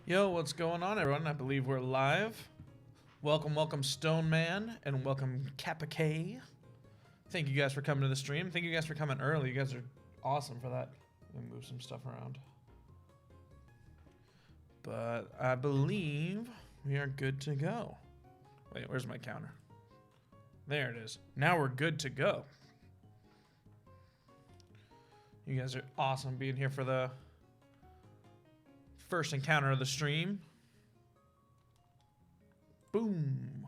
Yo, what's going on, everyone? I believe we're live. Welcome, Stone Man, and welcome, Kappa K. Thank you guys for coming to the stream. Thank you guys for coming early. You guys are awesome for that. Let me move some stuff around. But I believe we are good to go. Wait, where's my counter? There it is. Now we're good to go. You guys are awesome being here for the first encounter of the stream. Boom.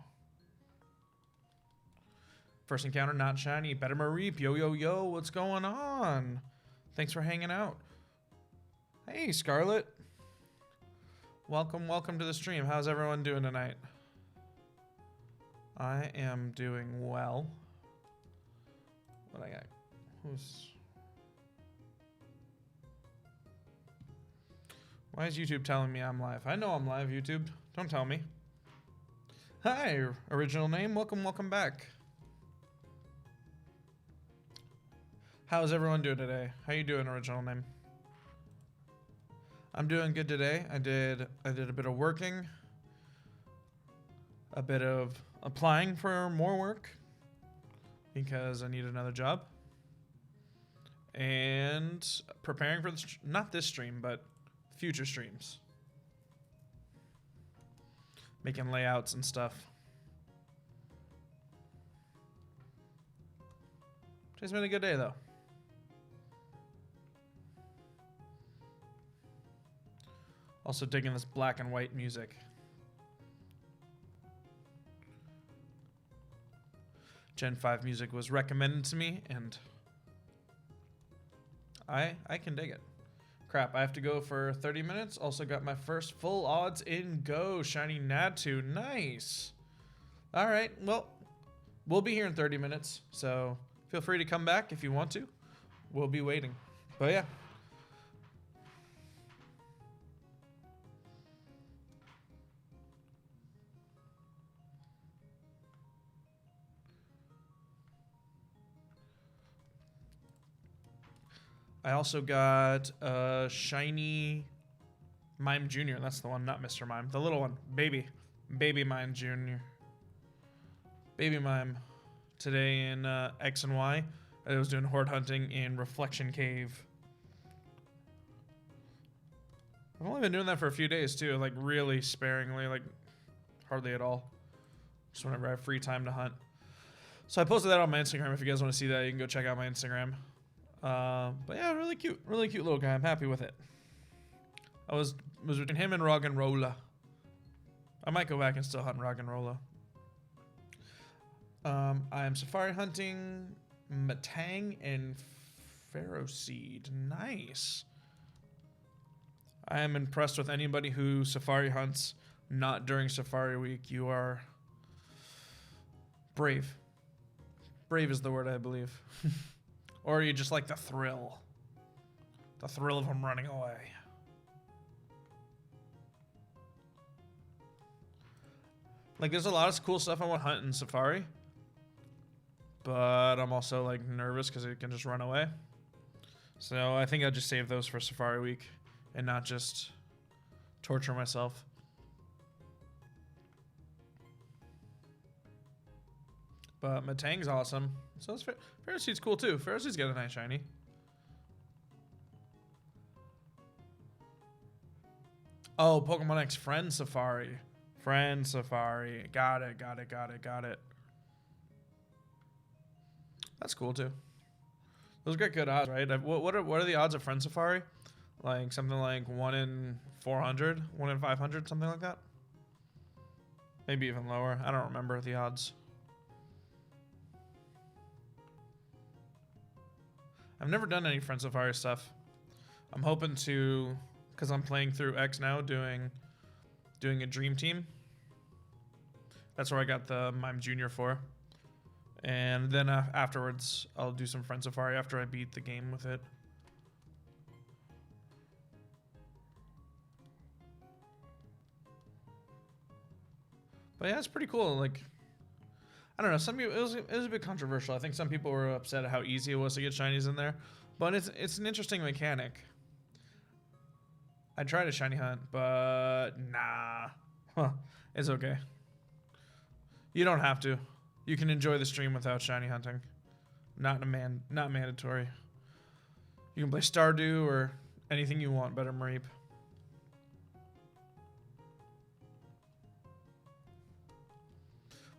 First encounter, not shiny. Better Mareep. Yo, what's going on? Thanks for hanging out. Hey, Scarlet. Welcome to the stream. How's everyone doing tonight? I am doing well. What I got? Why is YouTube telling me I'm live? I know I'm live, YouTube. Don't tell me. Hi, original name. Welcome back. How's everyone doing today? How you doing, original name? I'm doing good today. I did a bit of working, a bit of applying for more work because I need another job, and preparing for not this stream, but future streams. Making layouts and stuff. Today's been a good day, though. Also digging this black and white music. Gen 5 music was recommended to me, and I can dig it. Crap, I have to go for 30 minutes. Also got my first full odds in Go. Shiny Natu. Nice. All right, well, we'll be here in 30 minutes, so feel free to come back if you want to. We'll be waiting. But yeah. I also got a shiny Mime Jr. That's the one, not Mr. Mime. The little one. Baby Mime Jr. Baby Mime. Today in X and Y. I was doing horde hunting in Reflection Cave. I've only been doing that for a few days too. Like really sparingly. Like hardly at all. Just whenever I have free time to hunt. So I posted that on my Instagram. If you guys want to see that, you can go check out my Instagram. But yeah, really cute little guy. I'm happy with it. I was between him and Roggenrola. I might go back and still hunt Roggenrola. I am safari hunting Matang and Pharaoh Seed. Nice. I am impressed with anybody who safari hunts not during safari week. You are brave. Brave is the word, I believe. Or you just like the thrill. The thrill of him running away. Like, there's a lot of cool stuff I want to hunt in Safari. But I'm also, like, nervous because it can just run away. So I think I'll just save those for Safari Week. And not just torture myself. But Matang's awesome. So it's Pharaoh Seed's cool too. Pharaoh Seed's got a nice shiny. Oh, Pokemon X Friend Safari. Friend Safari. Got it. That's cool too. Those get good odds, right? What are the odds of Friend Safari? Like something like 1 in 400, 1 in 500, something like that? Maybe even lower. I don't remember the odds. I've never done any Friend Safari stuff. I'm hoping to, because I'm playing through X now, doing a Dream Team. That's where I got the Mime Jr. for. And then afterwards, I'll do some Friend Safari after I beat the game with it. But yeah, it's pretty cool. Like, I don't know. Some people, it was a bit controversial. I think some people were upset at how easy it was to get shinies in there, but it's an interesting mechanic. I I tried a shiny hunt, but nah. Huh. It's okay. You don't have to. You can enjoy the stream without shiny hunting. Not mandatory. You can play Stardew or anything you want, better Mareep.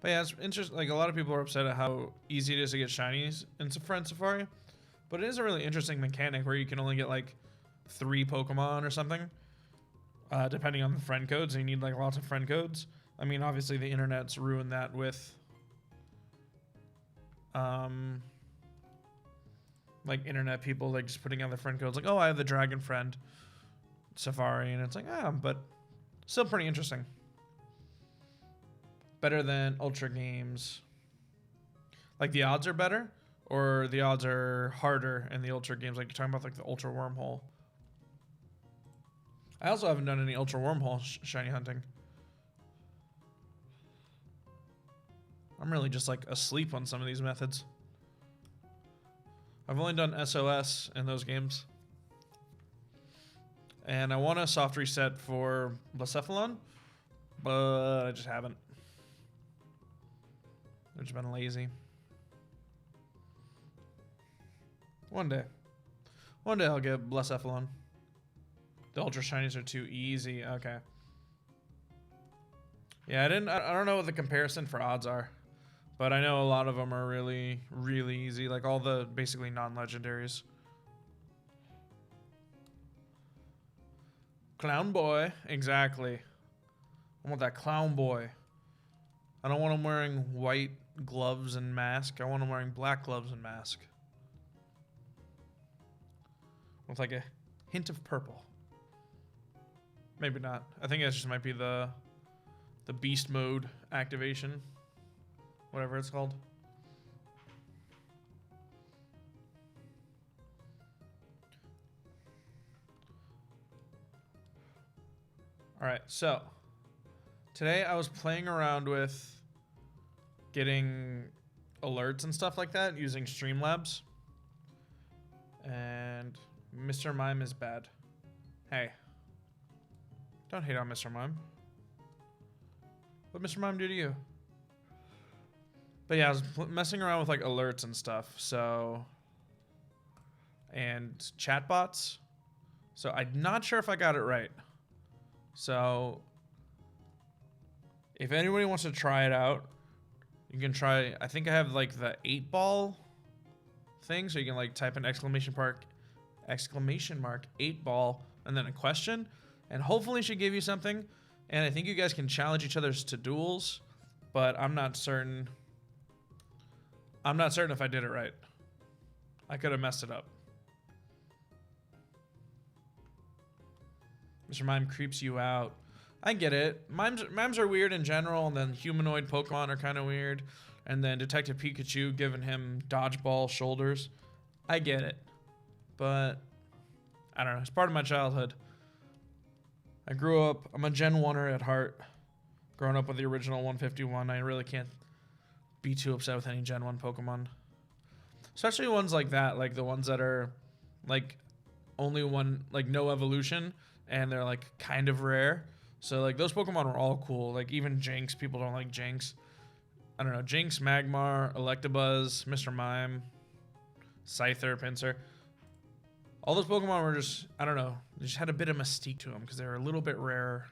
But yeah, it's interesting. Like, a lot of people are upset at how easy it is to get shinies in Friend Safari. But it is a really interesting mechanic where you can only get like 3 Pokemon or something. Depending on the friend codes. And you need like lots of friend codes. I mean, obviously the internet's ruined that with like internet people like just putting out their friend codes like, oh, I have the dragon friend Safari, and it's like, but still pretty interesting. Better than Ultra games. Like, the odds are better, or the odds are harder in the Ultra games. Like, you're talking about like the Ultra Wormhole. I also haven't done any Ultra Wormhole shiny hunting. I'm really just like asleep on some of these methods. I've only done SOS in those games. And I want a soft reset for Blacephalon, but I just haven't. I've just been lazy. One day. One day I'll get Blacephalon. The Ultra Shinies are too easy. Okay. Yeah, I don't know what the comparison for odds are. But I know a lot of them are really, really easy. Like all the basically non-legendaries. Clown boy. Exactly. I want that clown boy. I don't want him wearing white gloves and mask. I want him wearing black gloves and mask. With like a hint of purple. Maybe not. I think that just might be the beast mode activation. Whatever it's called. Alright, so today I was playing around with getting alerts and stuff like that using Streamlabs. And Mr. Mime is bad. Hey. Don't hate on Mr. Mime. What Mr. Mime do to you? But yeah, I was messing around with like alerts and stuff, so, and chatbots. So I'm not sure if I got it right. So if anybody wants to try it out, you can try. I think I have like the 8-ball thing, so you can like type in exclamation mark 8-ball and then a question, and hopefully it should give you something. And I think you guys can challenge each other to duels, but I'm not certain. I'm not certain if I did it right. I could have messed it up. Mr. Mime creeps you out. I get it. Mimes are weird in general, and then humanoid Pokemon are kind of weird. And then Detective Pikachu giving him dodgeball shoulders. I get it. But, I don't know. It's part of my childhood. I grew up, I'm a Gen 1er at heart. Growing up with the original 151, I really can't be too upset with any Gen 1 Pokemon. Especially ones like that, like the ones that are like only one, like no evolution, and they're like kind of rare. So like those Pokemon were all cool. Like even Jinx, people don't like Jinx. I don't know, Jinx, Magmar, Electabuzz, Mr. Mime, Scyther, Pinsir. All those Pokemon were just, I don't know, they just had a bit of mystique to them because they were a little bit rarer.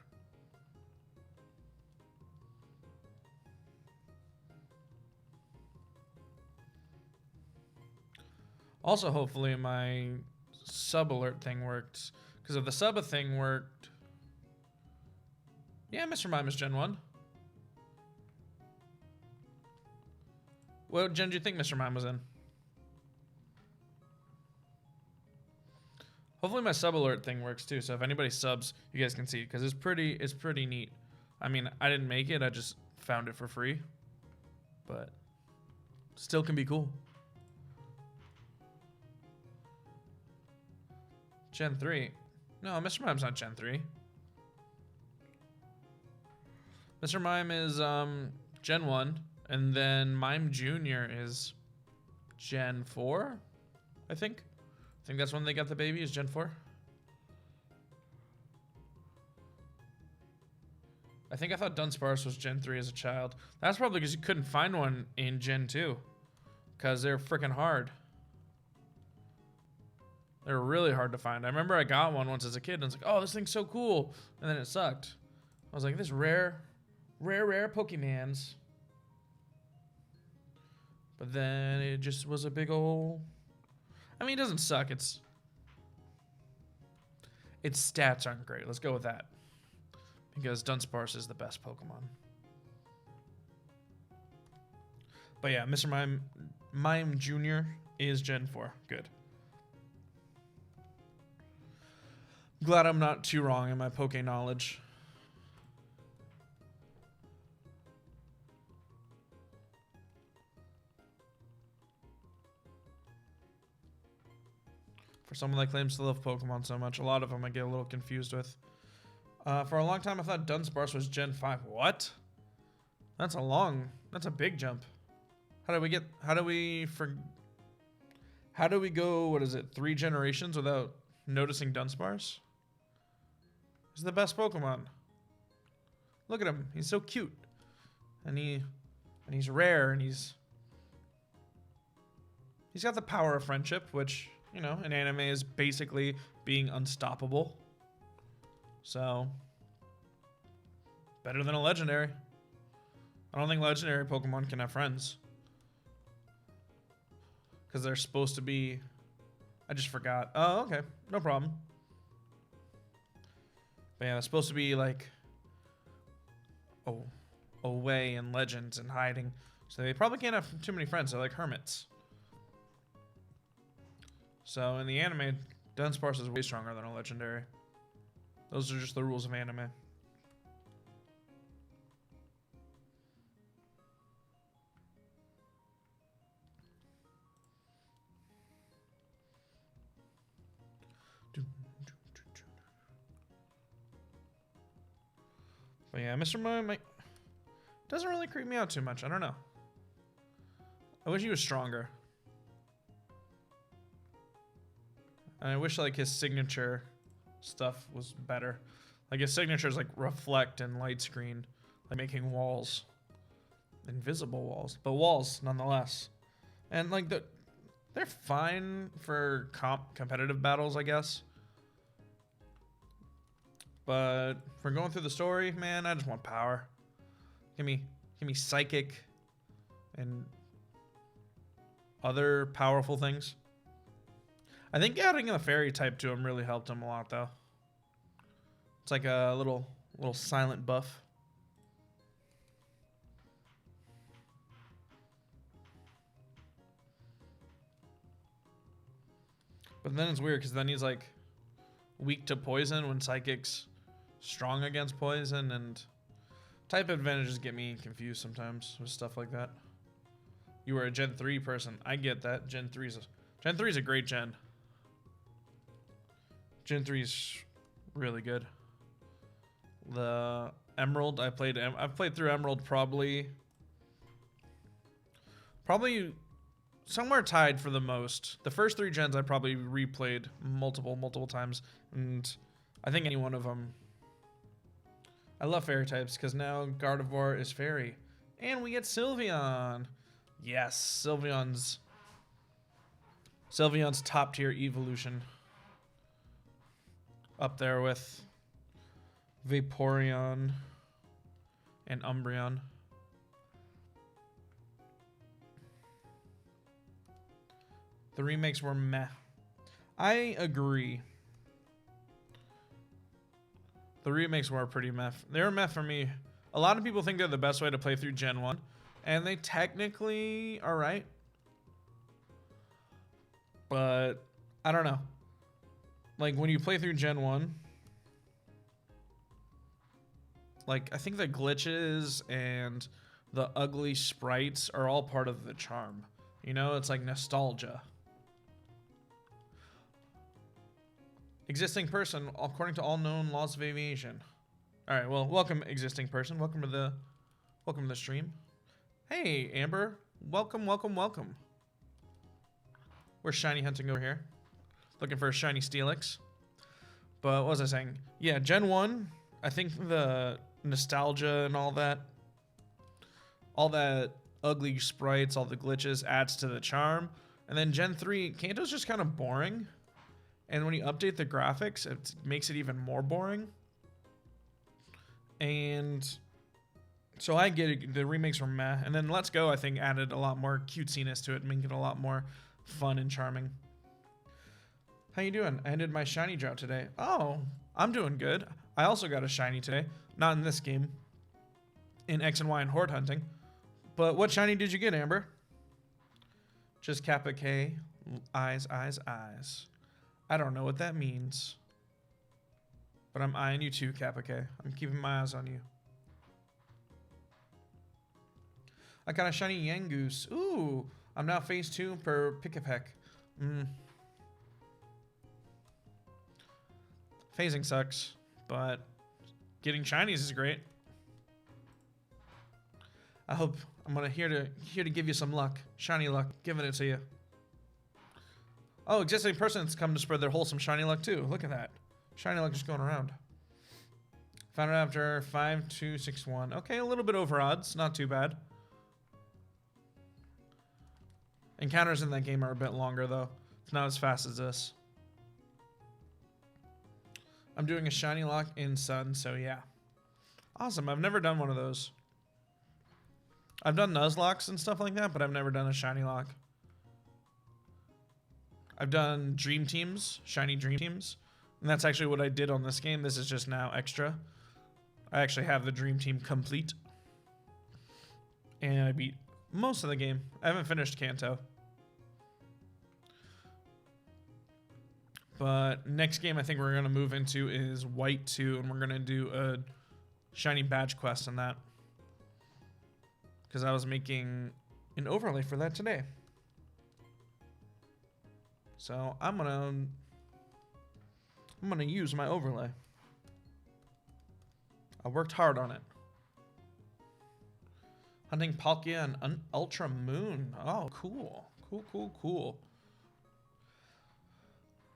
Also, hopefully my sub alert thing worked. Because if the sub thing worked... Yeah, Mr. Mime is Gen 1. What gen do you think Mr. Mime was in? Hopefully my sub alert thing works too. So if anybody subs, you guys can see. Because it's pretty neat. I mean, I didn't make it. I just found it for free. But still can be cool. Gen 3. No, Mr. Mime's not Gen 3. Mr. Mime is Gen 1. And then Mime Jr. is Gen 4, I think. I think that's when they got the baby, is Gen 4. I think I thought Dunsparce was Gen 3 as a child. That's probably because you couldn't find one in Gen 2. Because they're freaking hard. They're really hard to find. I remember I got one once as a kid and I was like, oh, this thing's so cool. And then it sucked. I was like, this rare Pokemans. But then it just was a big ol'... I mean, it doesn't suck. Its stats aren't great. Let's go with that. Because Dunsparce is the best Pokemon. But yeah, Mr. Mime Jr. is Gen 4. Good. Glad I'm not too wrong in my Poke knowledge. For someone that claims to love Pokemon so much, a lot of them I get a little confused with. For a long time, I thought Dunsparce was Gen 5. What? That's a big jump. How do we go, what is it, 3 generations without noticing Dunsparce? He's the best Pokemon. Look at him. He's so cute. And he's rare, and he's got the power of friendship, which, you know, in anime is basically being unstoppable. So, better than a legendary. I don't think legendary Pokemon can have friends. Because they're supposed to be... I just forgot. Oh, okay. No problem. But yeah, they're supposed to be like... away in legends and hiding. So they probably can't have too many friends. They're like hermits. So in the anime, Dunsparce is way stronger than a legendary. Those are just the rules of anime. But yeah, Mr. Mime doesn't really creep me out too much. I don't know. I wish he was stronger. And I wish like his signature stuff was better. Like his signature is like reflect and light screen, like making walls, invisible walls, but walls nonetheless. And like they're fine for competitive battles, I guess. But for going through the story, man, I just want power. Give me psychic and other powerful things. I think adding a fairy type to him really helped him a lot, though. It's like a little silent buff. But then it's weird because then he's like weak to poison when psychic's strong against poison, and type advantages get me confused sometimes with stuff like that. You were a Gen 3 person. I get that. Gen 3 is a great gen. Gen 3 is really good. The Emerald, I've played through Emerald probably somewhere tied for the most. The first 3 gens I probably replayed multiple times, and I think any one of them. I love fairy types because now Gardevoir is fairy, and we get Sylveon. Yes, Sylveon's top tier evolution, up there with Vaporeon and Umbreon. The remakes were meh. I agree. The remakes were pretty meh. They were meh for me. A lot of people think they're the best way to play through Gen 1, and they technically are right. But I don't know. Like when you play through Gen 1, like I think the glitches and the ugly sprites are all part of the charm. You know, it's like nostalgia. Existing person, according to all known laws of aviation. All right, well, welcome, existing person. Welcome to the stream. Hey, Amber. Welcome. We're shiny hunting over here. Looking for a shiny Steelix. But what was I saying? Yeah, Gen 1, I think the nostalgia and all that. All that ugly sprites, all the glitches adds to the charm. And then Gen 3, Kanto's just kind of boring. And when you update the graphics, it makes it even more boring. And so I get it, the remakes were meh. And then Let's Go, I think, added a lot more cutesiness to it, making it a lot more fun and charming. How you doing? I ended my shiny drought today. Oh, I'm doing good. I also got a shiny today. Not in this game. In X and Y and Horde hunting. But what shiny did you get, Amber? Just Kappa K. Eyes, eyes, eyes. I don't know what that means. But I'm eyeing you too, Kappa K. I'm keeping my eyes on you. I got a shiny Yangoose. Ooh, I'm now phase 2 per Pick-a-Peck. Phasing sucks, but getting shinies is great. I hope I'm here to give you some luck, shiny luck, giving it to you. Oh, existing person's come to spread their wholesome shiny luck too. Look at that, shiny luck just going around. Found it after 5261. Okay, a little bit over odds, not too bad. Encounters in that game are a bit longer though. It's not as fast as this. I'm doing a shiny lock in Sun, so yeah. Awesome, I've never done one of those. I've done Nuzlocks and stuff like that, but I've never done a shiny lock. I've done Dream Teams, shiny Dream Teams, and that's actually what I did on this game. This is just now extra. I actually have the Dream Team complete. And I beat most of the game. I haven't finished Kanto. But next game I think we're going to move into is White 2, and we're going to do a shiny badge quest on that. Because I was making an overlay for that today. So I'm gonna use my overlay. I worked hard on it. Hunting Palkia and Ultra Moon. Oh, cool. Cool, cool, cool.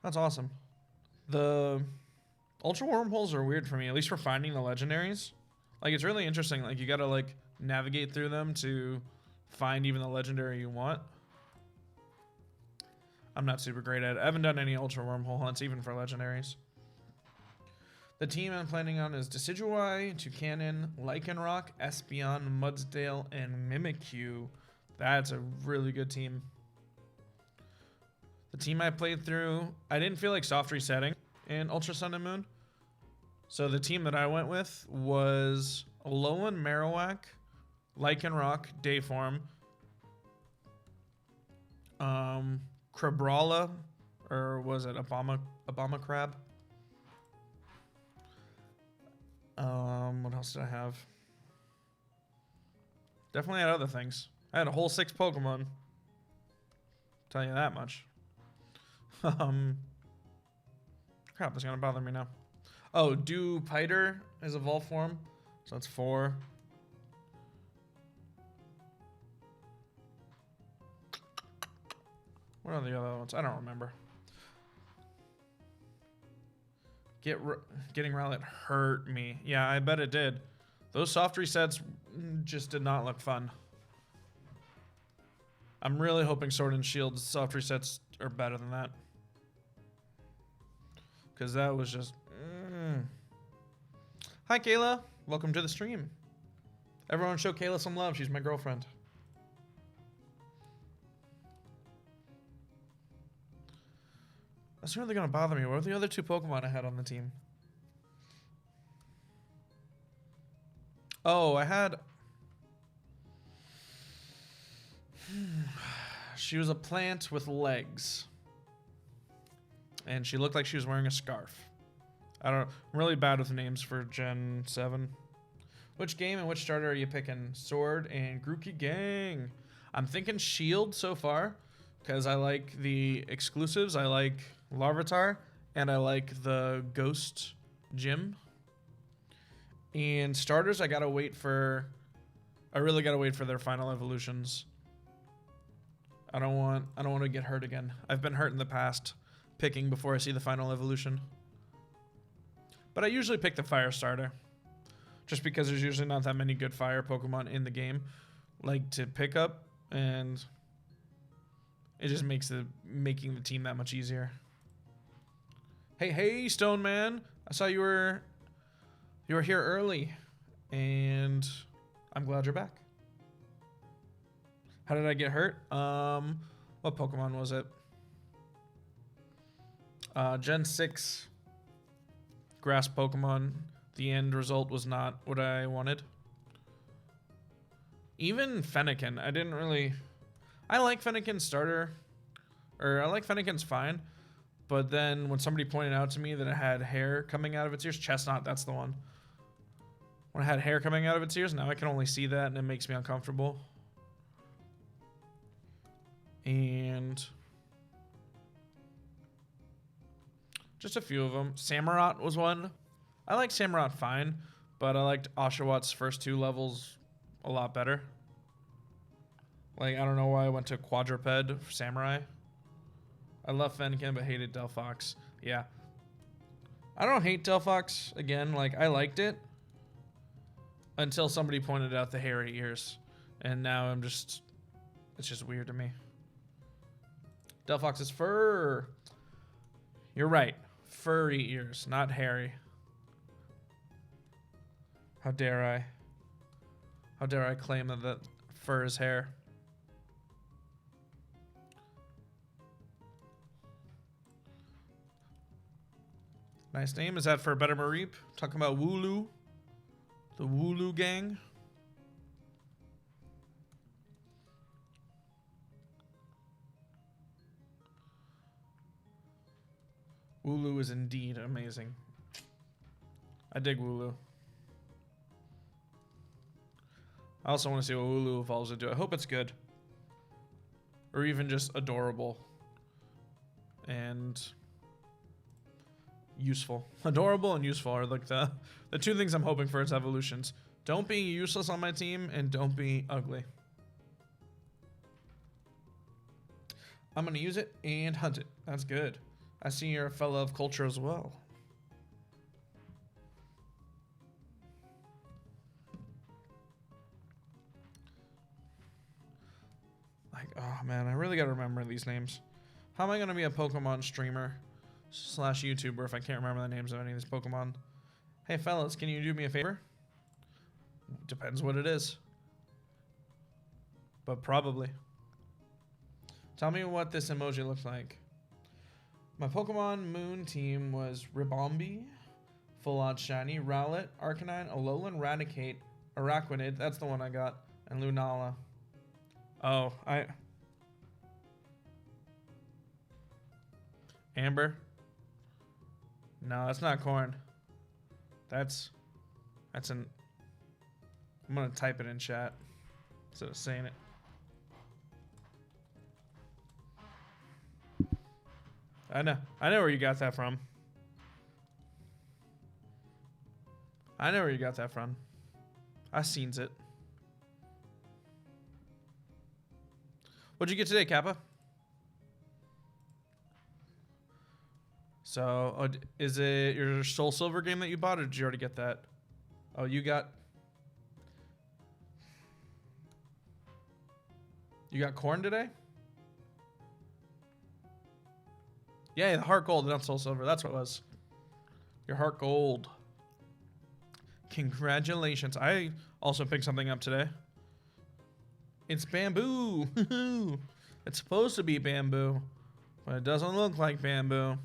That's awesome. The Ultra Wormholes are weird for me, at least for finding the legendaries. Like, it's really interesting. Like, you gotta, like, navigate through them to find even the legendary you want. I'm not super great at it. I haven't done any Ultra Wormhole hunts, even for legendaries. The team I'm planning on is Decidueye, Toucanon, Lycanroc, Espeon, Mudsdale, and Mimikyu. That's a really good team. The team I played through, I didn't feel like soft resetting in Ultra Sun and Moon. So the team that I went with was Alolan Marowak, Lycanroc, Dayform, Crabrawla, or was it Obama Crab? What else did I have? Definitely had other things. I had a whole 6 Pokemon. Tell you that much. Crap, that's gonna bother me now. Oh, Dewpider is evolved form, so that's 4. What are the other ones? I don't remember. Getting Rowlet hurt me. Yeah, I bet it did. Those soft resets just did not look fun. I'm really hoping Sword and Shield's soft resets are better than that. Because that was just... Hi, Kayla. Welcome to the stream. Everyone show Kayla some love. She's my girlfriend. That's really going to bother me. What were the other 2 Pokemon I had on the team? Oh, I had... She was a plant with legs. And she looked like she was wearing a scarf. I don't know. I'm really bad with names for Gen 7. Which game and which starter are you picking? Sword and Grookey Gang. I'm thinking Shield so far. Because I like the exclusives. I like Larvitar. And I like the Ghost Gym. And starters, I really gotta wait for their final evolutions. I don't want to get hurt again. I've been hurt in the past picking before I see the final evolution. But I usually pick the fire starter. just because there's usually not that many good fire Pokemon in the game, like to pick up, and it just makes making the team that much easier. Hey, Stone Man! I saw you were here early, and I'm glad you're back. How did I get hurt? What Pokemon was it? Gen 6 grass Pokemon. The end result was not what I wanted. Even Fennekin, I didn't really... I like Fennekin's starter, or I like Fennekin's fine, but then when somebody pointed out to me that it had hair coming out of its ears, Chestnut, that's the one. When it had hair coming out of its ears, now I can only see that and it makes me uncomfortable. And just a few of them. Samurott was one. I like Samurott fine, but I liked Oshawott first 2 levels a lot better. Like, I don't know why I went to Quadruped for Samurai. I love Fennekin, but hated Delphox. Yeah. I don't hate Delphox. Again, like, I liked it until somebody pointed out the hairy ears. And now it's just weird to me. Delphox's fur. You're right. Furry ears, not hairy. How dare I? How dare I claim that fur is hair? Nice name. Is that for Better Mareep? Talking about Wooloo. The Wooloo gang. Wooloo is indeed amazing. I dig Wooloo. I also want to see what Wooloo evolves into. I hope it's good. Or even just adorable. And useful. Adorable and useful are like the 2 things I'm hoping for its evolutions. Don't be useless on my team, and don't be ugly. I'm going to use it and hunt it. That's good. I see you're a fellow of culture as well. Like, oh man, I really got to remember these names. How am I going to be a Pokemon streamer / YouTuber if I can't remember the names of any of these Pokemon? Hey fellas, can you do me a favor? Depends what it is. But probably. Tell me what this emoji looks like. My Pokemon Moon team was Ribombee, Full Out Shiny, Rowlet, Arcanine, Alolan, Raticate, Araquanid, that's the one I got, and Lunala. Oh, Amber? No, that's not corn. That's I'm gonna type it in chat instead of saying it. I know where you got that from. I know where you got that from. I seens it. What'd you get today, Kappa? So, is it your Soul Silver game that you bought, or did you already get that? Oh, you got corn today? Yeah, the Heartgold, not Soul Silver. That's what it was. Your Heartgold. Congratulations. I also picked something up today. It's bamboo. It's supposed to be bamboo, but it doesn't look like bamboo.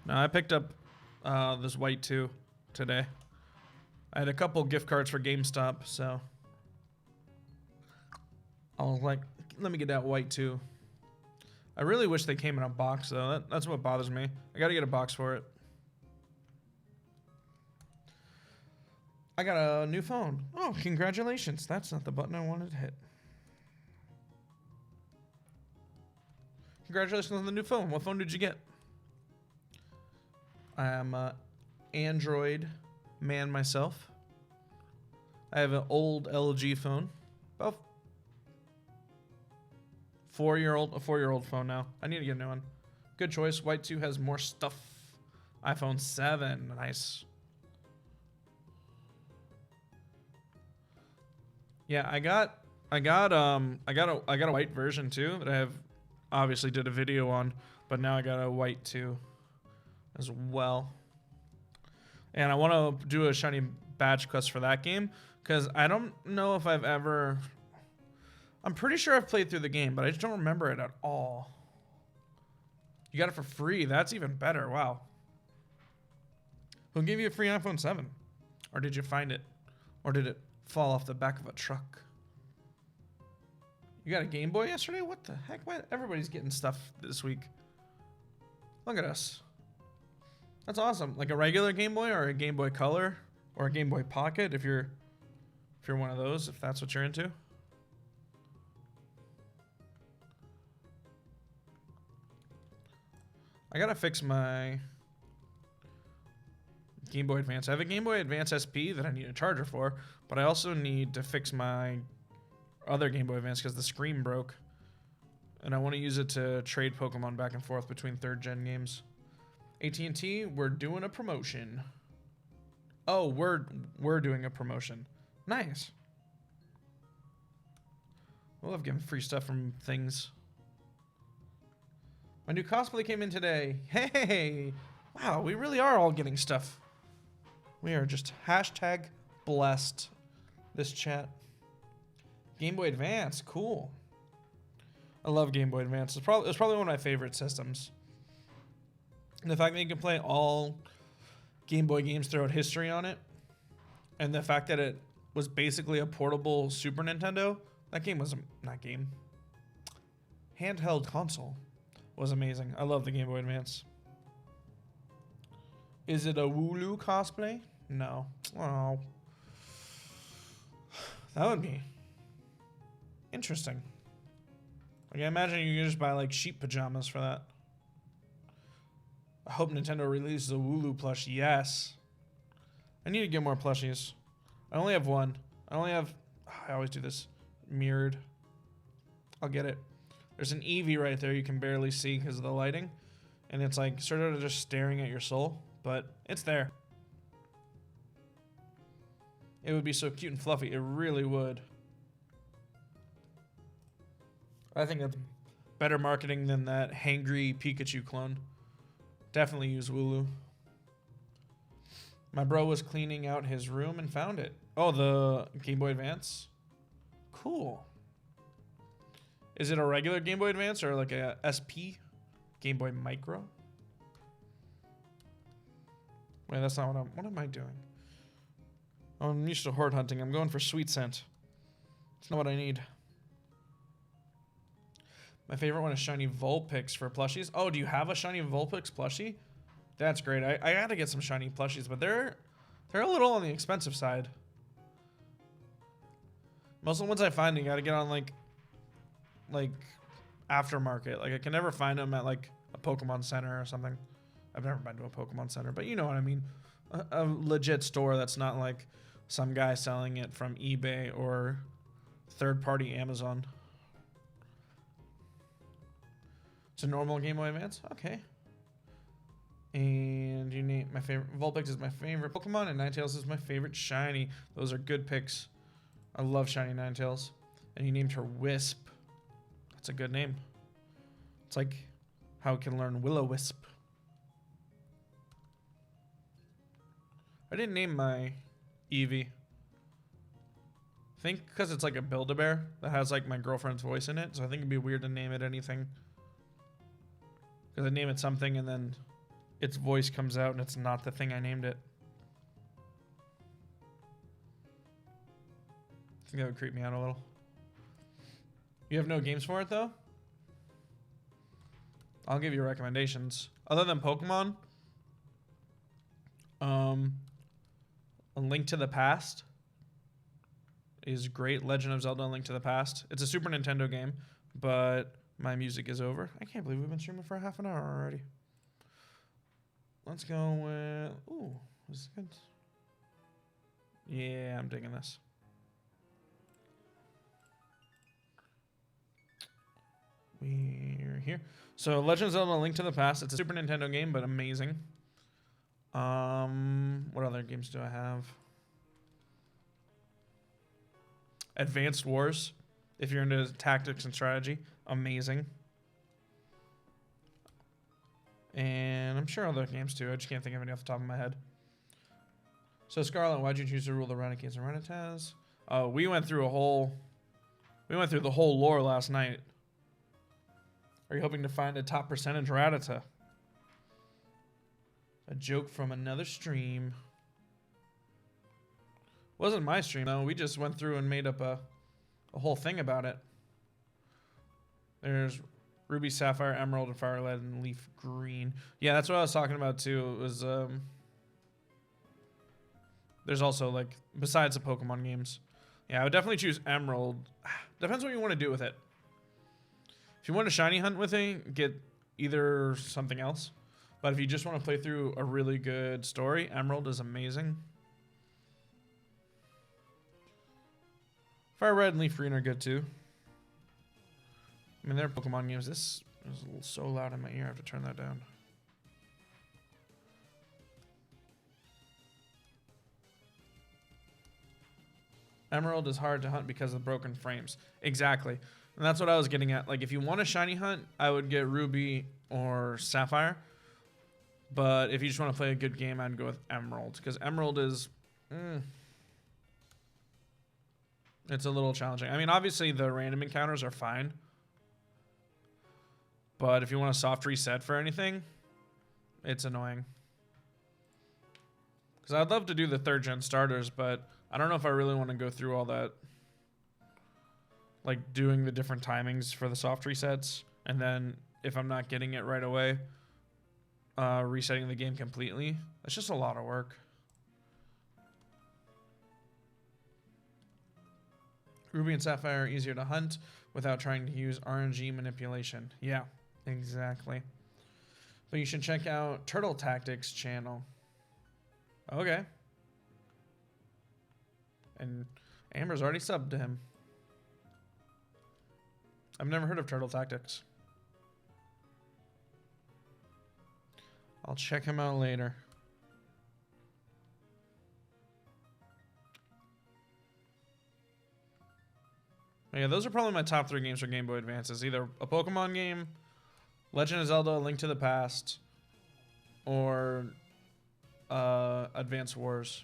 No, I picked up this white too today. I had a couple gift cards for GameStop, so I was like, let me get that white too. I really wish they came in a box though. That's what bothers me. I gotta get a box for it. I got a new phone. Oh, congratulations. That's not the button I wanted to hit. Congratulations on the new phone. What phone did you get? I am an Android man myself. I have an old LG phone. About a 4-year-old phone now. I need to get a new one. Good choice. White 2 has more stuff. iPhone 7. Nice. Yeah, I got a white version too that I have obviously did a video on, but now I got a white too as well. And I want to do a shiny badge quest for that game because I don't know if I've ever. I'm pretty sure I've played through the game, but I just don't remember it at all. You got it for free. That's even better. Wow. Who gave you a free iPhone 7? Or did you find it? Or did it fall off the back of a truck? You got a Game Boy yesterday? What the heck? Why everybody's getting stuff this week? Look at us. That's awesome. Like a regular Game Boy or a Game Boy Color or a Game Boy Pocket if you're one of those, if that's what you're into. I gotta fix my Game Boy Advance. I have a Game Boy Advance SP that I need a charger for, but I also need to fix my other Game Boy Advance because the screen broke. And I want to use it to trade Pokemon back and forth between 3rd gen games. AT&T, we're doing a promotion. Oh, we're doing a promotion. Nice. I love getting free stuff from things. My new cosplay came in today. Hey! Wow, we really are all getting stuff. We are just hashtag blessed. This chat. Game Boy Advance, cool. I love Game Boy Advance. It's probably one of my favorite systems. And the fact that you can play all Game Boy games throughout history on it, and the fact that it was basically a portable Super Nintendo. That game was handheld console was amazing. I love the Game Boy Advance. Is it a Wooloo cosplay? No. Oh. That would be interesting. Like, I imagine you can just buy like sheep pajamas for that. I hope Nintendo releases a Wooloo plush. Yes. I need to get more plushies. I only have one. I always do this. Mirrored. I'll get it. There's an Eevee right there you can barely see because of the lighting. And it's like sort of just staring at your soul. But it's there. It would be so cute and fluffy. It really would. I think that's better marketing than that hangry Pikachu clone. Definitely use Wooloo. My bro was cleaning out his room and found it. Oh, the Game Boy Advance? Cool. Is it a regular Game Boy Advance or like a SP? Game Boy Micro? Wait, that's not what am I doing? Oh, I'm used to horde hunting. I'm going for sweet scent. It's not what I need. My favorite one is shiny Vulpix for plushies. Oh, do you have a shiny Vulpix plushie? That's great. I gotta get some shiny plushies, but they're a little on the expensive side. Most of the ones I find, you gotta get on like aftermarket. Like I can never find them at like a Pokemon Center or something. I've never been to a Pokemon Center, but you know what I mean. A legit store that's not like some guy selling it from eBay or third-party Amazon. It's a normal Game Boy Advance? Okay. And you name my favorite. Vulpix is my favorite Pokemon, and Ninetales is my favorite shiny. Those are good picks. I love shiny Ninetales. And you named her Wisp. That's a good name. It's like how it can learn Will-O-Wisp. I didn't name my Eevee. I think because it's like a Build-A-Bear that has like my girlfriend's voice in it, so I think it'd be weird to name it anything. Because I name it something and then its voice comes out and it's not the thing I named it. I think that would creep me out a little. You have no games for it though? I'll give you recommendations. Other than Pokemon, A Link to the Past is great. Legend of Zelda: A Link to the Past. It's a Super Nintendo game, but my music is over. I can't believe we've been streaming for half an hour already. Let's go with... Ooh, this is good. Yeah, I'm digging this. We're here. So, Legend of Zelda: A Link to the Past. It's a Super Nintendo game, but amazing. What other games do I have? Advanced Wars, if you're into tactics and strategy, amazing. And I'm sure other games too. I just can't think of any off the top of my head. So Scarlet, why'd you choose to rule the Renegades and Renataz? We went through the whole lore last night. Are you hoping to find a top percentage Rattata? A joke from another stream. Wasn't my stream though. We just went through and made up a whole thing about it. There's Ruby, Sapphire, Emerald, and Firelight, and Leaf Green. Yeah, that's what I was talking about too. It was there's also like besides the Pokemon games. Yeah, I would definitely choose Emerald. Depends what you want to do with it. If you want to shiny hunt with it, get either something else. But if you just want to play through a really good story, Emerald is amazing. Fire Red and Leaf Green are good too. I mean, they're Pokemon games. This is so loud in my ear. I have to turn that down. Emerald is hard to hunt because of broken frames. Exactly. And that's what I was getting at. Like, if you want a shiny hunt, I would get Ruby or Sapphire. But if you just want to play a good game, I'd go with Emerald. Because Emerald is... it's a little challenging. I mean, obviously, the random encounters are fine. But if you want a soft reset for anything, it's annoying. Because I'd love to do the 3rd gen starters, but I don't know if I really want to go through all that. Like doing the different timings for the soft resets. And then if I'm not getting it right away, resetting the game completely. That's just a lot of work. Ruby and Sapphire are easier to hunt without trying to use RNG manipulation. Yeah. Exactly. But you should check out Turtle Tactics channel. Okay. And Amber's already subbed to him. I've never heard of Turtle Tactics. I'll check him out later. Yeah, those are probably my top 3 games for Game Boy Advances. Either a Pokemon game, Legend of Zelda: Link to the Past, or Advance Wars.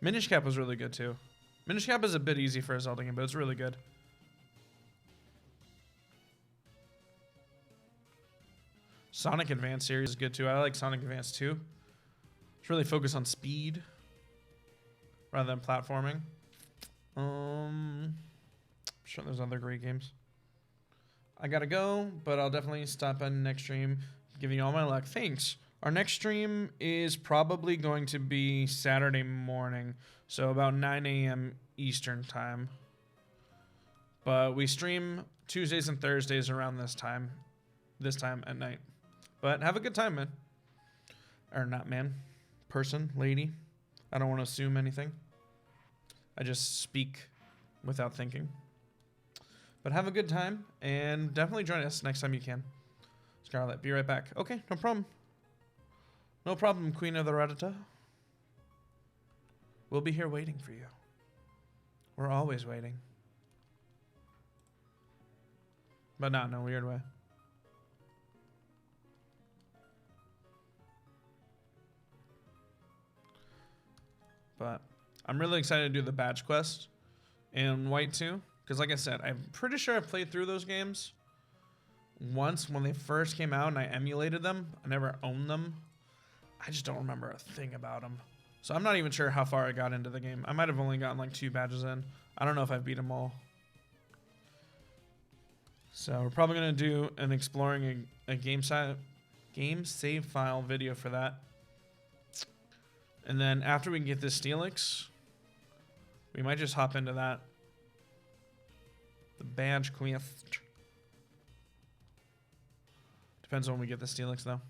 Minish Cap was really good too. Minish Cap is a bit easy for a Zelda game, but it's really good. Sonic Advance series is good too. I like Sonic Advance 2. It's really focused on speed rather than platforming. I'm sure there's other great games. I gotta go, but I'll definitely stop on next stream, giving you all my luck. Thanks. Our next stream is probably going to be Saturday morning, so about 9 a.m. Eastern time. But we stream Tuesdays and Thursdays around this time at night. But have a good time, man. Or not man. Person, lady. I don't want to assume anything. I just speak without thinking. But have a good time, and definitely join us next time you can. Scarlet, be right back. Okay, no problem. No problem, Queen of the Rattata. We'll be here waiting for you. We're always waiting. But not in a weird way. But I'm really excited to do the badge quest in White 2. Because like I said, I'm pretty sure I've played through those games once when they first came out and I emulated them. I never owned them. I just don't remember a thing about them. So I'm not even sure how far I got into the game. I might have only gotten like 2 badges in. I don't know if I've beat them all. So we're probably going to do an exploring a game save file video for that. And then after we get this Steelix, we might just hop into that. The badge quest. Depends on when we get the Steelix though.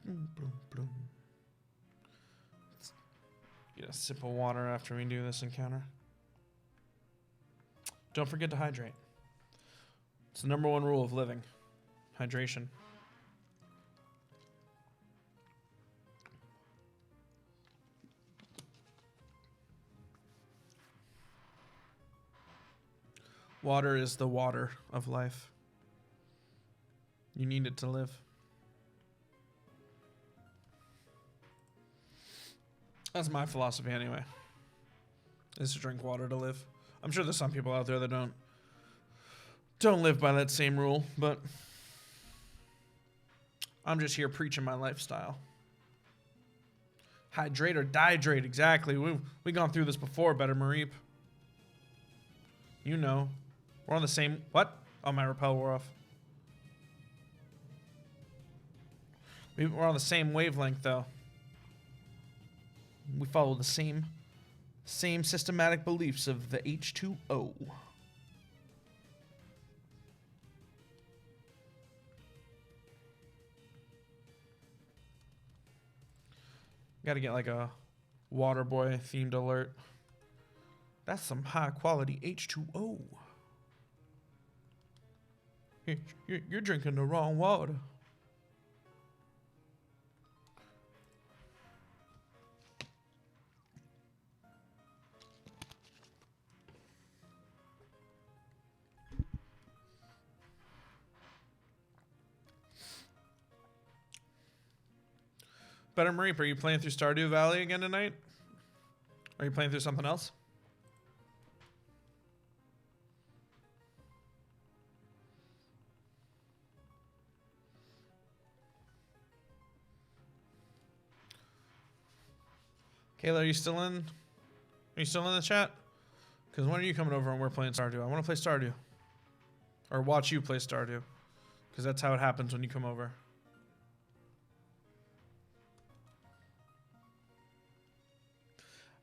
Bloom, bloom, bloom. Get get a sip of water after we do this encounter. Don't forget to hydrate. It's the #1 rule of living. Hydration. Water is the water of life. You need it to live. That's my philosophy anyway. Is to drink water to live. I'm sure there's some people out there that don't live by that same rule, but I'm just here preaching my lifestyle. Hydrate or dihydrate, exactly. We've gone through this before, Better Mareep. You know. We're on the same... What? Oh, my repel wore off. We're on the same wavelength, though. We follow the same systematic beliefs of the H2O. Gotta get like a Waterboy themed alert. That's some high quality H2O. You're drinking the wrong water. Better Mareep, are you playing through Stardew Valley again tonight? Are you playing through something else? Kayla, are you still in? Are you still in the chat? Because when are you coming over and we're playing Stardew? I want to play Stardew. Or watch you play Stardew. Because that's how it happens when you come over.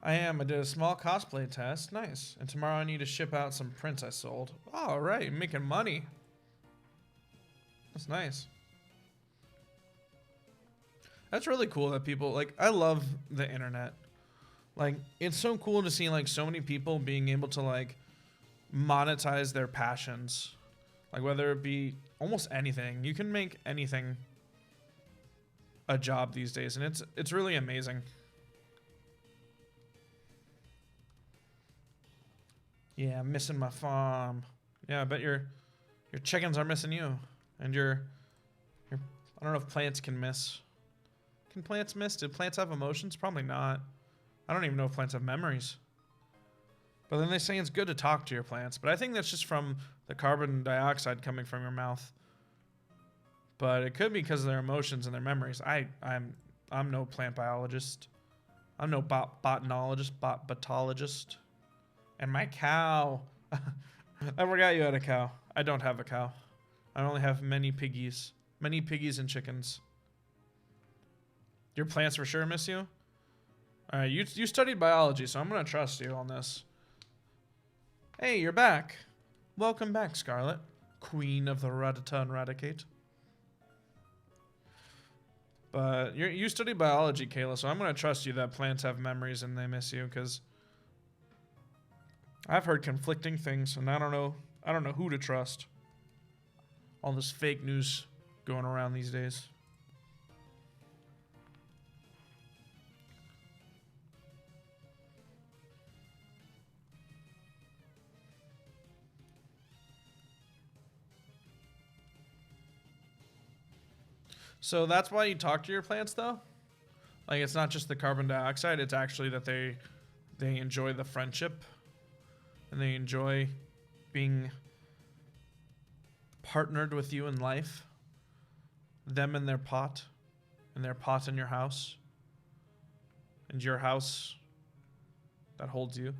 I am. I did a small cosplay test. Nice. And tomorrow I need to ship out some prints I sold. All right. Making money. That's nice. That's really cool that people... Like, I love the internet. Like, it's so cool to see, like, so many people being able to, like, monetize their passions. Like, whether it be almost anything. You can make anything a job these days. And it's really amazing. Yeah, I'm missing my farm. Yeah, I bet your chickens are missing you. And your I don't know if plants can miss. Can plants miss? Do plants have emotions? Probably not. I don't even know if plants have memories. But then they say it's good to talk to your plants. But I think that's just from the carbon dioxide coming from your mouth. But it could be because of their emotions and their memories. I'm no plant biologist. I'm no botanologist, botologist. And my cow. I forgot you had a cow. I don't have a cow. I only have many piggies. Many piggies and chickens. Your plants for sure miss you? Alright, you studied biology, so I'm going to trust you on this. Hey, you're back. Welcome back, Scarlet. Queen of the Ratata and Raticate. But you studied biology, Kayla, so I'm going to trust you that plants have memories and they miss you, because I've heard conflicting things, and I don't know who to trust. All this fake news going around these days. So that's why you talk to your plants, though? Like, it's not just the carbon dioxide, it's actually that they enjoy the friendship. And they enjoy being partnered with you in life. Them and their pot. And their pot in your house. And your house that holds you.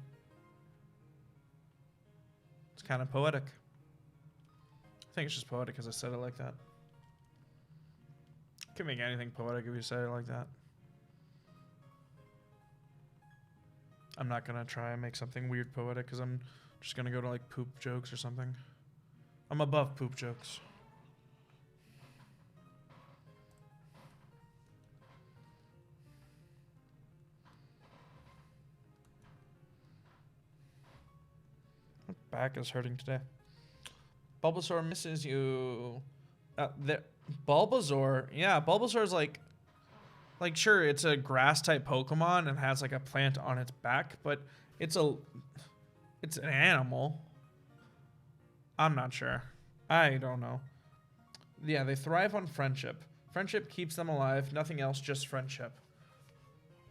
It's kind of poetic. I think it's just poetic because I said it like that. You can make anything poetic if you say it like that. I'm not going to try and make something weird poetic because I'm just going to go to like poop jokes or something. I'm above poop jokes. back is hurting today. Bulbasaur misses you. Bulbasaur, yeah, Bulbasaur is like sure, it's a grass type Pokemon and has like a plant on its back, but it's an animal. I'm not sure. I don't know. Yeah, they thrive on friendship. Friendship keeps them alive. Nothing else, just friendship.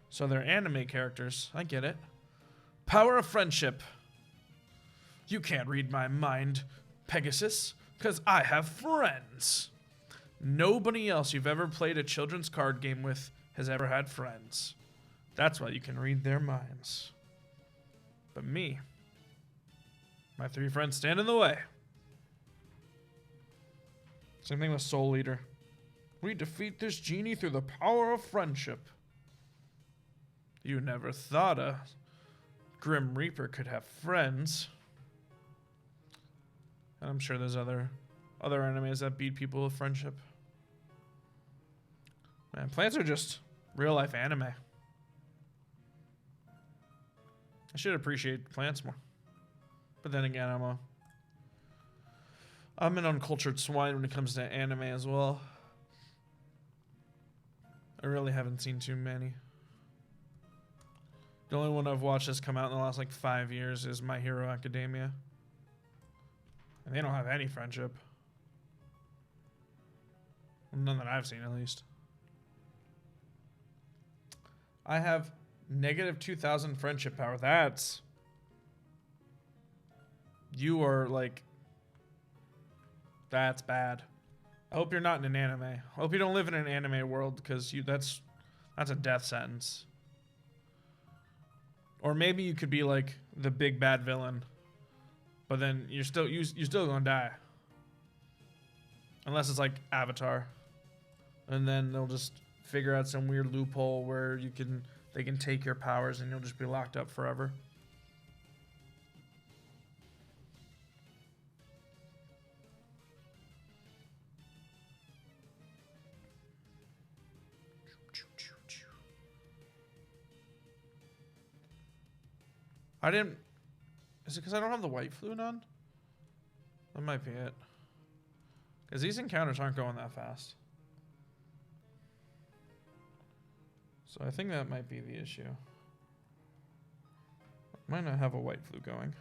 So they're anime characters. I get it. Power of friendship. You can't read my mind, Pegasus, because I have friends. Nobody else you've ever played a children's card game with has ever had friends. That's why you can read their minds. But me, my 3 friends stand in the way. Same thing with Soul Eater. We defeat this genie through the power of friendship. You never thought a Grim Reaper could have friends. And I'm sure there's other animes that beat people with friendship. Man, plants are just real life anime. I should appreciate plants more. But then again, I'm an uncultured swine when it comes to anime as well. I really haven't seen too many. The only one I've watched that's come out in the last like 5 years is My Hero Academia. And they don't have any friendship. None that I've seen, at least. I have negative 2,000 friendship power. That's... You are like... That's bad. I hope you're not in an anime. I hope you don't live in an anime world, because that's a death sentence. Or maybe you could be like the big bad villain, but then you're still gonna die. Unless it's like Avatar, and then they'll just figure out some weird loophole where they can take your powers and you'll just be locked up forever. Is it because I don't have the white flute on? That might be it. Because these encounters aren't going that fast. So I think that might be the issue. I might not have a white flute going.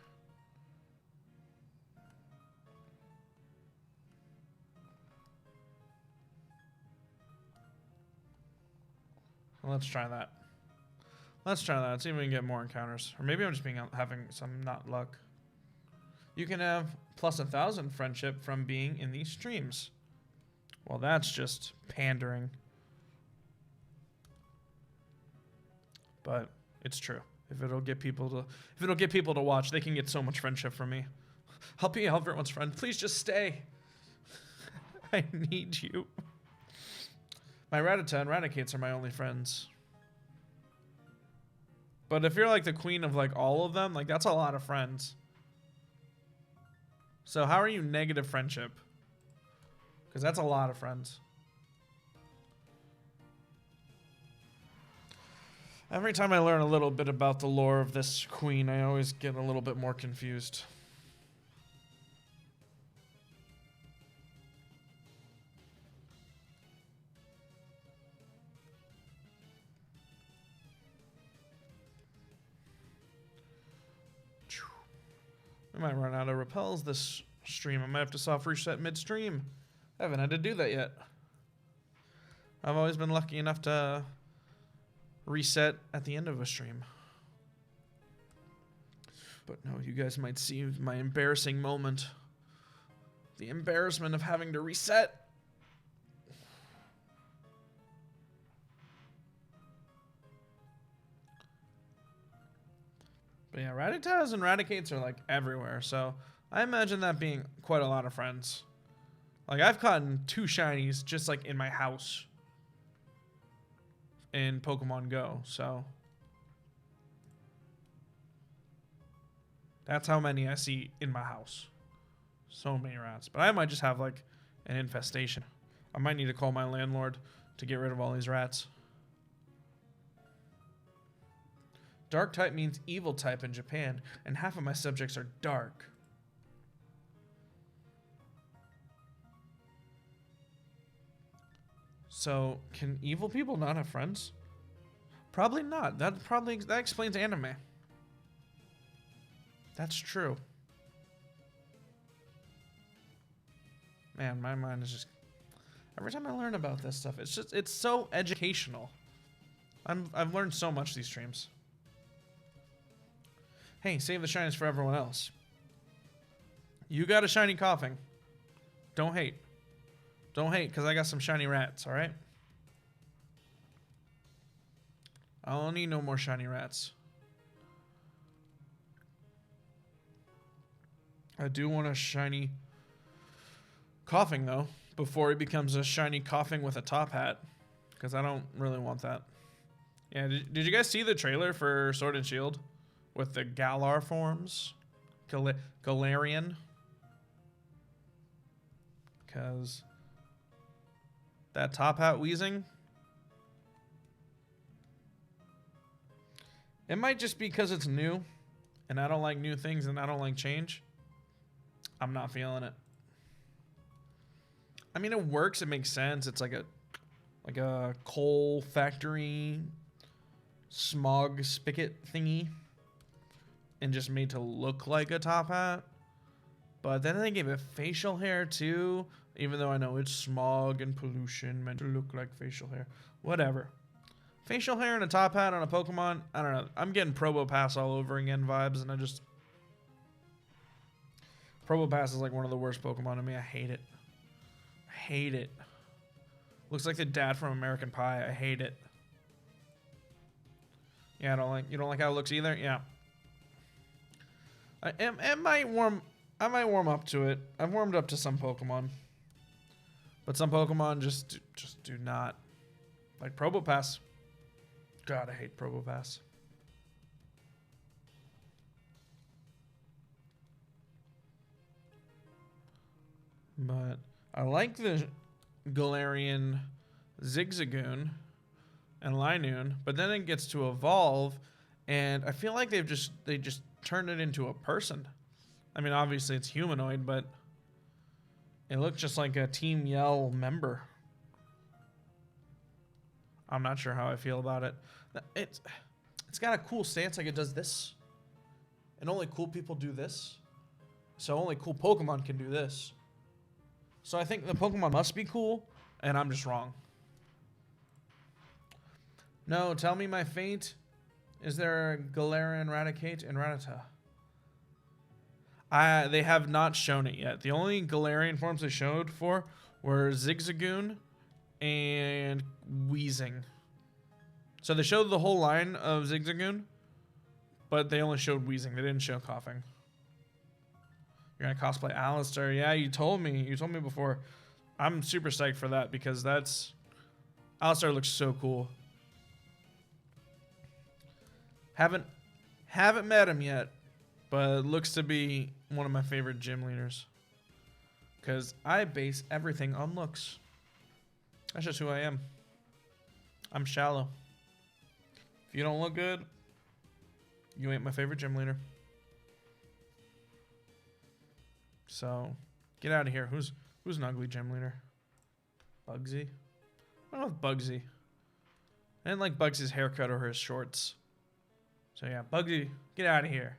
Well, let's try that. Let's try that. Let's see if we can get more encounters. Or maybe I'm just having some not luck. You can have plus 1,000 friendship from being in these streams. Well, that's just pandering. But it's true. If it'll get people to watch, they can get so much friendship from me. I'll be everyone's friend. Please just stay. I need you. My Rattata and Raticates are my only friends. But if you're like the queen of like all of them, like that's a lot of friends. So how are you negative friendship? Because that's a lot of friends. Every time I learn a little bit about the lore of this queen, I always get a little bit more confused. I might run out of repels this stream. I might have to soft reset midstream. I haven't had to do that yet. I've always been lucky enough to reset at the end of a stream. But no, you guys might see my embarrassing moment. The embarrassment of having to reset. But yeah, Rattatas and Raticates are like everywhere, so I imagine that being quite a lot of friends. Like I've caught 2 shinies just like in my house in Pokemon Go, so that's how many I see in my house. So many rats. But I might just have like an infestation. I might need to call my landlord to get rid of all these rats. Dark type means evil type in Japan, and half of my subjects are dark. So, can evil people not have friends? Probably not. That explains anime. That's true. Man, my mind is just... Every time I learn about this stuff, it's so educational. I've learned so much these streams. Hey, save the shinies for everyone else. You got a shiny coughing. Don't hate. Don't hate, because I got some shiny rats, alright? I don't need no more shiny rats. I do want a shiny coughing, though, before it becomes a shiny coughing with a top hat. Because I don't really want that. Yeah, did you guys see the trailer for Sword and Shield? With the Galar forms? Galarian? Because that top hat wheezing... It might just be because it's new, and I don't like new things, and I don't like change. I'm not feeling it. I mean, it works. It makes sense. It's like a coal factory smog spigot thingy, and just made to look like a top hat. But then they gave it facial hair too, even though I know it's smog and pollution meant to look like facial hair. Whatever. Facial hair and a top hat on a Pokemon, I don't know. I'm getting Probopass all over again vibes, and I just... Probopass is like one of the worst Pokemon to me. I hate it. I hate it. Looks like the dad from American Pie. I hate it. Yeah, you don't like how it looks either? Yeah. I might warm up to it. I've warmed up to some Pokemon. But some Pokemon just do not. Like Probopass. God, I hate Probopass. But I like the Galarian Zigzagoon and Linoon, but then it gets to evolve, and I feel like they just turned it into a person. I mean, obviously it's humanoid, but it looks just like a Team Yell member. I'm not sure how I feel about it. It's got a cool stance, like it does this. And only cool people do this. So only cool Pokemon can do this. So I think the Pokemon must be cool, and I'm just wrong. No, tell me my fate. Is there a Galarian Raticate and Rattata? They have not shown it yet. The only Galarian forms they showed for were Zigzagoon and Weezing. So they showed the whole line of Zigzagoon, but they only showed Weezing. They didn't show Coughing. You're gonna cosplay Alistair. Yeah, you told me. You told me before. I'm super psyched for that because Alistair looks so cool. Haven't met him yet, but looks to be one of my favorite gym leaders. Because I base everything on looks. That's just who I am. I'm shallow. If you don't look good, you ain't my favorite gym leader. So, get out of here. Who's an ugly gym leader? Bugsy? I don't know with Bugsy. I didn't like Bugsy's haircut or his shorts. So yeah, Bugsy, get out of here.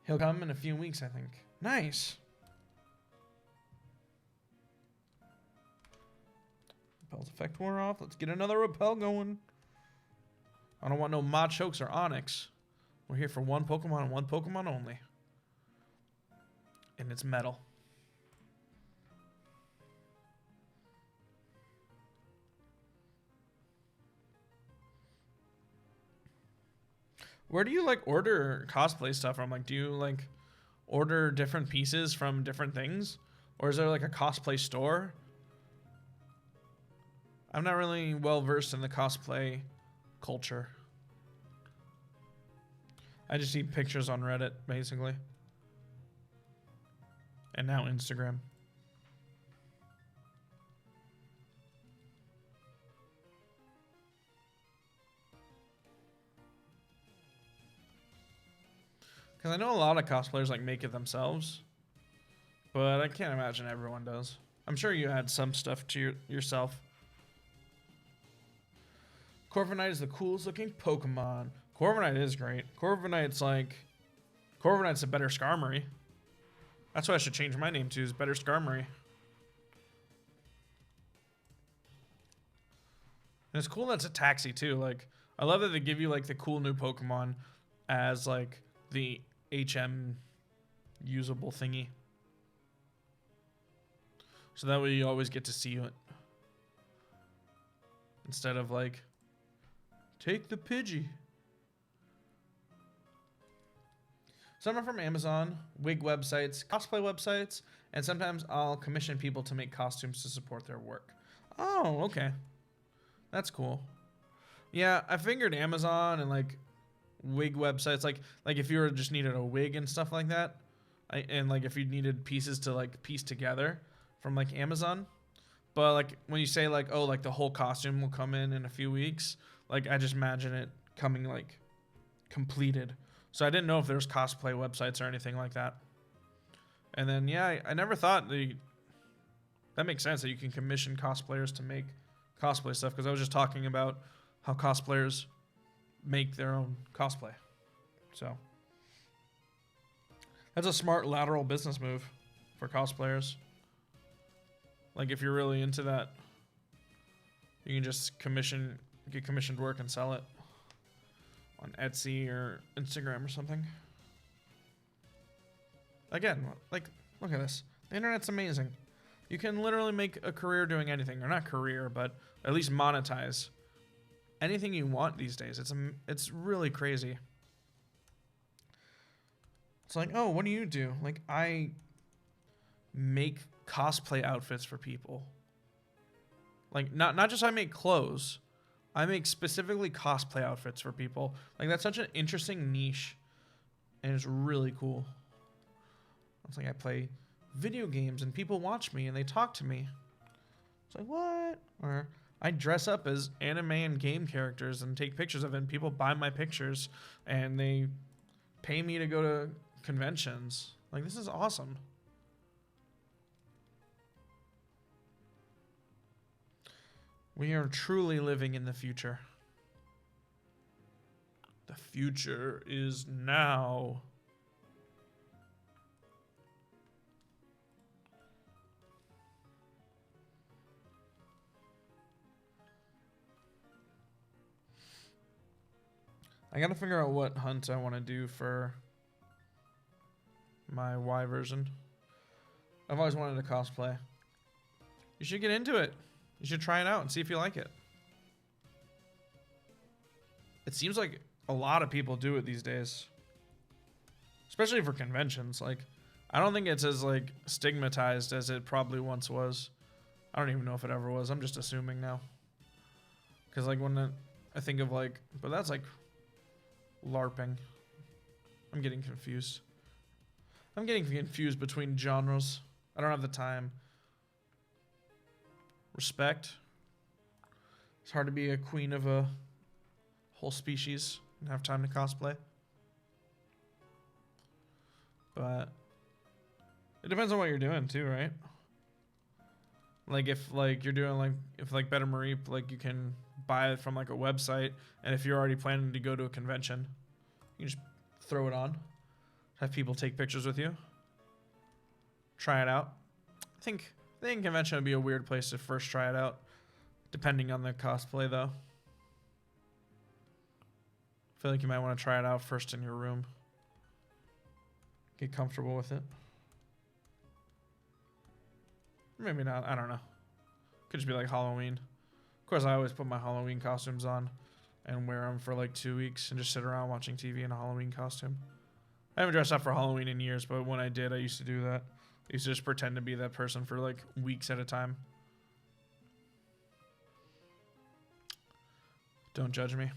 He'll come in a few weeks, I think. Nice. Repel's effect wore off. Let's get another repel going. I don't want no Machokes or Onyx. We're here for one Pokemon and one Pokemon only. And it's metal. Where do you like order cosplay stuff from? Like, do you like order different pieces from different things? Or is there like a cosplay store? I'm not really well versed in the cosplay culture. I just see pictures on Reddit, basically. And now Instagram. Because I know a lot of cosplayers like make it themselves. But I can't imagine everyone does. I'm sure you add some stuff to yourself. Corviknight is the coolest looking Pokemon. Corviknight is great. Corviknight's a better Skarmory. That's what I should change my name to, is better Skarmory. And it's cool that it's a taxi too. Like, I love that they give you like the cool new Pokemon as like the HM usable thingy. So that way you always get to see it. Instead of like, take the Pidgey. Some are from Amazon, wig websites, cosplay websites, and sometimes I'll commission people to make costumes to support their work. Oh, okay. That's cool. Yeah, I figured Amazon and like wig websites, like if you were just needed a wig and stuff like that, and like if you needed pieces to like piece together from like Amazon. But like when you say like, oh, like the whole costume will come in a few weeks, like I just imagine it coming like completed. So I didn't know if there's cosplay websites or anything like that. And then yeah, I never thought that makes sense that you can commission cosplayers to make cosplay stuff, because I was just talking about how cosplayers make their own cosplay. So that's a smart lateral business move for cosplayers. Like if you're really into that, you can just get commissioned work and sell it on Etsy or Instagram or something. Again, like, look at this. The internet's amazing. You can literally make a career doing anything, or not career, but at least monetize anything you want these days. It's really crazy. It's like, oh, what do you do? Like, I make cosplay outfits for people. Like, not just I make clothes. I make specifically cosplay outfits for people. Like, that's such an interesting niche, and it's really cool. It's like I play video games and people watch me and they talk to me. It's like, what? Or I dress up as anime and game characters and take pictures of it, and people buy my pictures and they pay me to go to conventions. Like, this is awesome. We are truly living in the future. The future is now. I gotta figure out what hunt I want to do for my Y version. I've always wanted to cosplay. You should get into it. You should try it out and see if you like it. It seems like a lot of people do it these days. Especially for conventions. Like, I don't think it's as like stigmatized as it probably once was. I don't even know if it ever was. I'm just assuming now. Because like when I think of like, but that's like LARPing. I'm getting confused. I'm getting confused between genres. I don't have the time. Respect. It's hard to be a queen of a whole species and have time to cosplay. But it depends on what you're doing too, right? Like if like you're doing like, if like Better Marie, like you can buy it from like a website, and if you're already planning to go to a convention, you can just throw it on, have people take pictures with you, try it out. I think convention would be a weird place to first try it out, depending on the cosplay though. I feel like you might want to try it out first in your room, get comfortable with it. Maybe not, I don't know. Could just be like Halloween. Of course, I always put my Halloween costumes on and wear them for like 2 weeks and just sit around watching TV in a Halloween costume. I haven't dressed up for Halloween in years, but when I did, I used to do that. I used to just pretend to be that person for like weeks at a time. Don't judge me.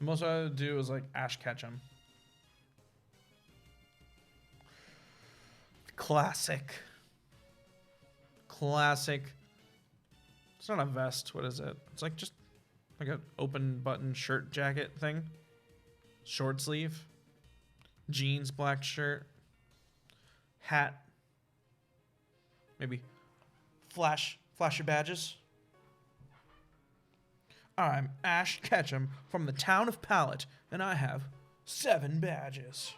The most I would do is like Ash Ketchum. Classic. It's not a vest. What is it? It's like just like an open button shirt jacket thing. Short sleeve. jeans, black shirt, hat. Maybe flash your badges. I'm Ash Ketchum from the town of Pallet, and I have 7 badges.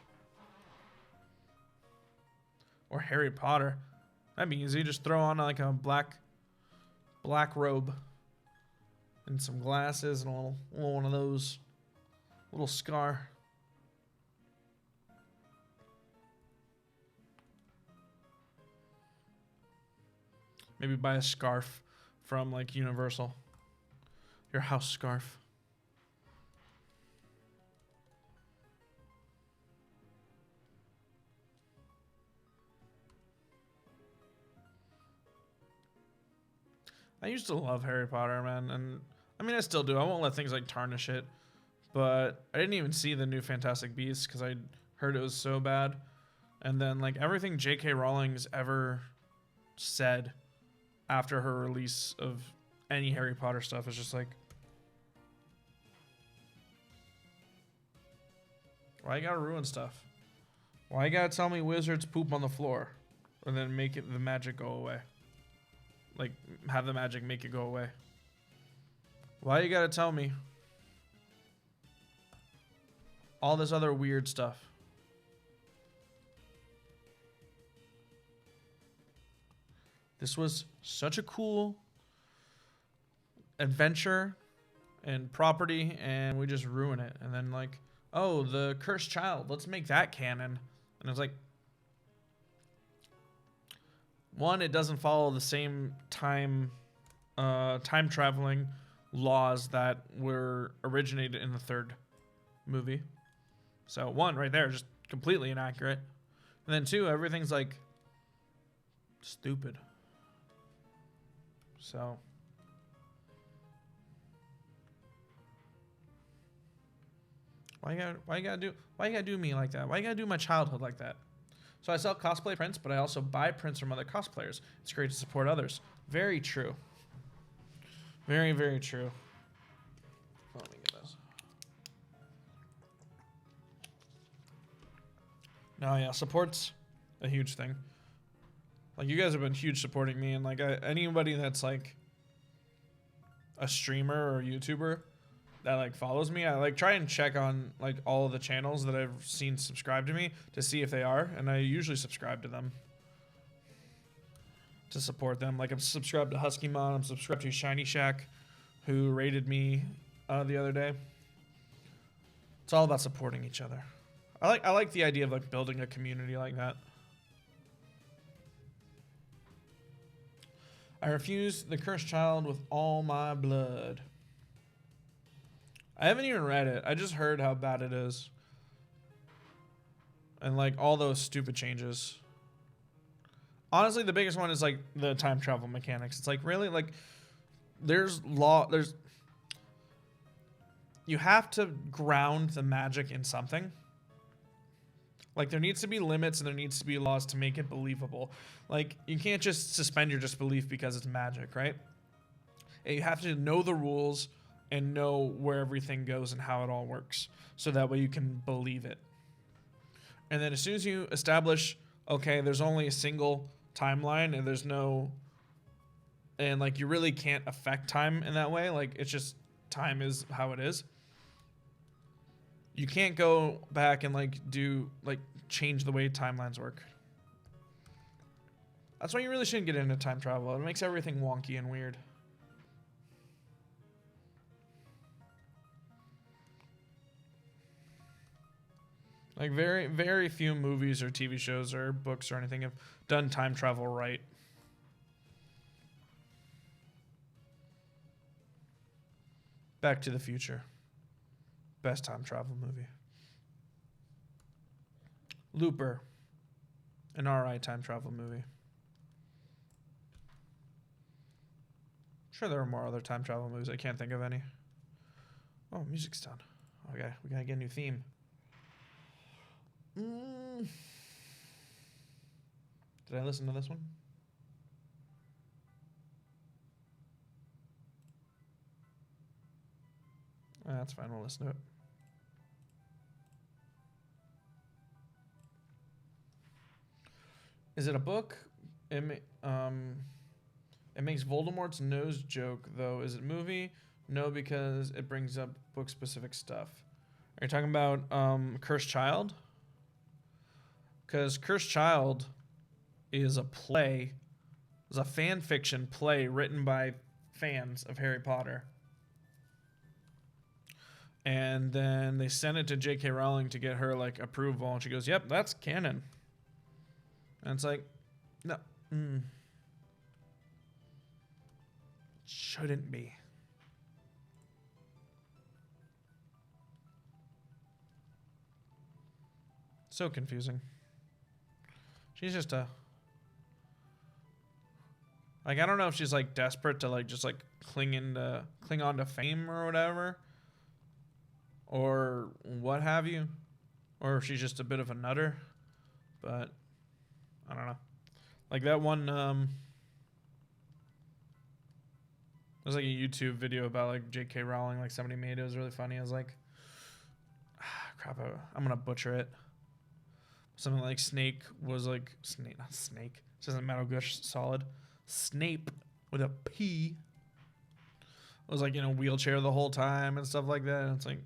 Or Harry Potter. That'd be easy. Just throw on like a black robe and some glasses and a little one of those, little scar. Maybe buy a scarf from like Universal. Your house scarf. I used to love Harry Potter, man, and I mean I still do. I won't let things like tarnish it, but I didn't even see the new Fantastic Beasts because I heard it was so bad. And then like everything J.K. Rowling's ever said after her release of any Harry Potter stuff is just like, why you gotta ruin stuff? Why you gotta tell me wizards poop on the floor and then make the magic go away? Like, have the magic make it go away. Why you gotta tell me all this other weird stuff? This was such a cool adventure and property, and we just ruin it. And then like, oh, the cursed child, let's make that canon. And it's like, one, it doesn't follow the same time traveling laws that were originated in the 3rd movie. So 1 right there, just completely inaccurate. And then 2, everything's like stupid. So why you gotta do me like that? Why you gotta do my childhood like that? So I sell cosplay prints, but I also buy prints from other cosplayers. It's great to support others. Very true. Very, very true. Oh, let me get this. No, yeah, support's a huge thing. Like, you guys have been huge supporting me, and like anybody that's like a streamer or a YouTuber that like follows me, I like try and check on like all of the channels that I've seen subscribe to me to see if they are, and I usually subscribe to them to support them. Like I'm subscribed to HuskyMon, I'm subscribed to Shiny Shack, who raided me the other day. It's all about supporting each other. I like the idea of like building a community like that. I refuse the cursed child with all my blood. I haven't even read it. I just heard how bad it is. And like all those stupid changes. Honestly, the biggest one is like the time travel mechanics. It's like really like you have to ground the magic in something. Like there needs to be limits and there needs to be laws to make it believable. Like you can't just suspend your disbelief because it's magic, right? And you have to know the rules and know where everything goes and how it all works. So that way you can believe it. And then as soon as you establish, okay, there's only a single timeline and there's no, and like you really can't affect time in that way. Like it's just, time is how it is. You can't go back and like change the way timelines work. That's why you really shouldn't get into time travel. It makes everything wonky and weird. Like very, very few movies or TV shows or books or anything have done time travel right. Back to the Future. Best time travel movie. Looper. An alright time travel movie. Sure, there are more other time travel movies. I can't think of any. Oh, music's done. Okay, we gotta get a new theme. Did I listen to this one? That's fine, we'll listen to it. Is it a book? It makes Voldemort's nose joke, though. Is it movie? No, because it brings up book-specific stuff. Are you talking about Cursed Child? Because Cursed Child is a play. It's a fan fiction play written by fans of Harry Potter. And then they sent it to J.K. Rowling to get her, like, approval. And she goes, yep, that's canon. And it's like, no. Shouldn't be. So confusing. She's just a... Like, I don't know if she's, like, desperate to, like, just, like, cling on to fame or whatever. Or what have you. Or if she's just a bit of a nutter. But, I don't know. Like, that one, there's, like, a YouTube video about, like, J.K. Rowling, like, somebody made it. It was really funny. I was like, crap, I'm gonna butcher it. Something like Snake was, like, Snake, not Snake. This isn't Metal Gear Solid. Snape with a P was, like, in a wheelchair the whole time and stuff like that. And it's like,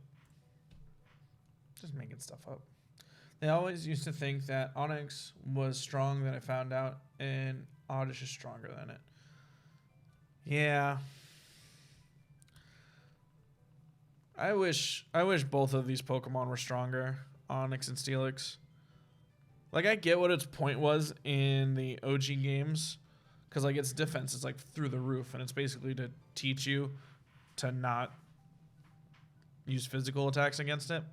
just making stuff up. They always used to think that Onyx was strong, then I found out, and Oddish is stronger than it. Yeah. I wish both of these Pokemon were stronger, Onyx and Steelix. Like, I get what its point was in the OG games, because, like, its defense is, like, through the roof, and it's basically to teach you to not use physical attacks against it.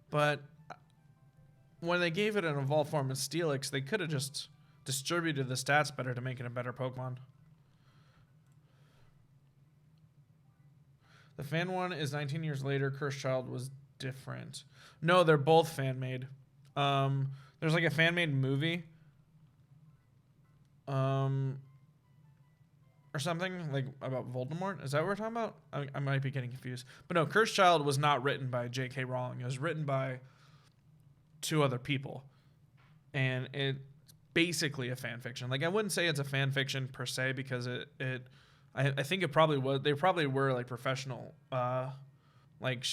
But when they gave it an evolved form in Steelix, they could have just distributed the stats better to make it a better Pokemon. The fan one is 19 years later. Cursed Child was different. No, they're both fan-made. There's, like, a fan-made movie. Or something, like, about Voldemort. Is that what we're talking about? I might be getting confused. But no, Cursed Child was not written by J.K. Rowling. It was written by 2 other people. And it's basically a fan fiction. Like, I wouldn't say it's a fan fiction per se, because I think it probably was. They probably were, like, professional, like,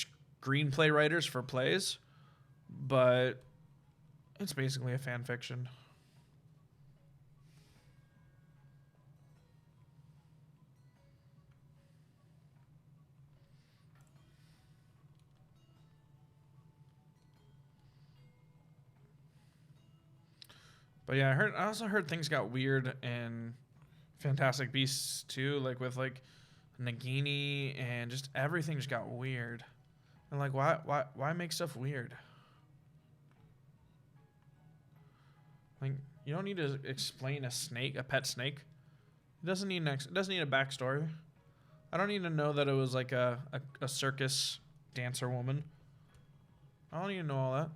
screenplay writers for plays. But it's basically a fan fiction. But yeah, I also heard things got weird in Fantastic Beasts too, like with, like, Nagini, and just everything just got weird. And, like, why make stuff weird? Like, you don't need to explain a pet snake. It doesn't need a backstory. I don't need to know that it was, like, a circus dancer woman. I don't need to know all that.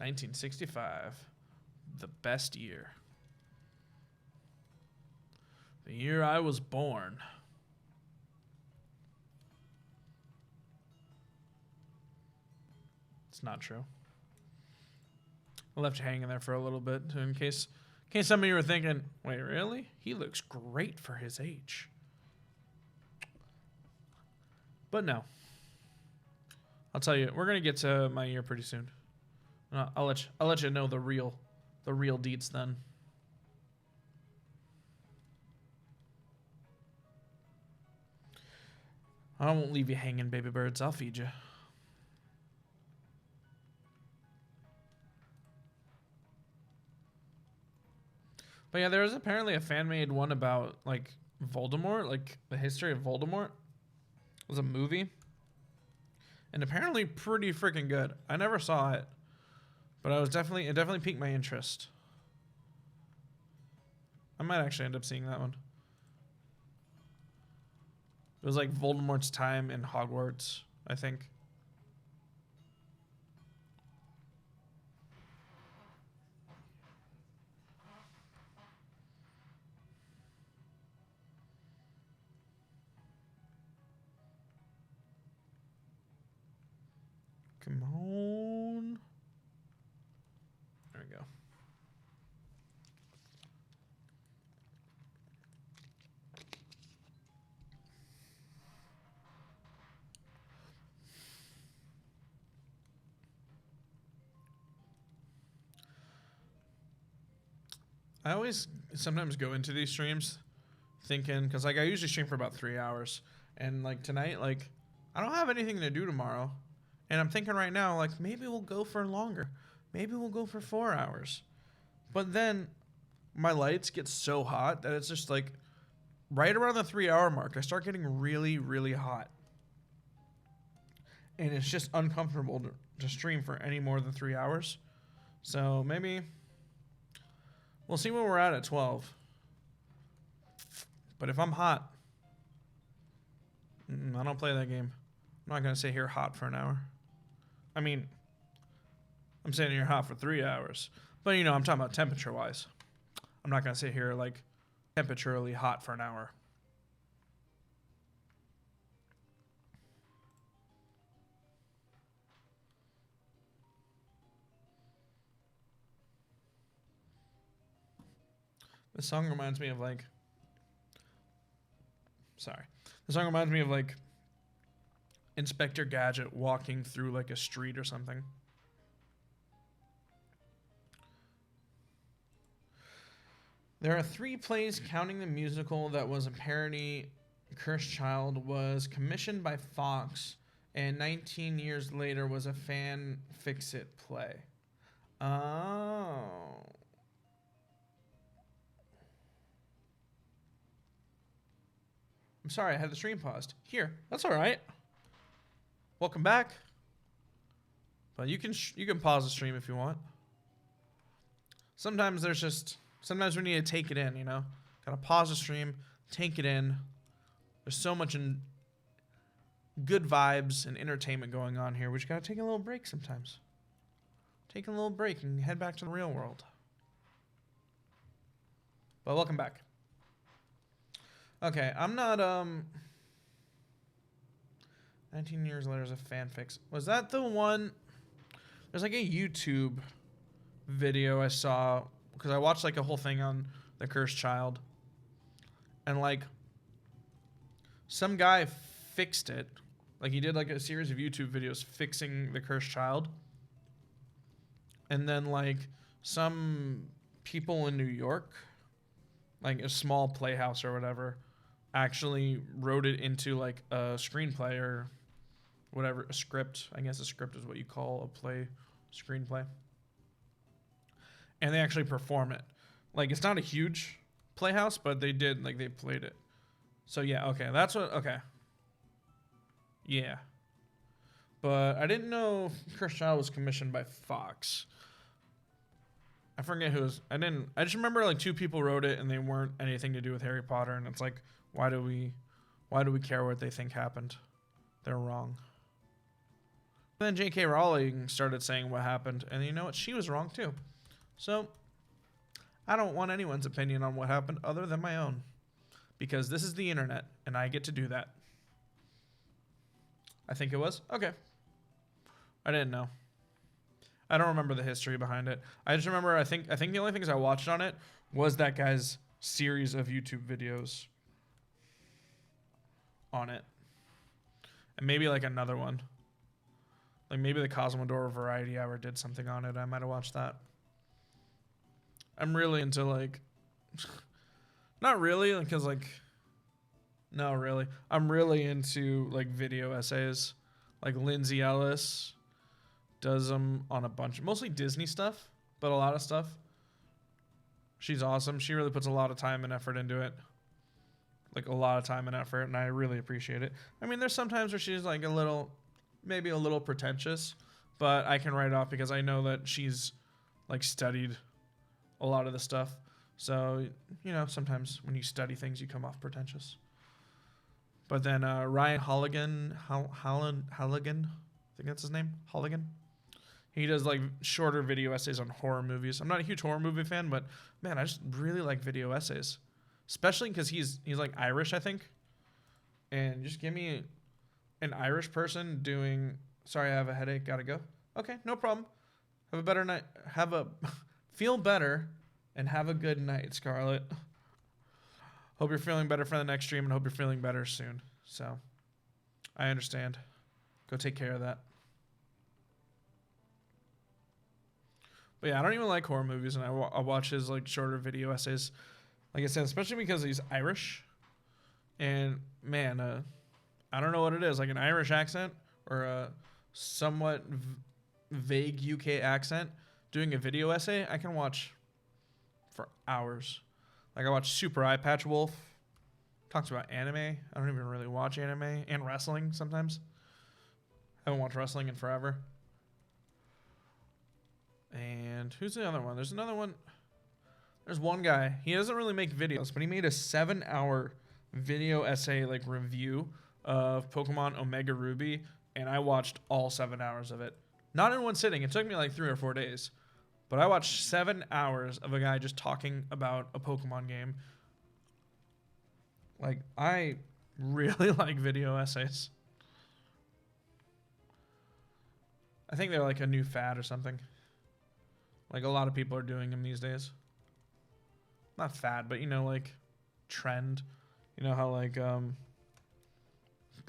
$1965, the best year. The year I was born. It's not true. I left you hanging there for a little bit in case some of you were thinking, wait, really? He looks great for his age. But no. I'll tell you, we're gonna get to my year pretty soon. I'll let you know the real deets then. I won't leave you hanging, baby birds. I'll feed you. But yeah, there was apparently a fan-made one about, like, Voldemort, like the history of Voldemort. It was a movie. And apparently pretty freaking good. I never saw it. But it definitely piqued my interest. I might actually end up seeing that one. It was like Voldemort's time in Hogwarts, I think. Come on. There we go. I always sometimes go into these streams thinking, because like I usually stream for about 3 hours, and like tonight, like I don't have anything to do tomorrow, and I'm thinking right now, like maybe we'll go for longer, maybe we'll go for 4 hours, but then my lights get so hot that it's just like right around the 3 hour mark, I start getting really, really hot, and it's just uncomfortable to stream for any more than 3 hours. So maybe we'll see where we're at 12. But if I'm hot, I don't play that game. I'm not going to sit here hot for an hour. I mean, I'm sitting here hot for 3 hours. But, you know, I'm talking about temperature-wise. I'm not going to sit here, like, temperaturally hot for an hour. This song reminds me of, like... Sorry. The song reminds me of, like, Inspector Gadget walking through, like, a street or something. There are 3 plays counting the musical that was a parody. Cursed Child was commissioned by Fox, and 19 years later was a fan fix-it play. Oh... I'm sorry, I had the stream paused. Here, that's all right. Welcome back. But you can pause the stream if you want. Sometimes sometimes we need to take it in, you know? Gotta pause the stream, take it in. There's so much good vibes and entertainment going on here. We just gotta take a little break sometimes. Take a little break and head back to the real world. But welcome back. Okay, I'm not, 19 years later is a fanfic. Was that the one? There's like a YouTube video I saw, because I watched like a whole thing on The Cursed Child. And like, some guy fixed it. Like he did like a series of YouTube videos fixing The Cursed Child. And then like, some people in New York, like a small playhouse or whatever, actually wrote it into like a screenplay or whatever, a script. I guess a script is what you call a play, screenplay. And they actually perform it. Like it's not a huge playhouse, but they did, like they played it. So yeah, okay, that's what, okay. Yeah. But I didn't know Cursed Child was commissioned by Fox. I forget who was, I just remember like 2 people wrote it and they weren't anything to do with Harry Potter, and it's like, why do we care what they think happened? They're wrong. But then J.K. Rowling started saying what happened, and you know what? She was wrong too. So, I don't want anyone's opinion on what happened other than my own. Because this is the internet, and I get to do that. I think it was? Okay. I didn't know. I don't remember the history behind it. I just remember, I think the only things I watched on it was that guy's series of YouTube videos on it. And maybe like another one. Like maybe the Cosmodor Variety Hour did something on it. I might have watched that. I'm really into like... Not really, because like... No, really. I'm really into like video essays. Like Lindsay Ellis does them on a bunch, mostly Disney stuff, but a lot of stuff. She's awesome. She really puts a lot of time and effort into it. Like a lot of time and effort, and I really appreciate it. I mean, there's sometimes where she's like maybe a little pretentious, but I can write it off because I know that she's like studied a lot of the stuff. So, you know, sometimes when you study things, you come off pretentious. But then Ryan Halligan, Halligan, I think that's his name, Halligan. He does like shorter video essays on horror movies. I'm not a huge horror movie fan, but man, I just really like video essays, especially because he's like Irish, I think. And just give me an Irish person doing Sorry, I have a headache. Gotta go. Okay, no problem. Have a better night. Feel better and have a good night, Scarlett. Hope you're feeling better for the next stream and hope you're feeling better soon. So, I understand. Go take care of that. But yeah, I don't even like horror movies, and I watch his like shorter video essays. Like I said, especially because he's Irish. And man, I don't know what it is, like an Irish accent or a somewhat vague UK accent. Doing a video essay, I can watch for hours. Like I watch Super Eye Patch Wolf. Talks about anime. I don't even really watch anime and wrestling sometimes. I haven't watched wrestling in forever. And who's the other one? There's another one. There's one guy. He doesn't really make videos, but he made a 7-hour video essay like review of Pokemon Omega Ruby, and I watched all 7 hours of it. Not in one sitting. It took me like 3 or 4 days. But I watched 7 hours of a guy just talking about a Pokemon game. Like, I really like video essays. I think they're like a new fad or something. Like a lot of people are doing them these days. Not fad, but you know, like trend. You know how like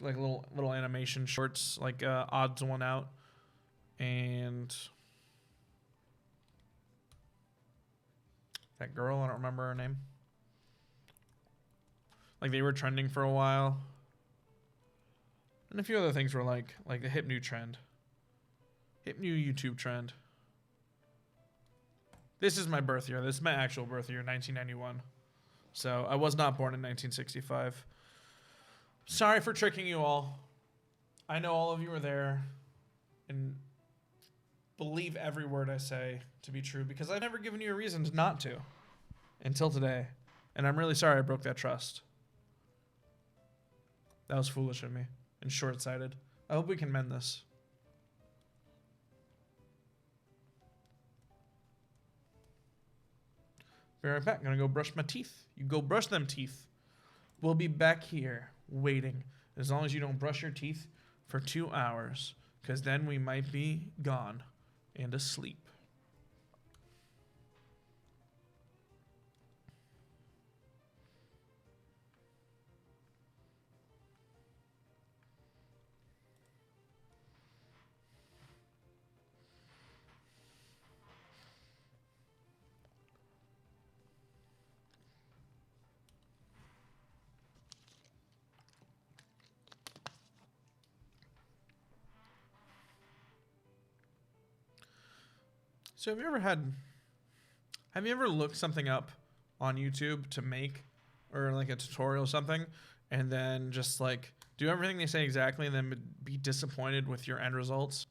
little animation shorts, like Odds One Out, and that girl, I don't remember her name. Like they were trending for a while, and a few other things were like the hip new trend, hip new YouTube trend. This is my birth year. This is my actual birth year, 1991. So I was not born in 1965. Sorry for tricking you all. I know all of you are there and believe every word I say to be true because I've never given you a reason not to until today. And I'm really sorry I broke that trust. That was foolish of me and short-sighted. I hope we can mend this. Be right back. I'm gonna go brush my teeth. You go brush them teeth. We'll be back here waiting. As long as you don't brush your teeth for 2 hours. Because then we might be gone and asleep. So have you ever looked something up on YouTube to make, or like a tutorial or something, and then just like do everything they say exactly and then be disappointed with your end results?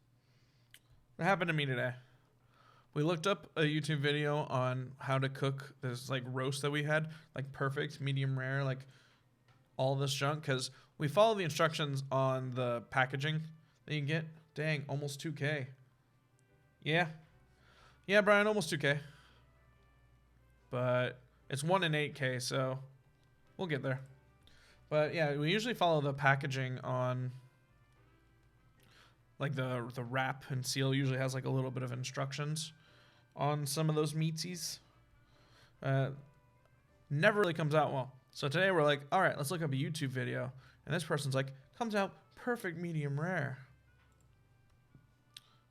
It happened to me today. We looked up a YouTube video on how to cook this like roast that we had, like perfect, medium rare, like all this junk, because we follow the instructions on the packaging that you can get. Dang, almost 2K. Yeah, Brian, almost 2K. But it's 1 in 8K, so we'll get there. But yeah, we usually follow the packaging on like the wrap and seal usually has like a little bit of instructions on some of those meatsies. Never really comes out well. So today we're like, all right, let's look up a YouTube video. And this person's like, comes out perfect medium rare.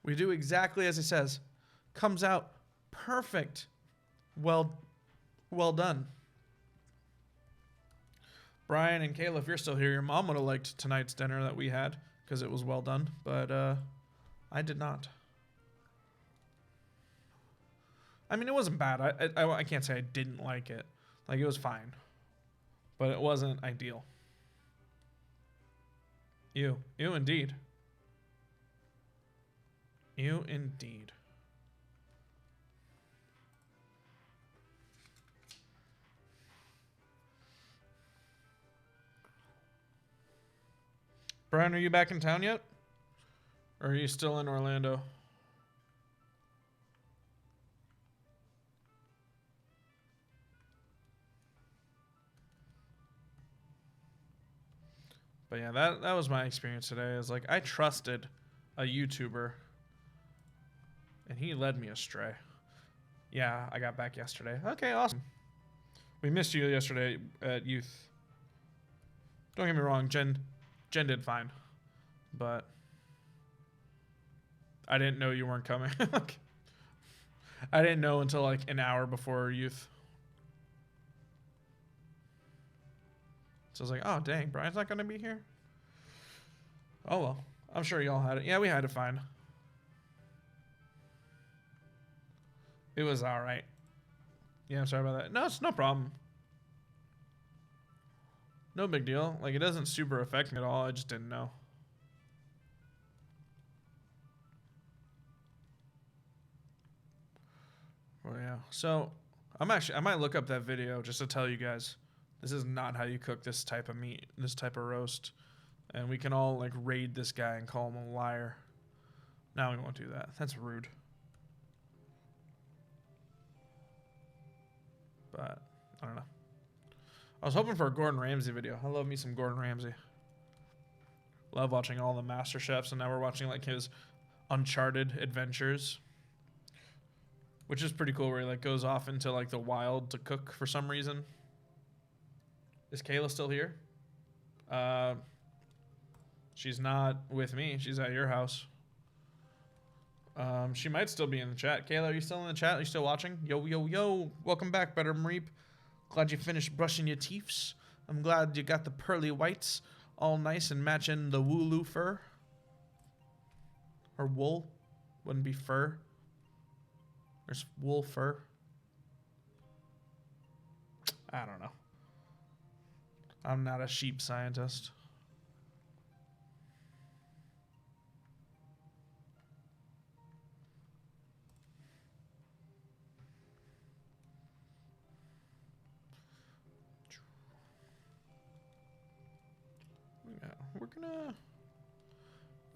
We do exactly as it says. Comes out perfect. Well done. Brian and Kayla, if you're still here, your mom would have liked tonight's dinner that we had because it was well done, but I did not. I mean, it wasn't bad. I can't say I didn't like it. Like, it was fine, but it wasn't ideal. Ew indeed. Ew indeed. Brian, are you back in town yet? Or are you still in Orlando? But yeah, that was my experience today. Is like I trusted a YouTuber, and he led me astray. Yeah, I got back yesterday. Okay, awesome. We missed you yesterday at youth. Don't get me wrong, Jen did fine, but I didn't know you weren't coming. I didn't know until like an hour before youth. So I was like, oh dang, Brian's not gonna be here? Oh well, I'm sure y'all had it. Yeah, we had it fine. It was alright. Yeah, I'm sorry about that. No, it's no problem. No big deal. Like, it doesn't super affect me at all. I just didn't know. Oh yeah. So I might look up that video just to tell you guys this is not how you cook this type of meat, this type of roast. And we can all like raid this guy and call him a liar. Now we won't do that. That's rude. But I don't know. I was hoping for a Gordon Ramsay video. I love me some Gordon Ramsay. Love watching all the Master Chefs, and now we're watching like his Uncharted adventures, which is pretty cool. Where he like goes off into like the wild to cook for some reason. Is Kayla still here? She's not with me. She's at your house. She might still be in the chat. Kayla, are you still in the chat? Are you still watching? Yo, yo, yo. Welcome back, Better Reap. Glad you finished brushing your teeths. I'm glad you got the pearly whites all nice and matching the wooloo fur. Or wool. Wouldn't be fur. There's wool fur. I don't know. I'm not a sheep scientist. Yeah, we're gonna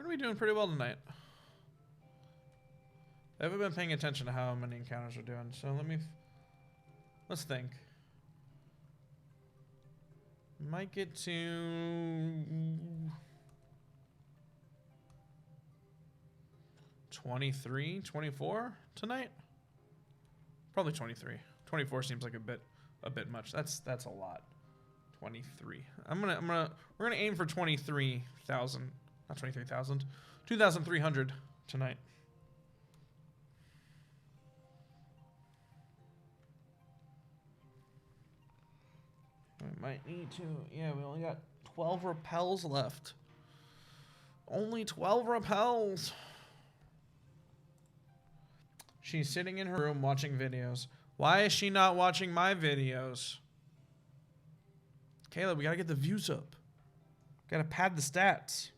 be doing pretty well tonight. I haven't been paying attention to how many encounters we're doing, so let's think. Might get to 23, 24 tonight. Probably 23. 24 seems like a bit much. That's a lot. 23. We're gonna aim for 23,000. Not 23,000. 2,300 tonight. We might need to. Yeah, we only got 12 repels left. Only 12 repels. She's sitting in her room watching videos. Why is she not watching my videos? Kayla, we gotta get the views up. Gotta pad the stats.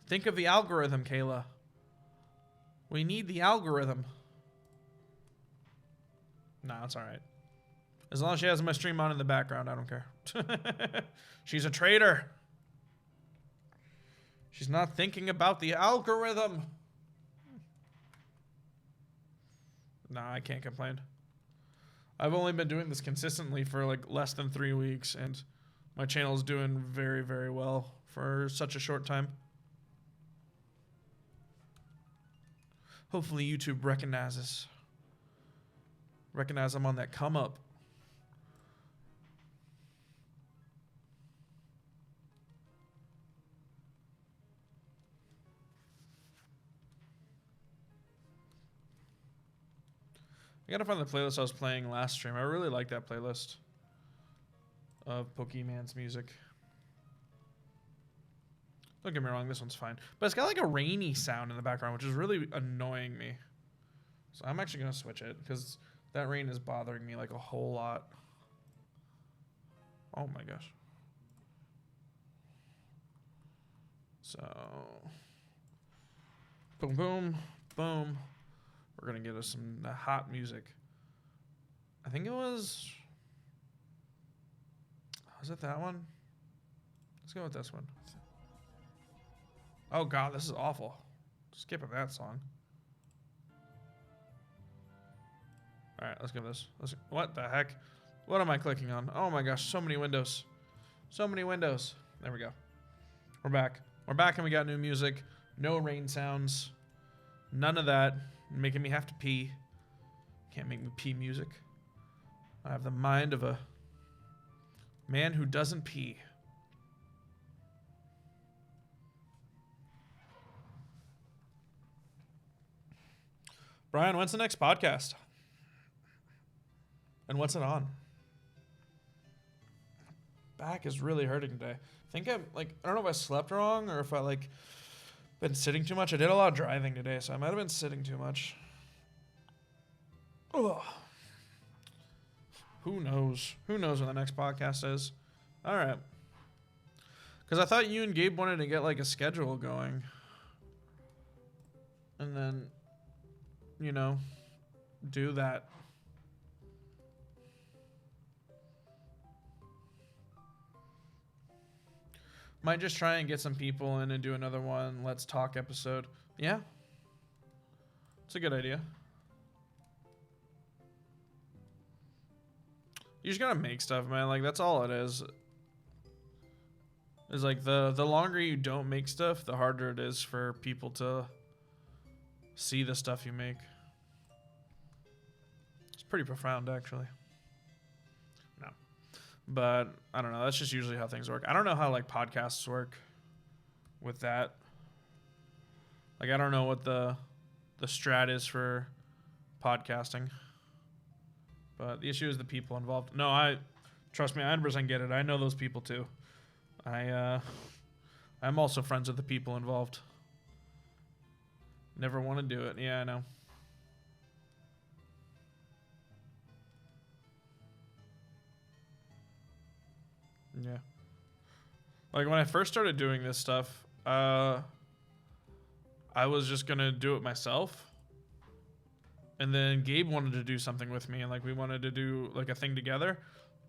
Think of the algorithm, Kayla. We need the algorithm. Nah, it's alright. As long as she has my stream on in the background, I don't care. She's a traitor. She's not thinking about the algorithm. Nah, I can't complain. I've only been doing this consistently for like less than 3 weeks, and my channel's doing very, very well for such a short time. Hopefully YouTube recognizes I'm on that come up. I gotta find the playlist I was playing last stream. I really like that playlist of Pokemon's music. Don't get me wrong, this one's fine. But it's got like a rainy sound in the background, which is really annoying me. So I'm actually gonna switch it, because that rain is bothering me like a whole lot. Oh my gosh. So, boom, boom, boom. We're gonna get us some hot music. I think it was it that one? Let's go with this one. Oh god, this is awful. Skipping that song. Alright, let's give this. What the heck? What am I clicking on? Oh my gosh, so many windows. So many windows. There we go. We're back. We're back and we got new music. No rain sounds. None of that. Making me have to pee. Can't make me pee music. I have the mind of a man who doesn't pee. Brian, when's the next podcast? And what's it on? Back is really hurting today. I think I don't know if I slept wrong or if I been sitting too much. I did a lot of driving today, so I might have been sitting too much. Ugh. Who knows? Who knows when the next podcast is? All right. Because I thought you and Gabe wanted to get a schedule going. And then, do that. Might just try and get some people in and do another one. Let's talk episode. Yeah. It's a good idea. You just gotta make stuff, man. That's all it is. Is the longer you don't make stuff, the harder it is for people to see the stuff you make. It's pretty profound, actually. No. But, I don't know. That's just usually how things work. I don't know how, podcasts work with that. I don't know what the strat is for podcasting. But the issue is the people involved. No, trust me, I 100% get it. I know those people too. I'm also friends with the people involved. Never want to do it. Yeah, I know. Yeah. When I first started doing this stuff, I was just gonna do it myself. And then Gabe wanted to do something with me, and we wanted to do a thing together,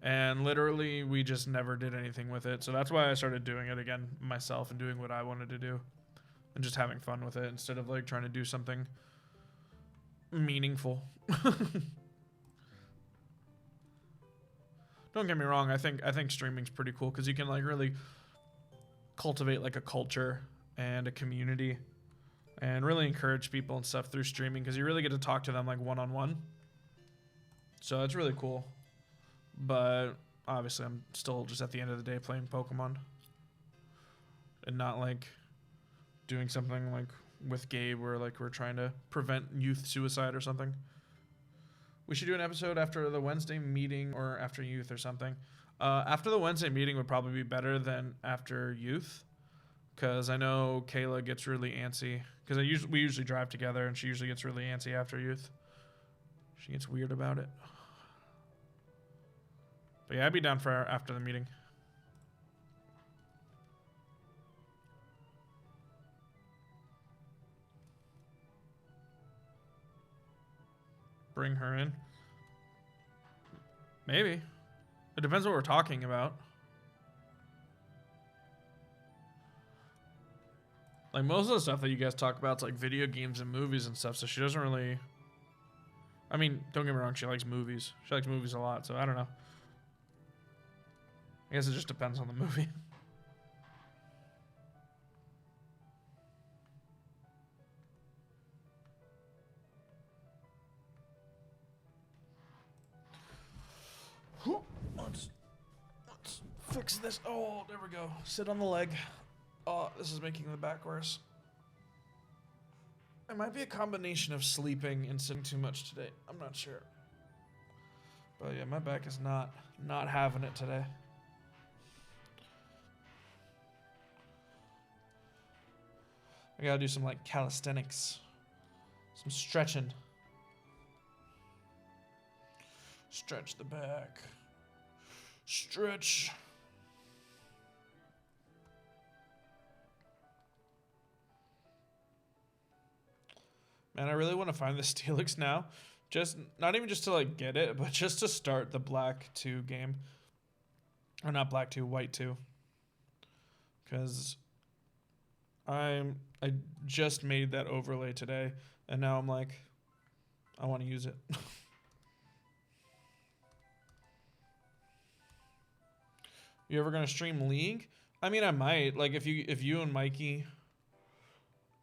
and literally we just never did anything with it. So that's why I started doing it again myself and doing what I wanted to do, and just having fun with it instead of trying to do something meaningful. Don't get me wrong. I think streaming's pretty cool because you can really cultivate a culture and a community. And really encourage people and stuff through streaming because you really get to talk to them one-on-one. So it's really cool. But obviously I'm still just at the end of the day playing Pokemon. And not doing something with Gabe where we're trying to prevent youth suicide or something. We should do an episode after the Wednesday meeting or after youth or something. After the Wednesday meeting would probably be better than after youth. Because I know Kayla gets really antsy. Because we usually drive together, and she usually gets really antsy after youth. She gets weird about it. But yeah, I'd be down for after the meeting. Bring her in. Maybe. It depends what we're talking about. Most of the stuff that you guys talk about is video games and movies and stuff, so she doesn't really... I mean, don't get me wrong, she likes movies. She likes movies a lot, so I don't know. I guess it just depends on the movie. Let's fix this. Oh, there we go. Sit on the leg. Oh, this is making the back worse. It might be a combination of sleeping and sitting too much today. I'm not sure. But yeah, my back is not having it today. I gotta do some calisthenics. Some stretching. Stretch the back. Stretch. Man, I really want to find the Steelix now. Just not even just to get it, but just to start the Black 2 game. Or not Black 2, White 2. Cause I just made that overlay today, and now I'm I want to use it. You ever gonna stream League? I mean, I might. If you and Mikey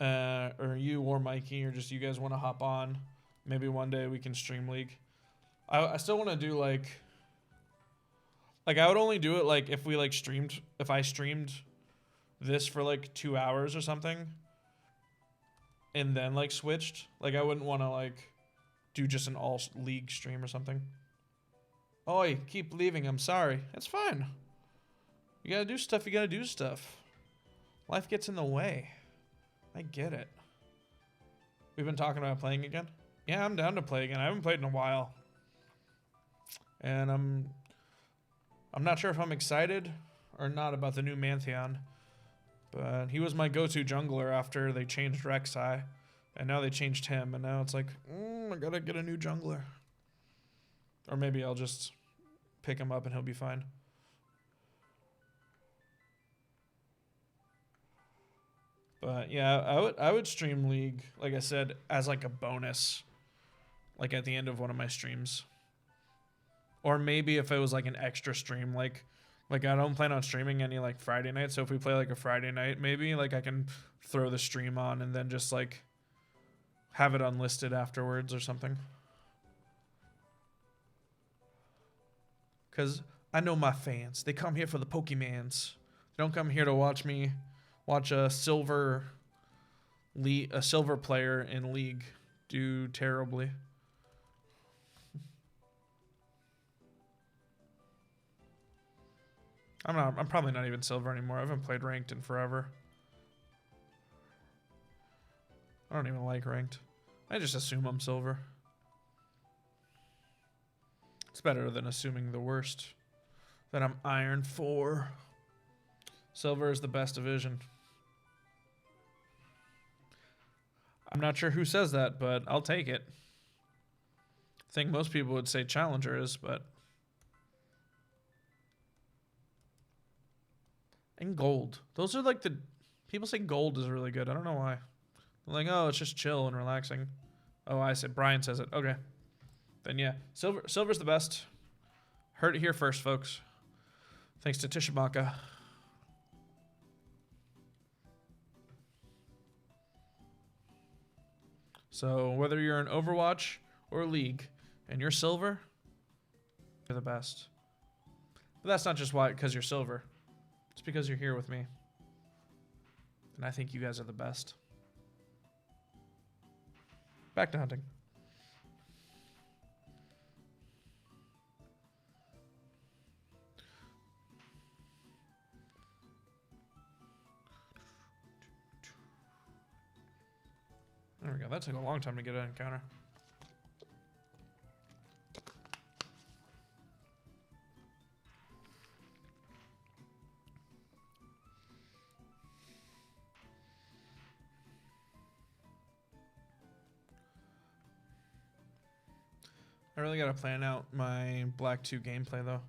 or you or Mikey, or just you guys want to hop on, maybe one day we can stream League. I still want to do like I would only do it like if we like streamed, if I streamed this for like 2 hours or something and then like switched. Like I wouldn't want to like do just an all League stream or something. Oi, keep leaving. I'm sorry. It's fine. You gotta do stuff. You gotta do stuff. Life gets in the way. I get it. We've been talking about playing again. Yeah, I'm down to play again. I haven't played in a while. And I'm not sure if I'm excited or not about the new Mantheon. But he was my go-to jungler after they changed Rek'Sai. And now they changed him. And now it's like, I gotta get a new jungler. Or maybe I'll just pick him up and he'll be fine. But yeah, I would stream League, like I said, as like a bonus. Like at the end of one of my streams. Or maybe if it was like an extra stream, like I don't plan on streaming any like Friday night. So if we play like a Friday night, maybe like I can throw the stream on and then just like have it unlisted afterwards or something. Because I know my fans. They come here for the Pokemans. They don't come here to watch me watch a silver player in League do terribly. I'm probably not even silver anymore. I haven't played ranked in forever. I don't even like ranked. I just assume I'm silver. It's better than assuming the worst. That I'm Iron 4. Silver is the best division. I'm not sure who says that, but I'll take it. I think most people would say Challenger is, but... And Gold. Those are like the... People say Gold is really good. I don't know why. They're like, oh, it's just chill and relaxing. Oh, I said Brian says it. Okay. Then yeah. Silver's the best. Heard it here first, folks. Thanks to Tishamaka. So whether you're in Overwatch or League and you're silver, you're the best. But that's not just why, because you're silver. It's because you're here with me. And I think you guys are the best. Back to hunting. There we go. That took a long time to get an encounter. I really gotta plan out my Black 2 gameplay though.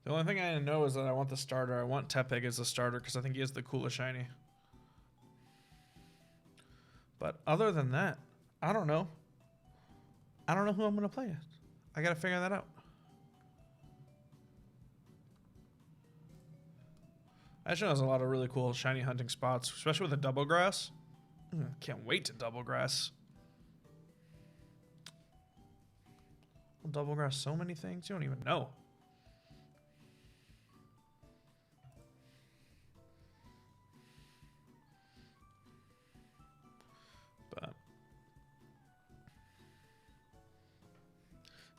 The only thing I know is that I want the starter. I want Tepig as the starter because I think he has the coolest shiny. But other than that, I don't know. I don't know who I'm gonna play as. I gotta figure that out. Actually, there's a lot of really cool shiny hunting spots, especially with the double grass. Can't wait to double grass. Double grass so many things you don't even know. But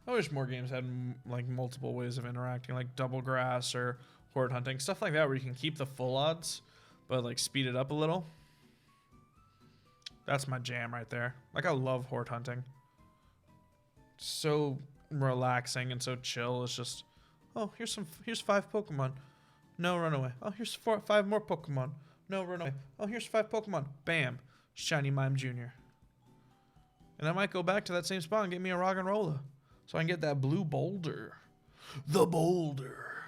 I wish more games had like multiple ways of interacting, like double grass or horde hunting, stuff like that, where you can keep the full odds, but like speed it up a little. That's my jam right there. Like I love horde hunting. So relaxing and so chill. It's just, oh, here's 5 Pokemon. No, run away. Oh, here's 5 more Pokemon. No, run away. Oh, here's 5 Pokemon. Bam. Shiny Mime Jr. And I might go back to that same spot and get me a Rock and Rolla. So I can get that blue boulder. The boulder.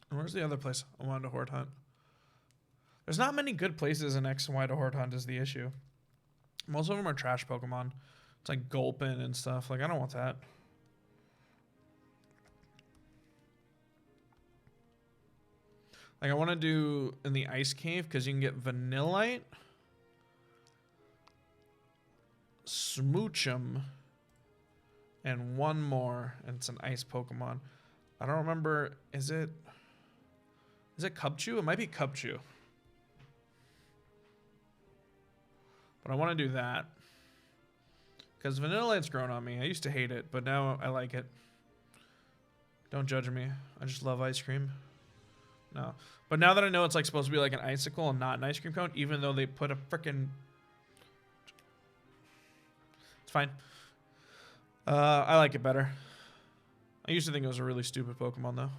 And where's the other place I wanted to horde hunt? There's not many good places in X and Y to horde hunt is the issue. Most of them are trash Pokemon. It's like Gulpin and stuff. Like, I don't want that. Like, I want to do in the ice cave because you can get Vanillite, Smoochum, and one more, and it's an ice Pokemon. I don't remember. Is it Cubchoo? It might be Cubchoo. But I want to do that. Because Vanillite's grown on me. I used to hate it, but now I like it. Don't judge me. I just love ice cream. No. But now that I know it's like supposed to be like an icicle and not an ice cream cone, even though they put a frickin'... It's fine. I like it better. I used to think it was a really stupid Pokemon, though.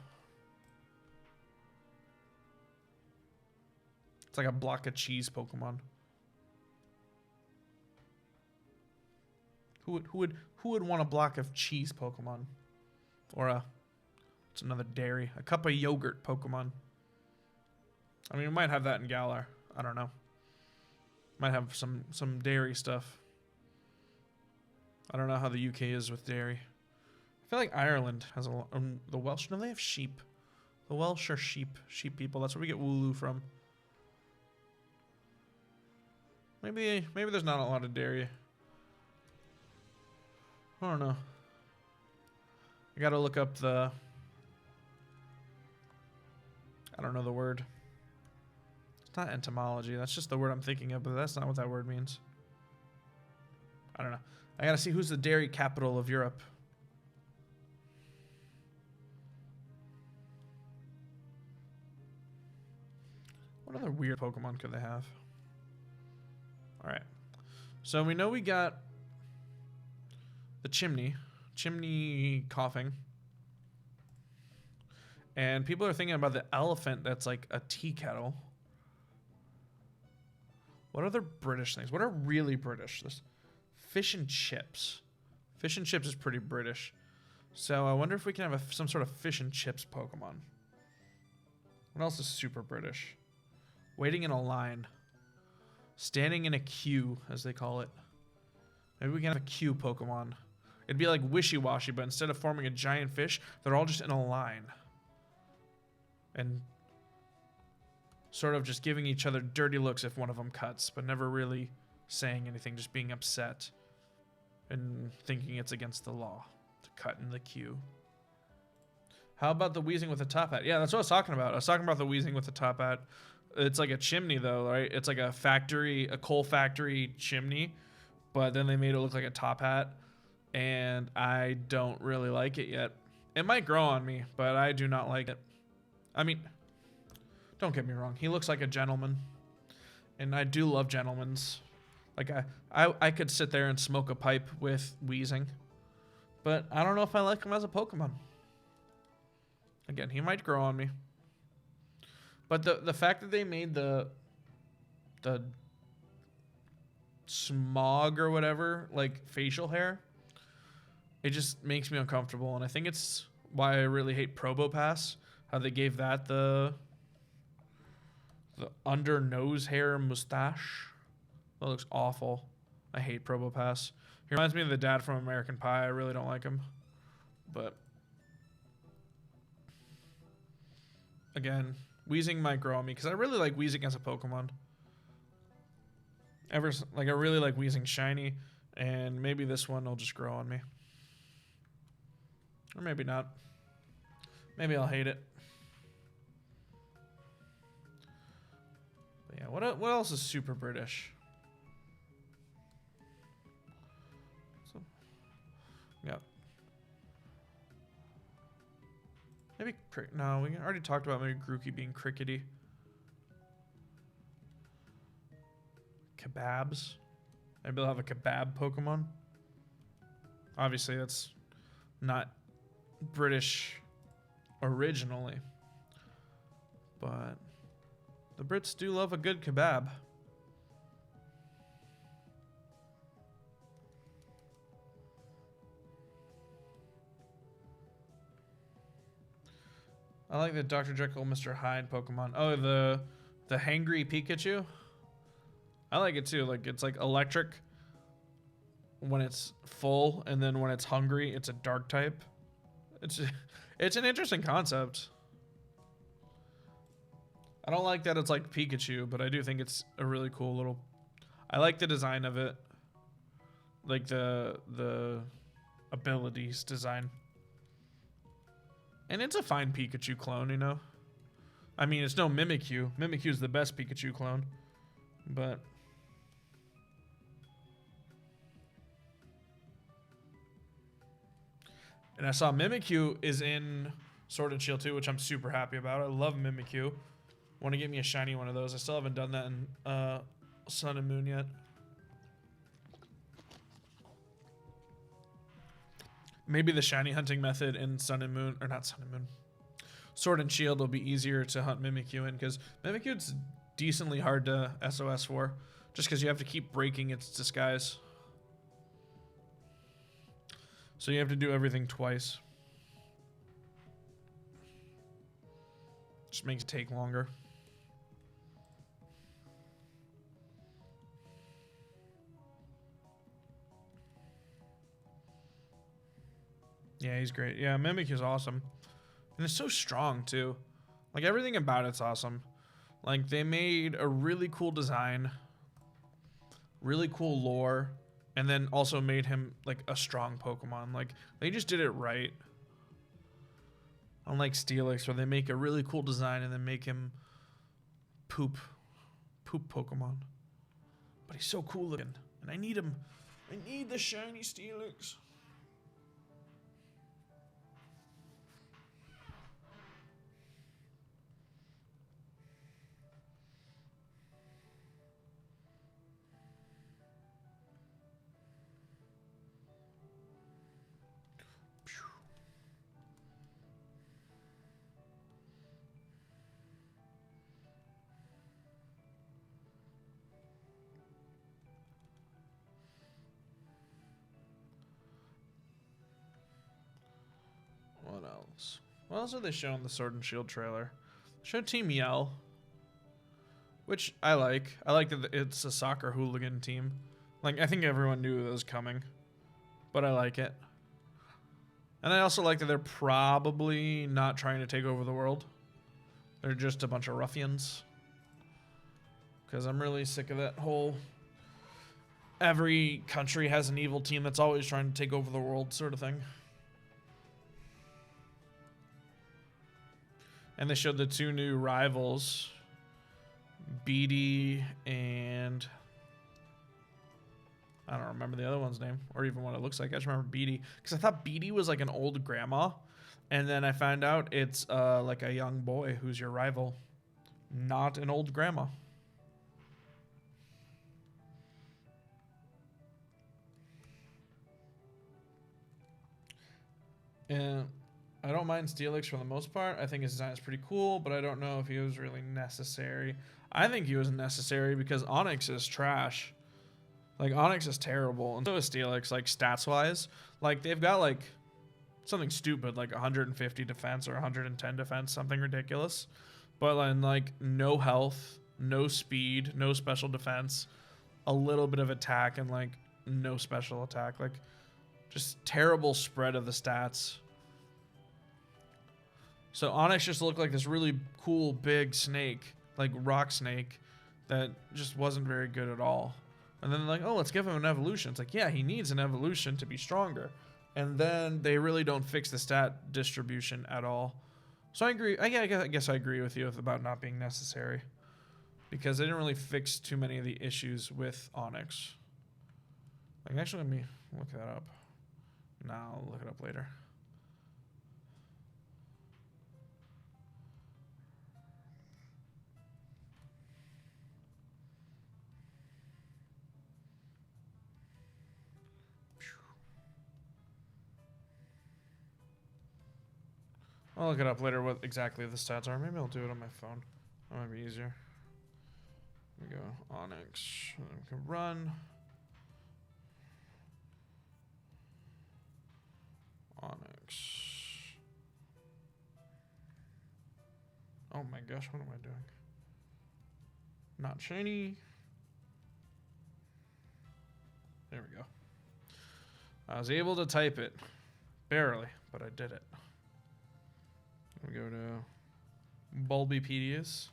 It's like a block of cheese Pokemon. Who would want a block of cheese Pokemon? Or it's another dairy. A cup of yogurt Pokemon. I mean, we might have that in Galar. I don't know. Might have some dairy stuff. I don't know how the UK is with dairy. I feel like Ireland has a the Welsh. No, they have sheep. The Welsh are sheep people. That's where we get Wooloo from. Maybe there's not a lot of dairy. I don't know. I gotta look up the... I don't know the word. It's not entomology. That's just the word I'm thinking of, but that's not what that word means. I don't know. I gotta see who's the dairy capital of Europe. What other weird Pokemon could they have? Alright. So we know we got the chimney coughing. And people are thinking about the elephant that's like a tea kettle. What other British things? What are really British? This fish and chips. Fish and chips is pretty British. So I wonder if we can have some sort of fish and chips Pokemon. What else is super British? Waiting in a line. Standing in a queue, as they call it. Maybe we can have a queue Pokemon. It'd be like Wishy-Washy, but instead of forming a giant fish, they're all just in a line. And sort of just giving each other dirty looks if one of them cuts, but never really saying anything, just being upset and thinking it's against the law to cut in the queue. How about the Weezing with the top hat? Yeah, that's what I was talking about. I was talking about the Weezing with the top hat. It's like a chimney, though, right? It's like a factory, a coal factory chimney, but then they made it look like a top hat, and I don't really like it yet. It might grow on me, but I do not like it. I mean, don't get me wrong. He looks like a gentleman, and I do love gentlemans. Like, I could sit there and smoke a pipe with Weezing, but I don't know if I like him as a Pokemon. Again, he might grow on me. But the fact that they made the smog or whatever, like facial hair, it just makes me uncomfortable. And I think it's why I really hate Probopass. How they gave that the under nose hair mustache. That looks awful. I hate Probopass. He reminds me of the dad from American Pie. I really don't like him. But again, Weezing might grow on me because I really like Weezing as a Pokemon. I really like Weezing shiny, and maybe this one will just grow on me. Or maybe not. Maybe I'll hate it. But yeah, what else is super British? So, yeah. Maybe, no, we already talked about maybe Grookey being crickety. Kebabs. Maybe they'll have a kebab Pokemon. Obviously, that's not British originally. But the Brits do love a good kebab. I like the Dr. Jekyll, Mr. Hyde Pokemon. Oh, the hangry Pikachu. I like it too. Like, it's like electric when it's full, and then when it's hungry, it's a dark type. It's an interesting concept. I don't like that it's like Pikachu, but I do think it's a really cool little... I like the design of it. Like the abilities design. And it's a fine Pikachu clone, you know? I mean, it's no Mimikyu. Mimikyu's the best Pikachu clone. But... And I saw Mimikyu is in Sword and Shield 2, which I'm super happy about. I love Mimikyu. Want to get me a shiny one of those. I still haven't done that in Sun and Moon yet. Maybe the shiny hunting method in Sun and Moon, or not Sun and Moon, Sword and Shield will be easier to hunt Mimikyu in, because Mimikyu's decently hard to SOS for, just because you have to keep breaking its disguise. So you have to do everything twice. Just makes it take longer. Yeah, he's great. Yeah, Mimikyu's awesome. And it's so strong, too. Like, everything about it's awesome. Like, they made a really cool design. Really cool lore. And then also made him, like, a strong Pokemon. Like, they just did it right. Unlike Steelix, where they make a really cool design and then make him poop Pokemon. But he's so cool looking. And I need him. I need the shiny Steelix. What else? What else are they showing the Sword and Shield trailer? Show Team Yell, which I like. I like that it's a soccer hooligan team. Like, I think everyone knew it was coming, but I like it. And I also like that they're probably not trying to take over the world. They're just a bunch of ruffians. Because I'm really sick of that whole... Every country has an evil team that's always trying to take over the world sort of thing. And they showed the two new rivals, Beatty and I don't remember the other one's name or even what it looks like. I just remember Beatty because I thought Beatty was like an old grandma, and then I found out it's like a young boy who's your rival, not an old grandma. And I don't mind Steelix for the most part. I think his design is pretty cool, but I don't know if he was really necessary. I think he was necessary because Onyx is trash. Like, Onyx is terrible, and so is Steelix, like, stats-wise. Like, they've got, like, something stupid, like 150 defense or 110 defense, something ridiculous. But, like, no health, no speed, no special defense, a little bit of attack, and, like, no special attack. Like, just terrible spread of the stats. So Onyx just looked like this really cool big snake, like rock snake, that just wasn't very good at all. And then like, oh, let's give him an evolution. It's like, yeah, he needs an evolution to be stronger. And then they really don't fix the stat distribution at all. So I agree. I guess I agree with you about not being necessary, because they didn't really fix too many of the issues with Onyx. Like, actually, let me look that up. No, I'll look it up later. I'll look it up later what exactly the stats are. Maybe I'll do it on my phone. That might be easier. Here we go. Onyx. We can run. Onyx. Oh my gosh, what am I doing? Not shiny. There we go. I was able to type it. Barely, but I did it. We go to Bulbipedias.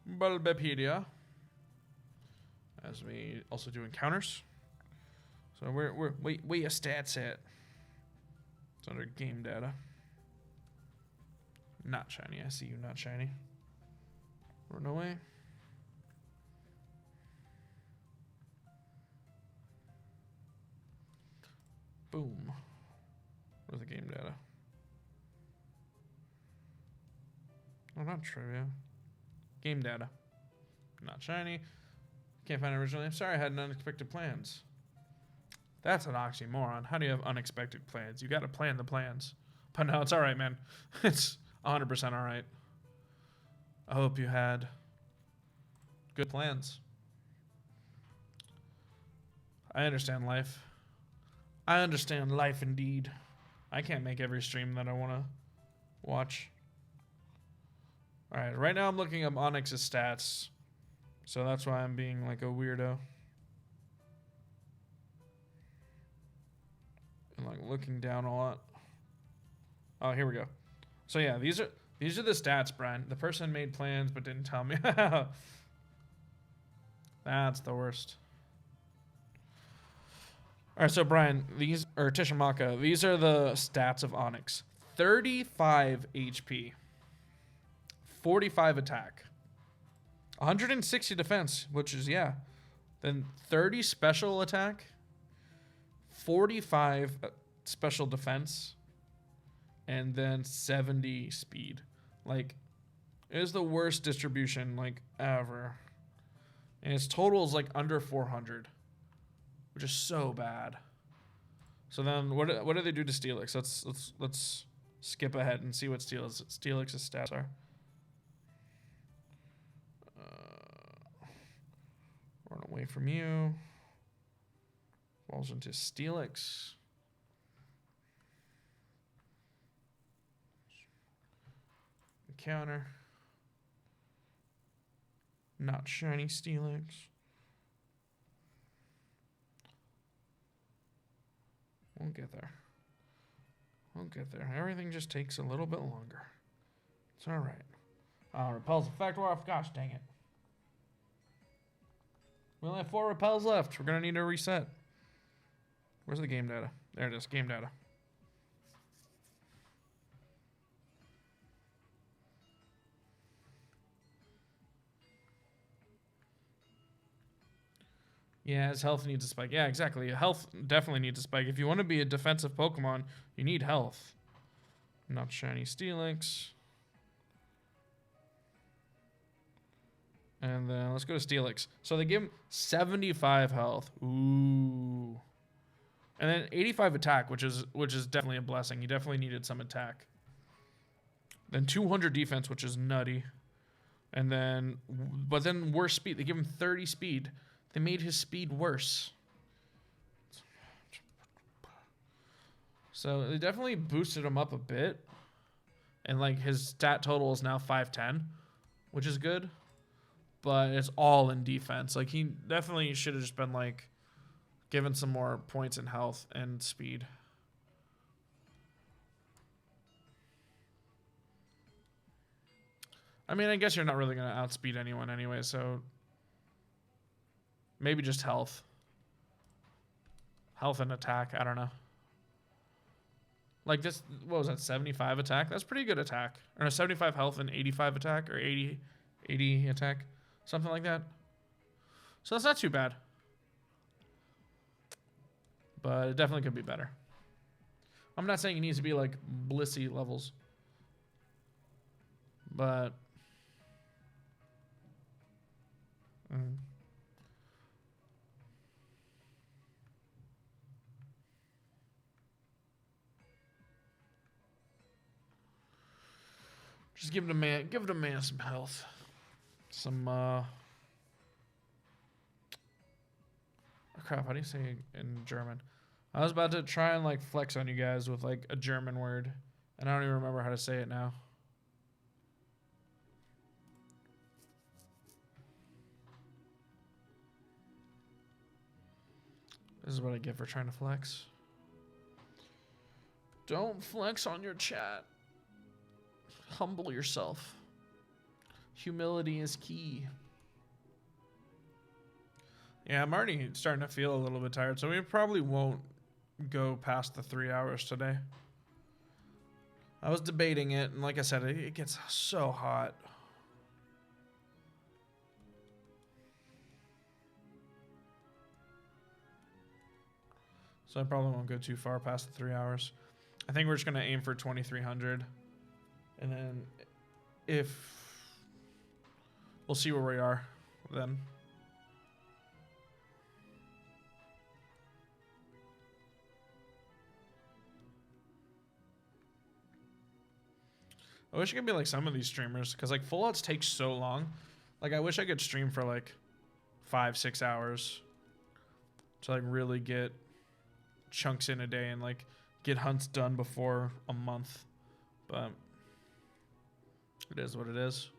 Bulbapedia. As we also do encounters. So where your stats at? It's under game data. Not shiny. I see you, not shiny. Run away. Boom. Where's the game data? Oh, not trivia. Game data. Not shiny. Can't find it originally. I'm sorry, I had unexpected plans. That's an oxymoron. How do you have unexpected plans? You gotta plan the plans. But no, it's alright, man. It's 100% alright. I hope you had good plans. I understand life. I understand life indeed. I can't make every stream that I want to watch. Alright, right now I'm looking up Onyx's stats. So that's why I'm being like a weirdo. And like looking down a lot. Oh, here we go. So yeah, these are the stats, Brian. The person made plans but didn't tell me. That's the worst. All right, so Brian, Tishamaka, these are the stats of Onyx. 35 HP, 45 attack, 160 defense, which is, yeah. Then 30 special attack, 45 special defense, and then 70 speed. Like, it is the worst distribution, like, ever. And its total is, like, under 400. Which is so bad. So then, what do they do to Steelix? Let's skip ahead and see what Steelix's stats are. Run away from you. Falls into Steelix. Encounter. Not shiny Steelix. We'll get there. We'll get there. Everything just takes a little bit longer. It's alright. Repels effect wore off. Gosh dang it. We only have 4 repels left. We're going to need to reset. Where's the game data? There it is. Game data. Yeah, his health needs a spike. Yeah, exactly. Health definitely needs a spike. If you want to be a defensive Pokemon, you need health. Not shiny Steelix. And then let's go to Steelix. So they give him 75 health. Ooh. And then 85 attack, which is definitely a blessing. He definitely needed some attack. Then 200 defense, which is nutty. And then, but then worse speed. They give him 30 speed. They made his speed worse. So they definitely boosted him up a bit. And like his stat total is now 510, which is good. But it's all in defense. Like he definitely should have just been like given some more points in health and speed. I mean, I guess you're not really going to outspeed anyone anyway, so maybe just health. Health and attack. I don't know. Like this, what was that, 75 attack? That's pretty good attack. Or 75 health and 85 attack, or 80 attack. Something like that. So that's not too bad. But it definitely could be better. I'm not saying it needs to be like Blissey levels. But... just give it a man some health. Some crap, how do you say in German? I was about to try and like flex on you guys with like a German word, and I don't even remember how to say it now. This is what I get for trying to flex. Don't flex on your chat. Humble yourself. Humility is key. Yeah, I'm already starting to feel a little bit tired, so we probably won't go past the 3 hours today. I was debating it, and like I said, it gets so hot. So I probably won't go too far past the 3 hours. I think we're just going to aim for 2,300. And then if... we'll see where we are then. I wish I could be like some of these streamers, because like full outs take so long. Like I wish I could stream for like 5-6 hours to like really get chunks in a day and like get hunts done before a month. But it is what it is.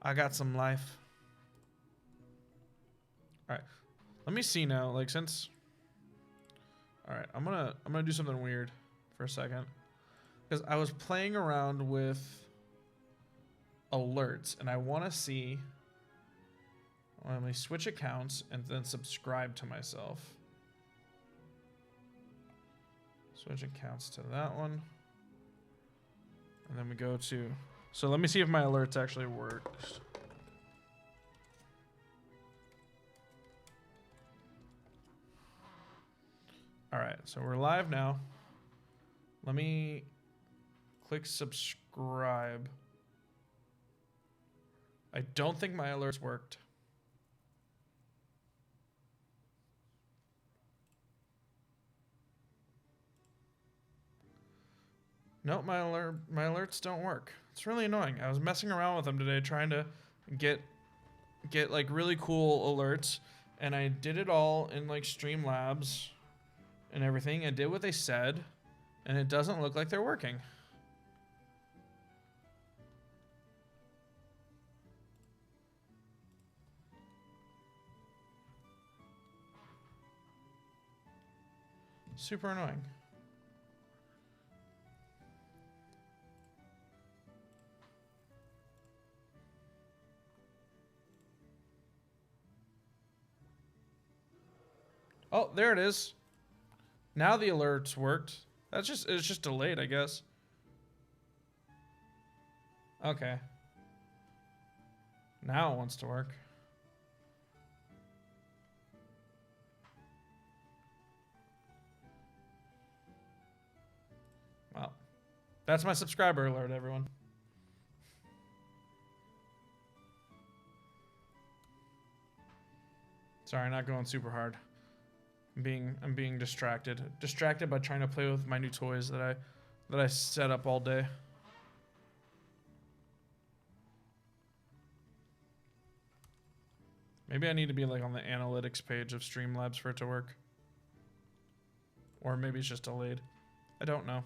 I got some life. All right, let me see now. Like since, all right, I'm gonna do something weird for a second. Because I was playing around with alerts, and I want to see. Let me switch accounts and then subscribe to myself. Switch accounts to that one. And then we go to... So let me see if my alerts actually worked. All right, so we're live now. Let me... click subscribe. I don't think my alerts worked. Nope, my alerts don't work. It's really annoying. I was messing around with them today trying to get like really cool alerts, and I did it all in like Streamlabs and everything. I did what they said, and it doesn't look like they're working. Super annoying. Oh, there it is. Now the alerts worked. It's just delayed, I guess. Okay. Now it wants to work. Well, that's my subscriber alert, everyone. Sorry, not going super hard. I'm being distracted. Distracted by trying to play with my new toys that I set up all day. Maybe I need to be like on the analytics page of Streamlabs for it to work. Or maybe it's just delayed. I don't know.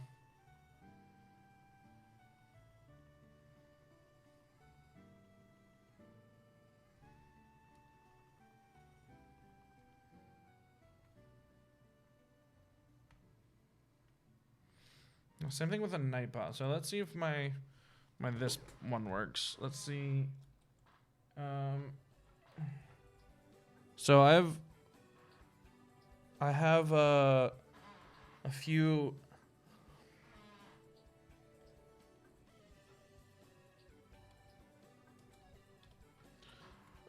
Same thing with a Nightbot. So let's see if my this one works. Let's see. So I have a few.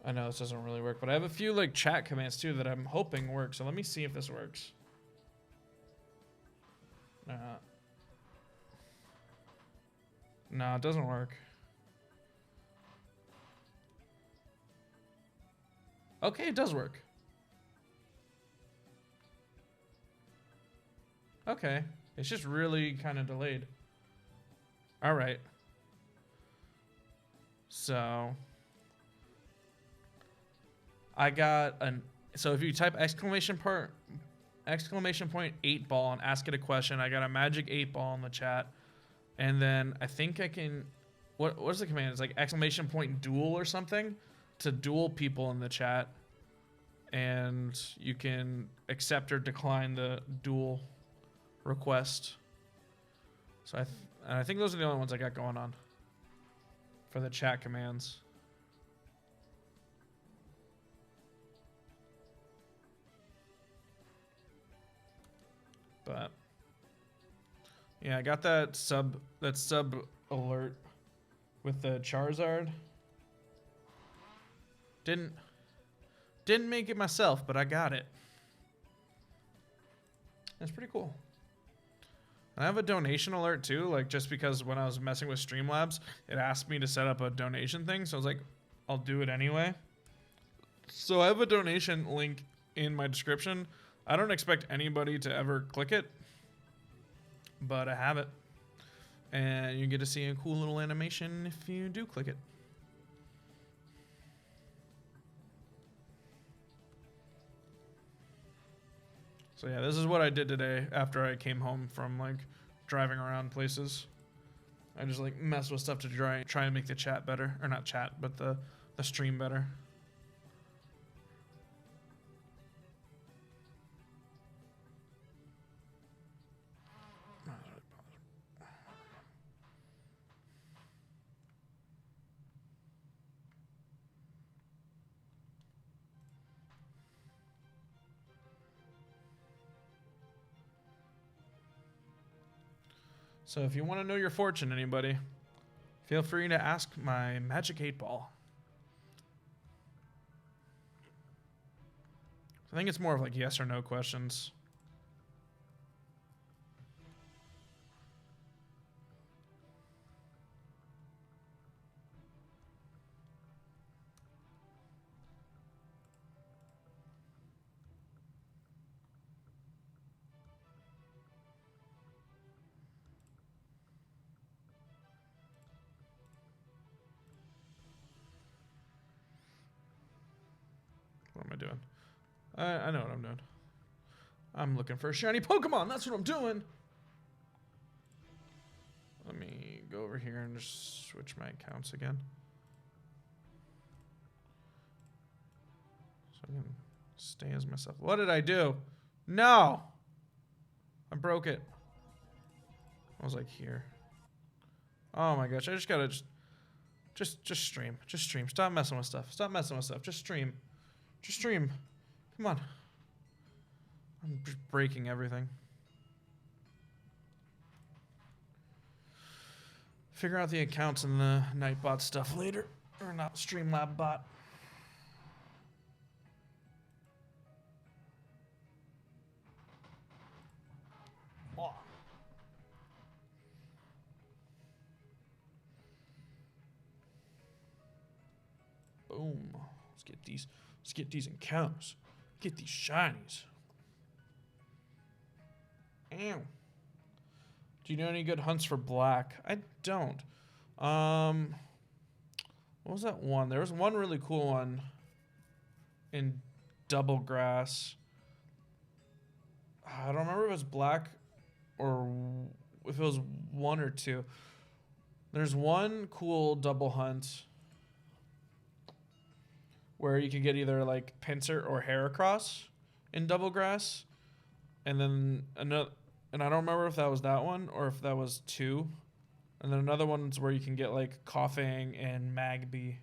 I know this doesn't really work, but I have a few like chat commands too that I'm hoping work. So let me see if this works. No, it doesn't work. Okay, it does work. Okay, it's just really kind of delayed. All right. So I got an. So if you type exclamation point 8 ball and ask it a question, I got a magic 8 ball in the chat. And then I think I can, what's the command? It's like exclamation point duel or something to duel people in the chat. And you can accept or decline the duel request. So I think those are the only ones I got going on. for the chat commands. But yeah, I got that sub alert with the Charizard. Didn't make it myself, but I got it. That's pretty cool. And I have a donation alert too, like just because when I was messing with Streamlabs, it asked me to set up a donation thing, so I was like, I'll do it anyway. So I have a donation link in my description. I don't expect anybody to ever click it, but I have it. And you get to see a cool little animation if you do click it. So yeah, this is what I did today after I came home from like driving around places. I just like messed with stuff to try and make the chat better, or not chat, but the stream better. So if you want to know your fortune, anybody, feel free to ask my Magic 8 Ball. I think it's more of like yes or no questions. What am I doing? I know what I'm doing. I'm looking for a shiny Pokemon. That's what I'm doing. Let me go over here and just switch my accounts again. So I can stay as myself. What did I do? No! I broke it. I was like here. Oh my gosh, I just gotta just stream. Just stream. Stop messing with stuff. Stop messing with stuff. Just stream. Just stream. Come on. I'm just breaking everything. Figure out the accounts and the Nightbot stuff later. Or not Streamlab bot. Oh. Boom. Let's get these encounters. Get these shinies. Ow. Do you know any good hunts for black? I don't. What was that one? There was one really cool one in Double Grass. I don't remember if it was black or if it was one or two. There's one cool double hunt where you can get either like Pinsir or Heracross in Double Grass. And then another, and I don't remember if that was that one or if that was two. And then another one's where you can get like Coughing and Magby.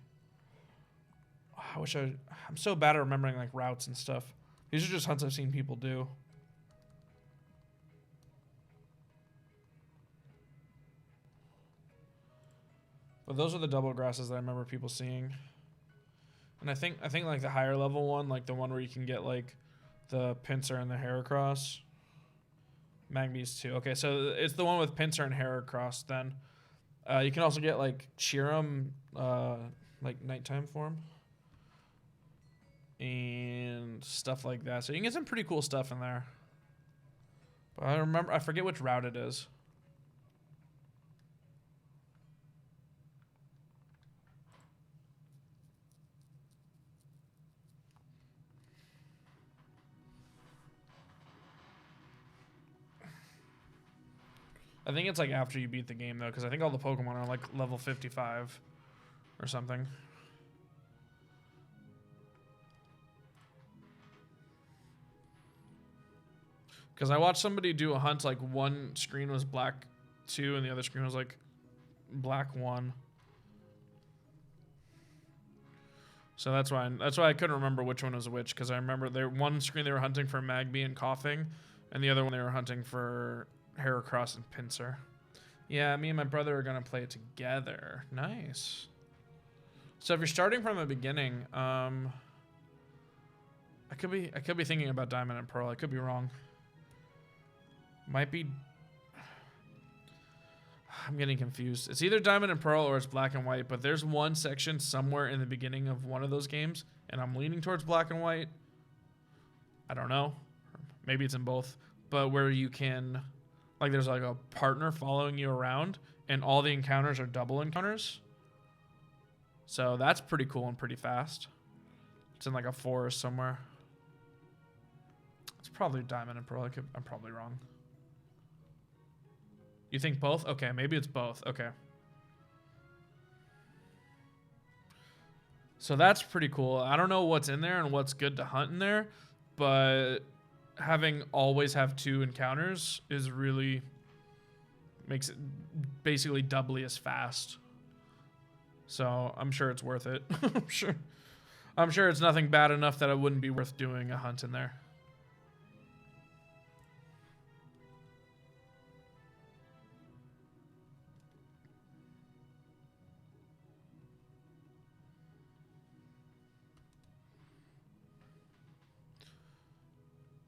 I'm so bad at remembering like routes and stuff. These are just hunts I've seen people do. But those are the double grasses that I remember people seeing. And I think like the higher level one, like the one where you can get like the Pinsir and the Heracross. Magby's too. Okay, so it's the one with Pinsir and Heracross then. You can also get like Cheerum, like nighttime form. And stuff like that. So you can get some pretty cool stuff in there. But I forget which route it is. I think it's like after you beat the game though, because I think all the Pokemon are like level 55 or something. Because I watched somebody do a hunt, like one screen was black 2 and the other screen was like black 1. So that's why I couldn't remember which one was which, because I remember one screen they were hunting for Magby and Coughing, and the other one they were hunting for Heracross and Pinsir. Yeah, me and my brother are gonna play it together. Nice. So if you're starting from the beginning, I could be thinking about Diamond and Pearl. I could be wrong. Might be. I'm getting confused. It's either Diamond and Pearl or it's Black and White, but there's one section somewhere in the beginning of one of those games, and I'm leaning towards Black and White. I don't know. Maybe it's in both, but where you can, like, there's like a partner following you around, and all the encounters are double encounters. So that's pretty cool and pretty fast. It's in like a forest somewhere. It's probably Diamond and Pearl. I'm probably wrong. You think both? Okay, maybe it's both. Okay. So that's pretty cool. I don't know what's in there and what's good to hunt in there, but having always have 2 encounters is really makes it basically doubly as fast. So I'm sure it's worth it. I'm sure it's nothing bad enough that it wouldn't be worth doing a hunt in there.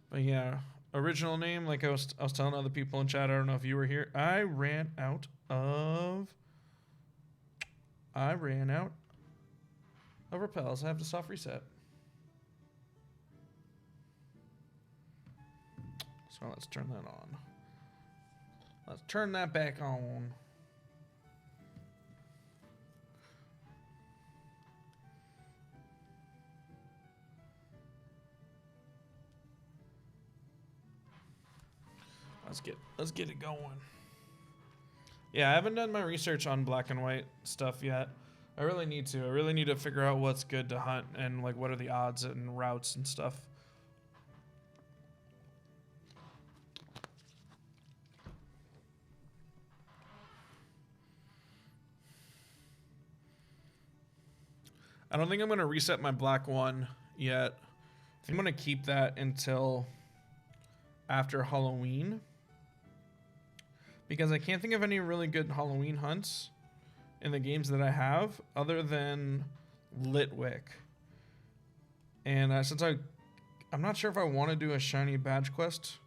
But yeah, original name, like I was telling other people in chat, I don't know if you were here. I ran out of repels. I have to soft reset. So let's turn that on. Let's turn that back on. Let's get it going. Yeah, I haven't done my research on Black and White stuff yet. I really need to. I really need to figure out what's good to hunt and like what are the odds and routes and stuff. I don't think I'm going to reset my black one yet. I think I'm going to keep that until after Halloween, because I can't think of any really good Halloween hunts in the games that I have other than Litwick. And since I'm not sure if I want to do a shiny badge quest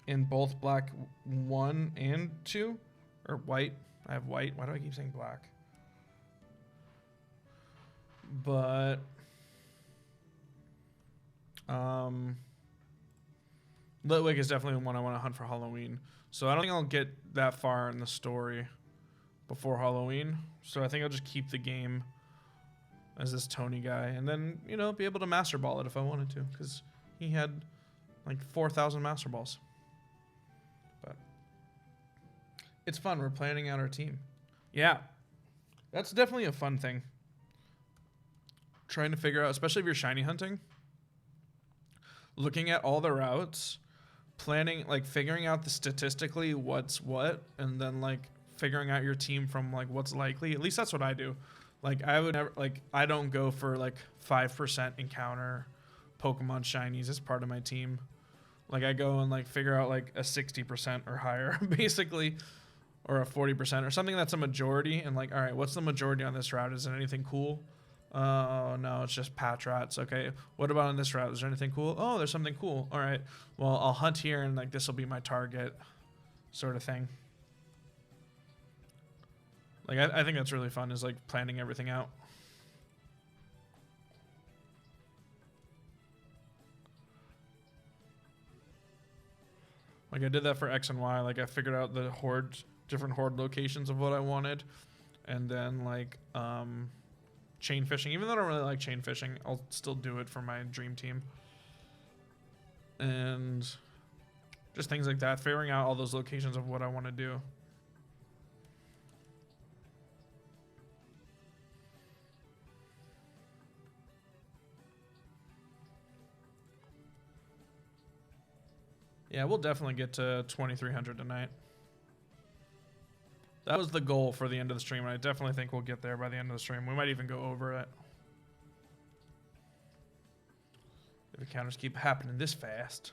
in both black 1 and 2 or white. I have white. Why do I keep saying black? But Litwick is definitely one I want to hunt for Halloween. So I don't think I'll get that far in the story before Halloween. So I think I'll just keep the game as this Tony guy, and then, you know, be able to master ball it if I wanted to, because he had like 4,000 master balls. But it's fun. We're planning out our team. Yeah, that's definitely a fun thing. Trying to figure out, especially if you're shiny hunting, looking at all the routes, planning, like figuring out the statistically what's what, and then like figuring out your team from like what's likely. At least that's what I do. Like I would never, like I don't go for like 5% encounter Pokemon shinies as part of my team. Like I go and like figure out like a 60% or higher basically, or a 40% or something that's a majority, and like, all right, what's the majority on this route? Is it anything cool? Oh, no, it's just patch rats. Okay, what about on this route? Is there anything cool? Oh, there's something cool. All right, well, I'll hunt here, and like this will be my target sort of thing. Like, I think that's really fun, is like planning everything out. Like I did that for X and Y. Like I figured out the different horde locations of what I wanted, and then like chain fishing. Even though I don't really like chain fishing, I'll still do it for my dream team. And just things like that, figuring out all those locations of what I want to do. Yeah, we'll definitely get to 2,300 tonight. That was the goal for the end of the stream, and I definitely think we'll get there by the end of the stream. We might even go over it. If encounters keep happening this fast.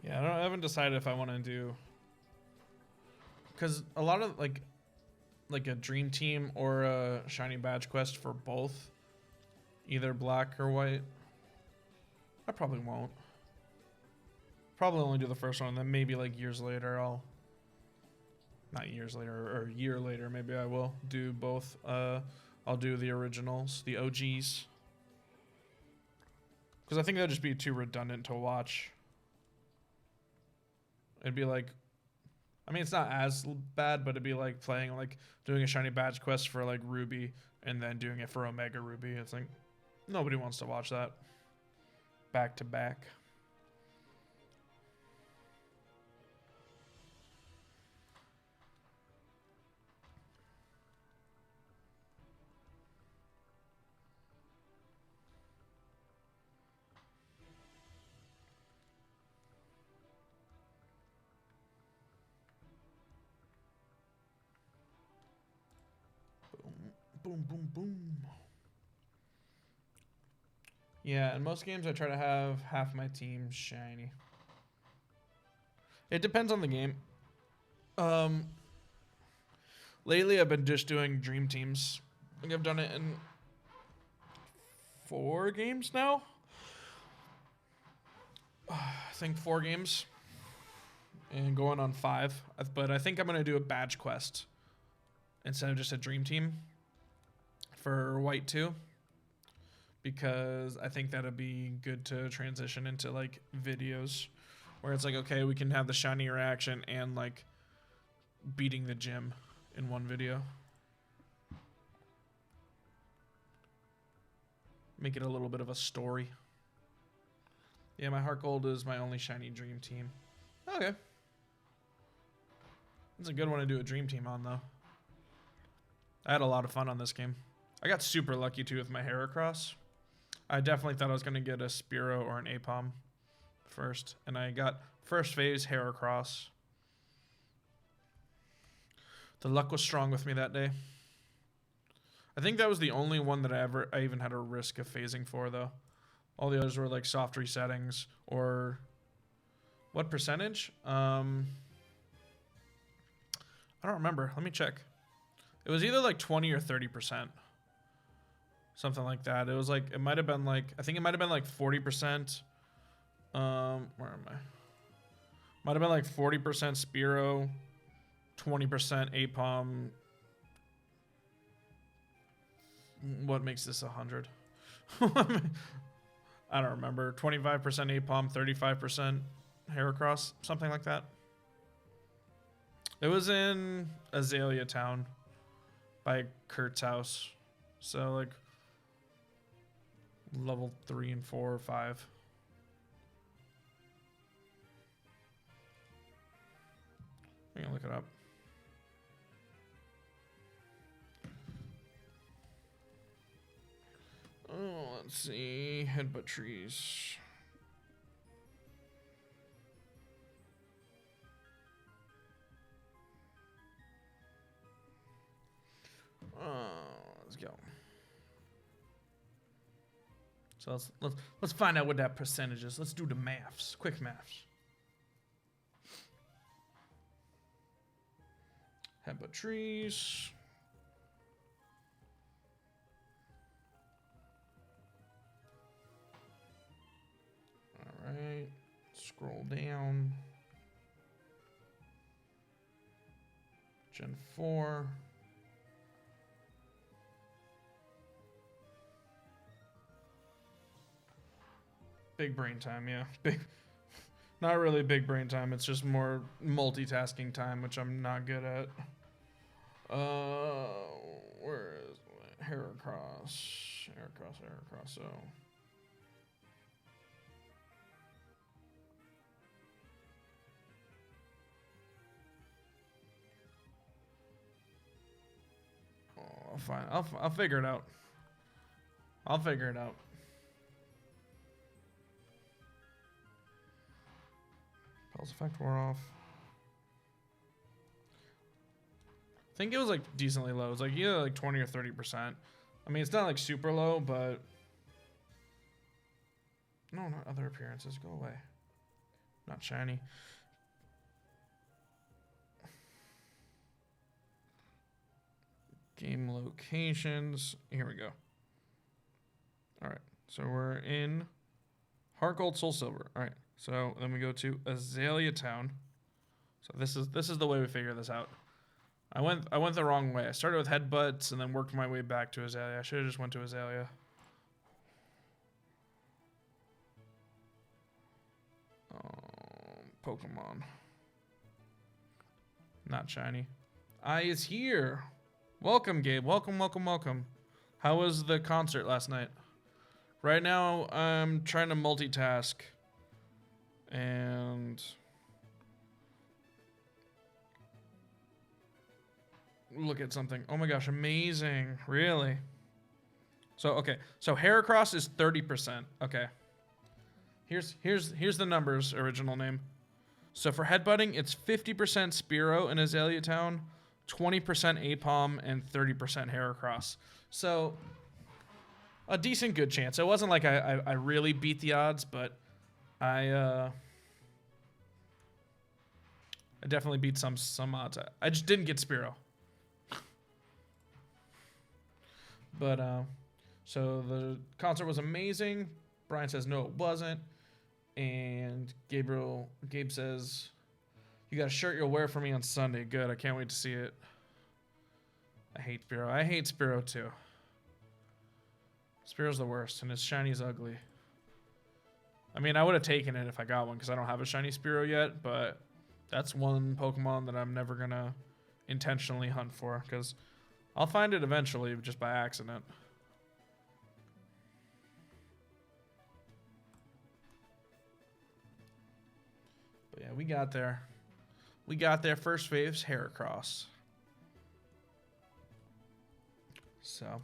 Yeah, I haven't decided if I want to do, because a lot of like a dream team or a shiny badge quest for both, either black or white. I probably won't. Probably only do the first one, and then maybe like years later not years later, or a year later, maybe I will do both. I'll do the originals, the OGs, because I think that'd just be too redundant to watch. It'd be like, I mean, it's not as bad, but it'd be like playing, like doing a shiny badge quest for like Ruby and then doing it for Omega Ruby. It's like, nobody wants to watch that back to back. Boom, boom, boom. Yeah, in most games I try to have half my team shiny. It depends on the game. Lately I've been just doing dream teams. I think I've done it in 4 games now. I think 4 games. And going on 5. But I think I'm going to do a badge quest instead of just a dream team for white 2, because I think that'd be good to transition into like videos where it's like, okay, we can have the shiny reaction and like beating the gym in one video. Make it a little bit of a story. Yeah, my Heartgold is my only shiny dream team. Okay. It's a good one to do a dream team on though. I had a lot of fun on this game. I got super lucky too with my Heracross. I definitely thought I was going to get a Spearow or an Apom first, and I got first phase Heracross. The luck was strong with me that day. I think that was the only one that I even had a risk of phasing for though. All the others were like soft resettings or what percentage? I don't remember. Let me check. It was either like 20 or 30%. Something like that. It was like, it might have been like, I think it might have been like 40%. Where am I? Might have been like 40% Spearow, 20% Apom. What makes this 100? I don't remember. 25% Apom, 35% Heracross, something like that. It was in Azalea Town by Kurt's house. So like level 3 and 4 or 5. I'm gonna look it up. Oh, let's see. Headbutt trees. Let's go. So let's find out what that percentage is. Let's do the maths. Quick maths. Headbutt trees. All right. Scroll down. Gen 4. Big brain time, yeah. Not really big brain time. It's just more multitasking time, which I'm not good at. Where is it? Heracross? So. fine. I'll figure it out. I'll figure it out. Pulse effect wore off. I think it was like decently low. It was like either like 20 or 30%. I mean, it's not like super low, but no, not other appearances. Go away. Not shiny. Game locations. Here we go. All right. So we're in Heartgold, Soul Silver. All right. So then we go to Azalea Town. So this is the way we figure this out. I went the wrong way. I started with Headbutts and then worked my way back to Azalea. I should have just went to Azalea. Pokemon. Not shiny. I is here. Welcome, Gabe. Welcome, welcome, welcome. How was the concert last night? Right now, I'm trying to multitask. And look at something. Oh my gosh, amazing. Really? So, okay. So Heracross is 30%. Okay. Here's the numbers, original name. So for headbutting, it's 50% Spearow in Azalea Town, 20% Apom, and 30% Heracross. So a decent good chance. It wasn't like I really beat the odds, but I definitely beat some odds. I just didn't get Spearow. But so the concert was amazing. Brian says no, it wasn't. And Gabe says, you got a shirt you'll wear for me on Sunday. Good, I can't wait to see it. I hate Spearow. I hate Spearow too. Spearow's the worst, and his shiny's ugly. I mean, I would have taken it if I got one, because I don't have a shiny Spearow yet, but that's one Pokemon that I'm never going to intentionally hunt for, because I'll find it eventually, just by accident. But yeah, we got there. We got there. First wave's Heracross. So.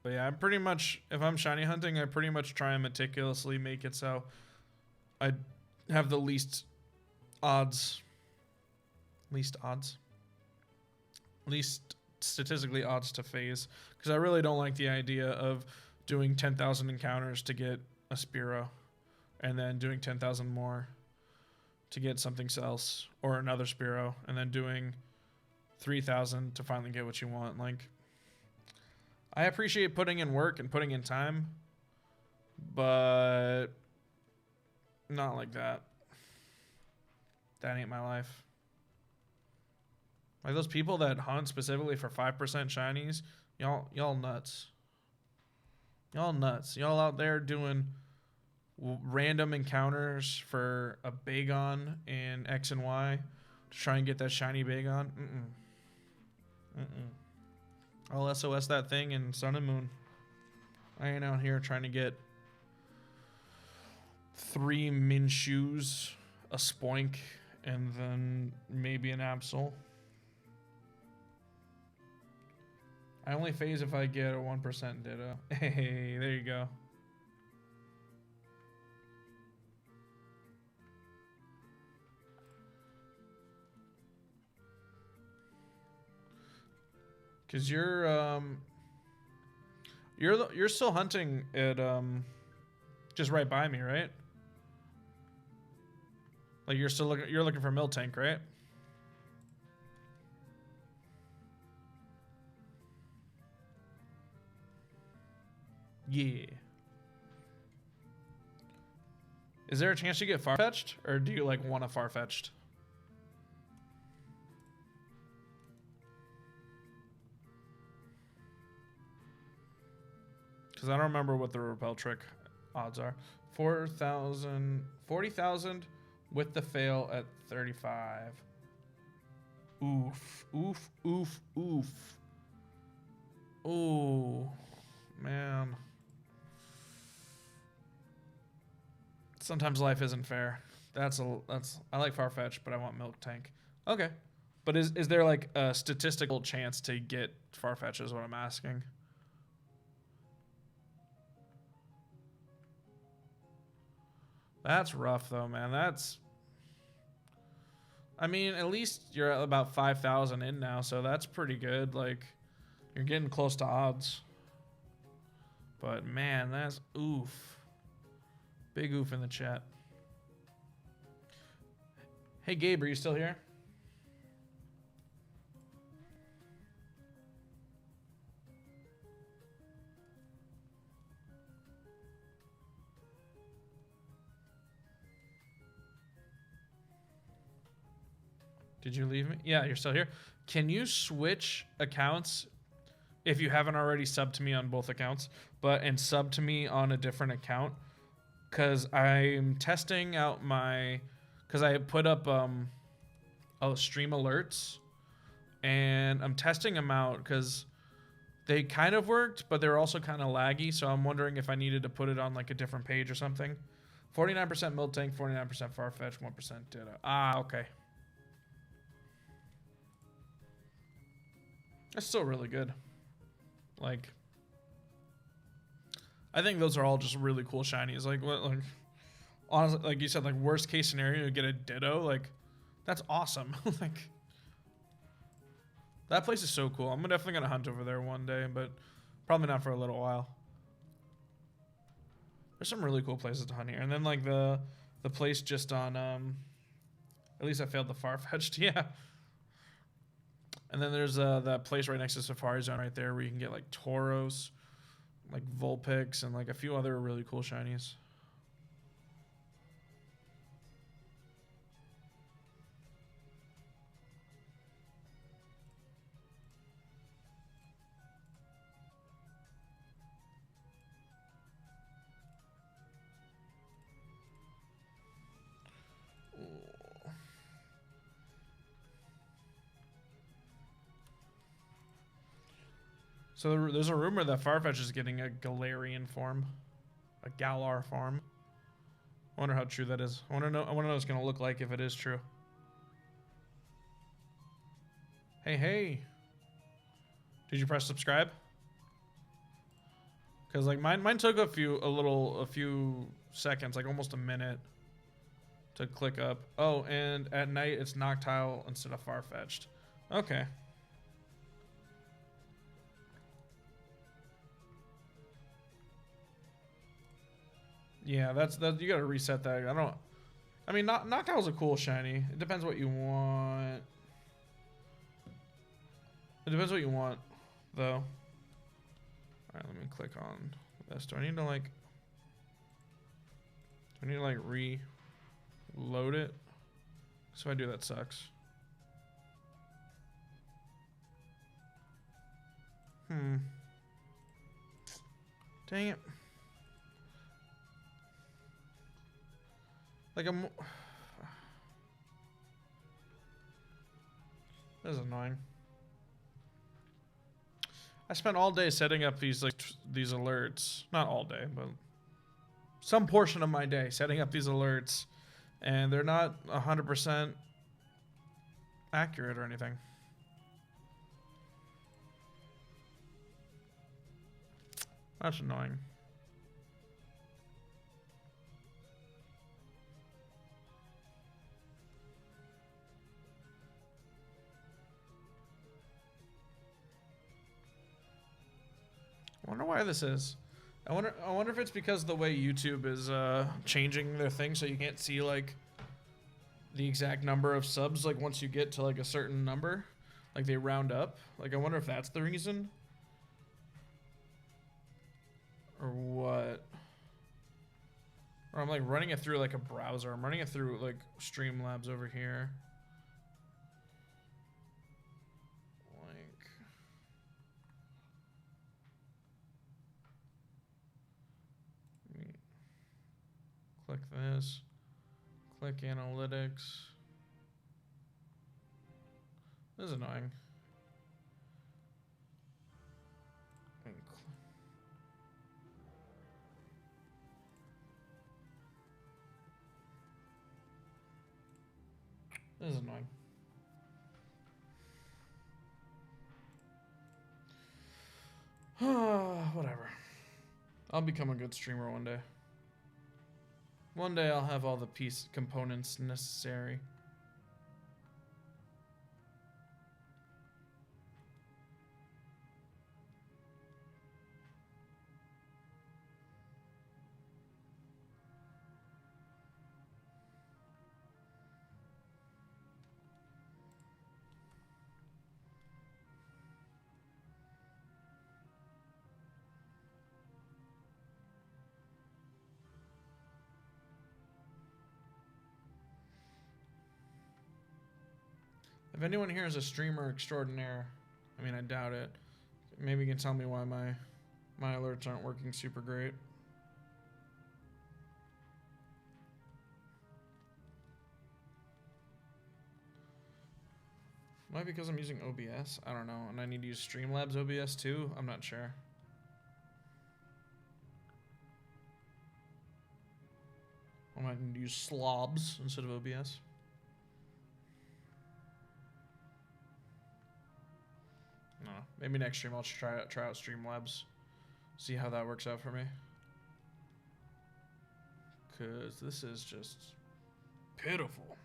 But yeah, I'm pretty much, if I'm shiny hunting, I pretty much try and meticulously make it so I have the least statistically odds to phase, because I really don't like the idea of doing 10,000 encounters to get a Spearow and then doing 10,000 more to get something else or another Spearow and then doing 3,000 to finally get what you want. Like, I appreciate putting in work and putting in time, but not like that. That ain't my life. Like those people that hunt specifically for 5% shinies, y'all nuts. Y'all nuts. Y'all out there doing random encounters for a Bagon in X and Y to try and get that shiny Bagon. I'll SOS that thing in Sun and Moon. I ain't out here trying to get 3 Minshews, a Spoink, and then maybe an Absol. I only phase if I get a 1% Ditto. Hey, there you go. Cause you're still hunting at just right by me, right? Like you're looking for Miltank, right? Yeah. Is there a chance you get Farfetch'd, or do you like want a Farfetch'd? Because I don't remember what the repel trick odds are. 40,000 with the fail at 35. Oof, oof, oof, oof. Ooh, man. Sometimes life isn't fair. I like Farfetch, but I want Miltank. Okay, But is there like a statistical chance to get Farfetch is what I'm asking. That's rough though, man. That's, I mean, at least you're at about 5,000 in now, so that's pretty good. Like, you're getting close to odds. But man, that's oof. Big oof in the chat. Hey Gabe, are you still here? Did you leave me? Yeah, you're still here. Can you switch accounts if you haven't already subbed to me on both accounts, and sub to me on a different account? Because I'm testing out my, because I put up stream alerts, and I'm testing them out because they kind of worked, but they're also kind of laggy. So I'm wondering if I needed to put it on like a different page or something. 49% Milk Tank, 49% Farfetch, 1% Ditto. Ah, okay. That's still really good. Like, I think those are all just really cool shinies. Like, what, like, honestly, like you said, like worst case scenario, you get a Ditto. Like, that's awesome. Like, that place is so cool. I'm definitely gonna hunt over there one day, but probably not for a little while. There's some really cool places to hunt here, and then like the place just on at least I failed the Farfetched, yeah. And then there's that place right next to Safari Zone right there where you can get like Tauros, like Vulpix, and like a few other really cool shinies. So there's a rumor that Farfetch is getting a Galarian form, a Galar form. I wonder how true that is. I want to know what it's gonna look like if it is true. Hey, did you press subscribe? Because like mine took a few seconds, like almost a minute, to click up. Oh, and at night it's Noctile instead of Farfetched. Okay. Yeah, that's you gotta reset that. I mean, Noctile's a cool shiny. It depends what you want. It depends what you want, though. All right, let me click on this. Do I need to like reload it? So if I do, that sucks. Dang it. Like this is annoying. I spent all day setting up these these alerts. Not all day, but some portion of my day setting up these alerts, and they're not 100% accurate or anything. That's annoying. I wonder why this is. I wonder if it's because the way YouTube is changing their thing, so you can't see like the exact number of subs like once you get to like a certain number, like they round up. Like I wonder if that's the reason, or what. Or I'm like running it through like a browser. I'm running it through like Streamlabs over here. Click this. Click analytics. This is annoying. This is annoying. Whatever. I'll become a good streamer one day. One day I'll have all the piece components necessary. If anyone here is a streamer extraordinaire, I mean, I doubt it. Maybe you can tell me why my alerts aren't working super great. Might be because I'm using OBS? I don't know. And I need to use Streamlabs OBS too? I'm not sure. I might need to use Slobs instead of OBS. No, maybe next stream I'll try out Streamlabs, see how that works out for me. Cause this is just pitiful.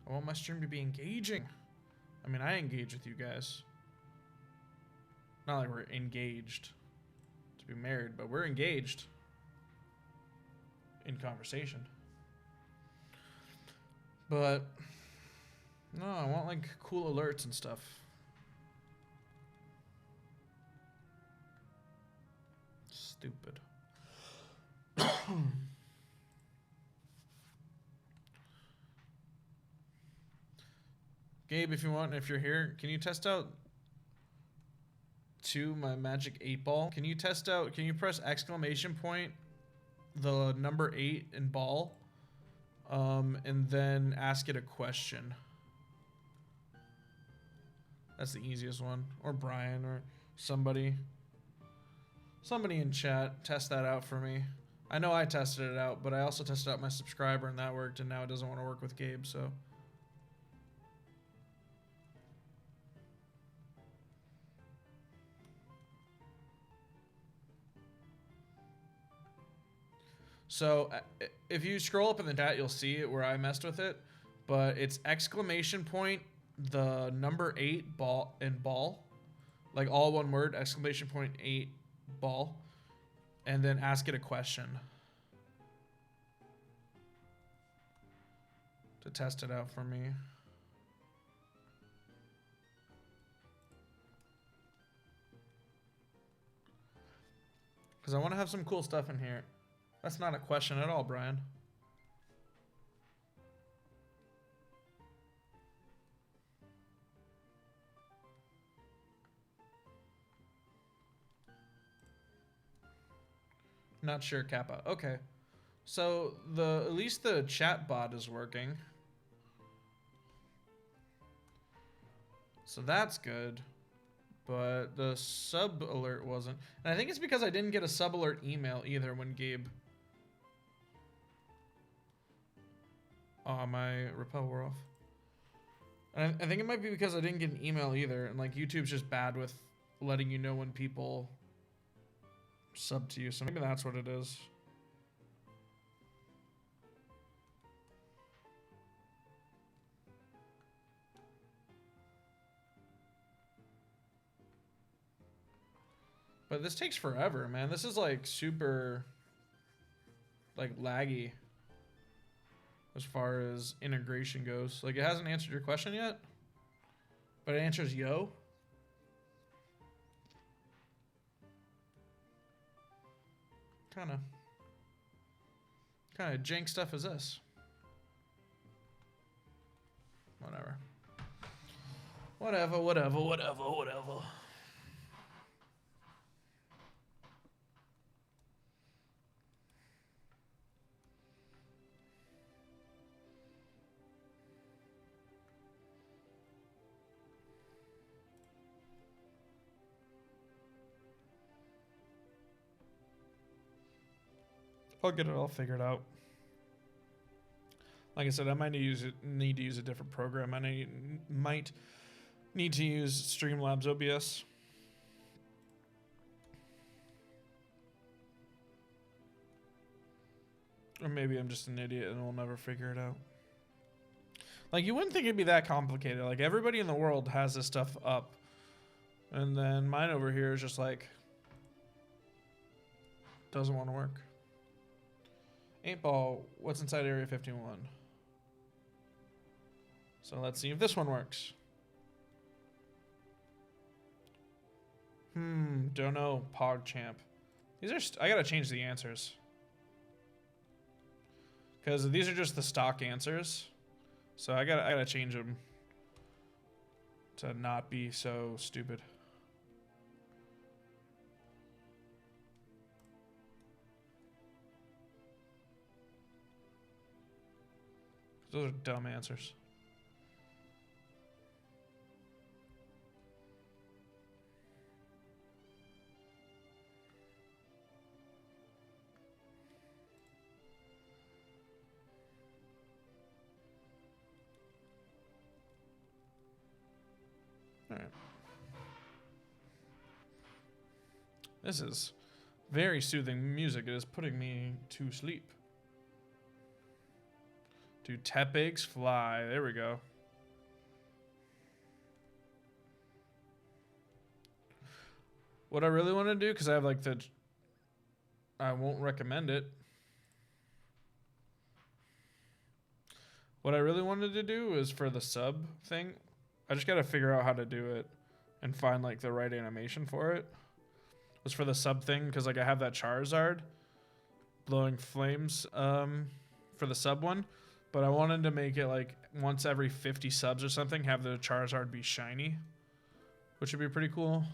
I want my stream to be engaging. I mean, I engage with you guys. Not like we're engaged to be married, but we're engaged in conversation. But no, I want like cool alerts and stuff. Stupid. Gabe, if you want, if you're here, can you test out my magic 8 ball? Can you test out, can you press exclamation point, the number 8 in ball, and then ask it a question? That's the easiest one. Or Brian or somebody. Somebody in chat, test that out for me. I know I tested it out, but I also tested out my subscriber and that worked, and now it doesn't want to work with Gabe, so. So if you scroll up in the chat, you'll see it where I messed with it, but it's exclamation point, the number 8 ball and ball, like all one word, exclamation point 8 ball, and then ask it a question to test it out for me. Because I want to have some cool stuff in here. That's not a question at all, Brian. Not sure, Kappa. Okay. So at least the chat bot is working. So that's good. But the sub alert wasn't. And I think it's because I didn't get a sub alert email either when Gabe. Oh, my repel wore off. And I think it might be because I didn't get an email either. And like YouTube's just bad with letting you know when people sub to you. So maybe that's what it is. But this takes forever, man. This is like super like laggy as far as integration goes. Like it hasn't answered your question yet, but it answers yo. Kind of jank stuff is this? Whatever. Whatever. I'll get it all figured out. Like I said, I might need to use a different program. I might need to use Streamlabs OBS. Or maybe I'm just an idiot and we'll never figure it out. Like, you wouldn't think it'd be that complicated. Like, everybody in the world has this stuff up. And then mine over here is just like, doesn't want to work. 8-ball, what's inside Area 51? So let's see if this one works. Don't know. PogChamp. These are, I gotta change the answers. Because these are just the stock answers. So I gotta change them to not be so stupid. Those are dumb answers. All right. This is very soothing music. It is putting me to sleep. Do tepigs fly? There we go. What I really want to do, because I have like the... I won't recommend it. What I really wanted to do is for the sub thing, I just got to figure out how to do it and find like the right animation for it. Was for the sub thing, because like I have that Charizard blowing flames for the sub one. But I wanted to make it like once every 50 subs or something, have the Charizard be shiny, which would be pretty cool.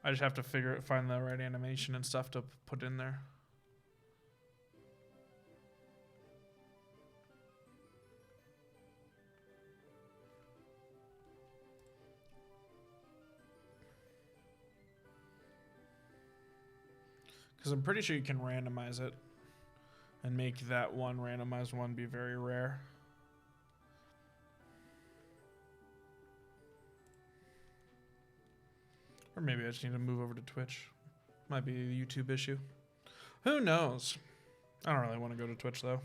I just have to find the right animation and stuff to put in there. Because I'm pretty sure you can randomize it. And make that one randomized one be very rare. Or maybe I just need to move over to Twitch. Might be a YouTube issue. Who knows? I don't really want to go to Twitch though.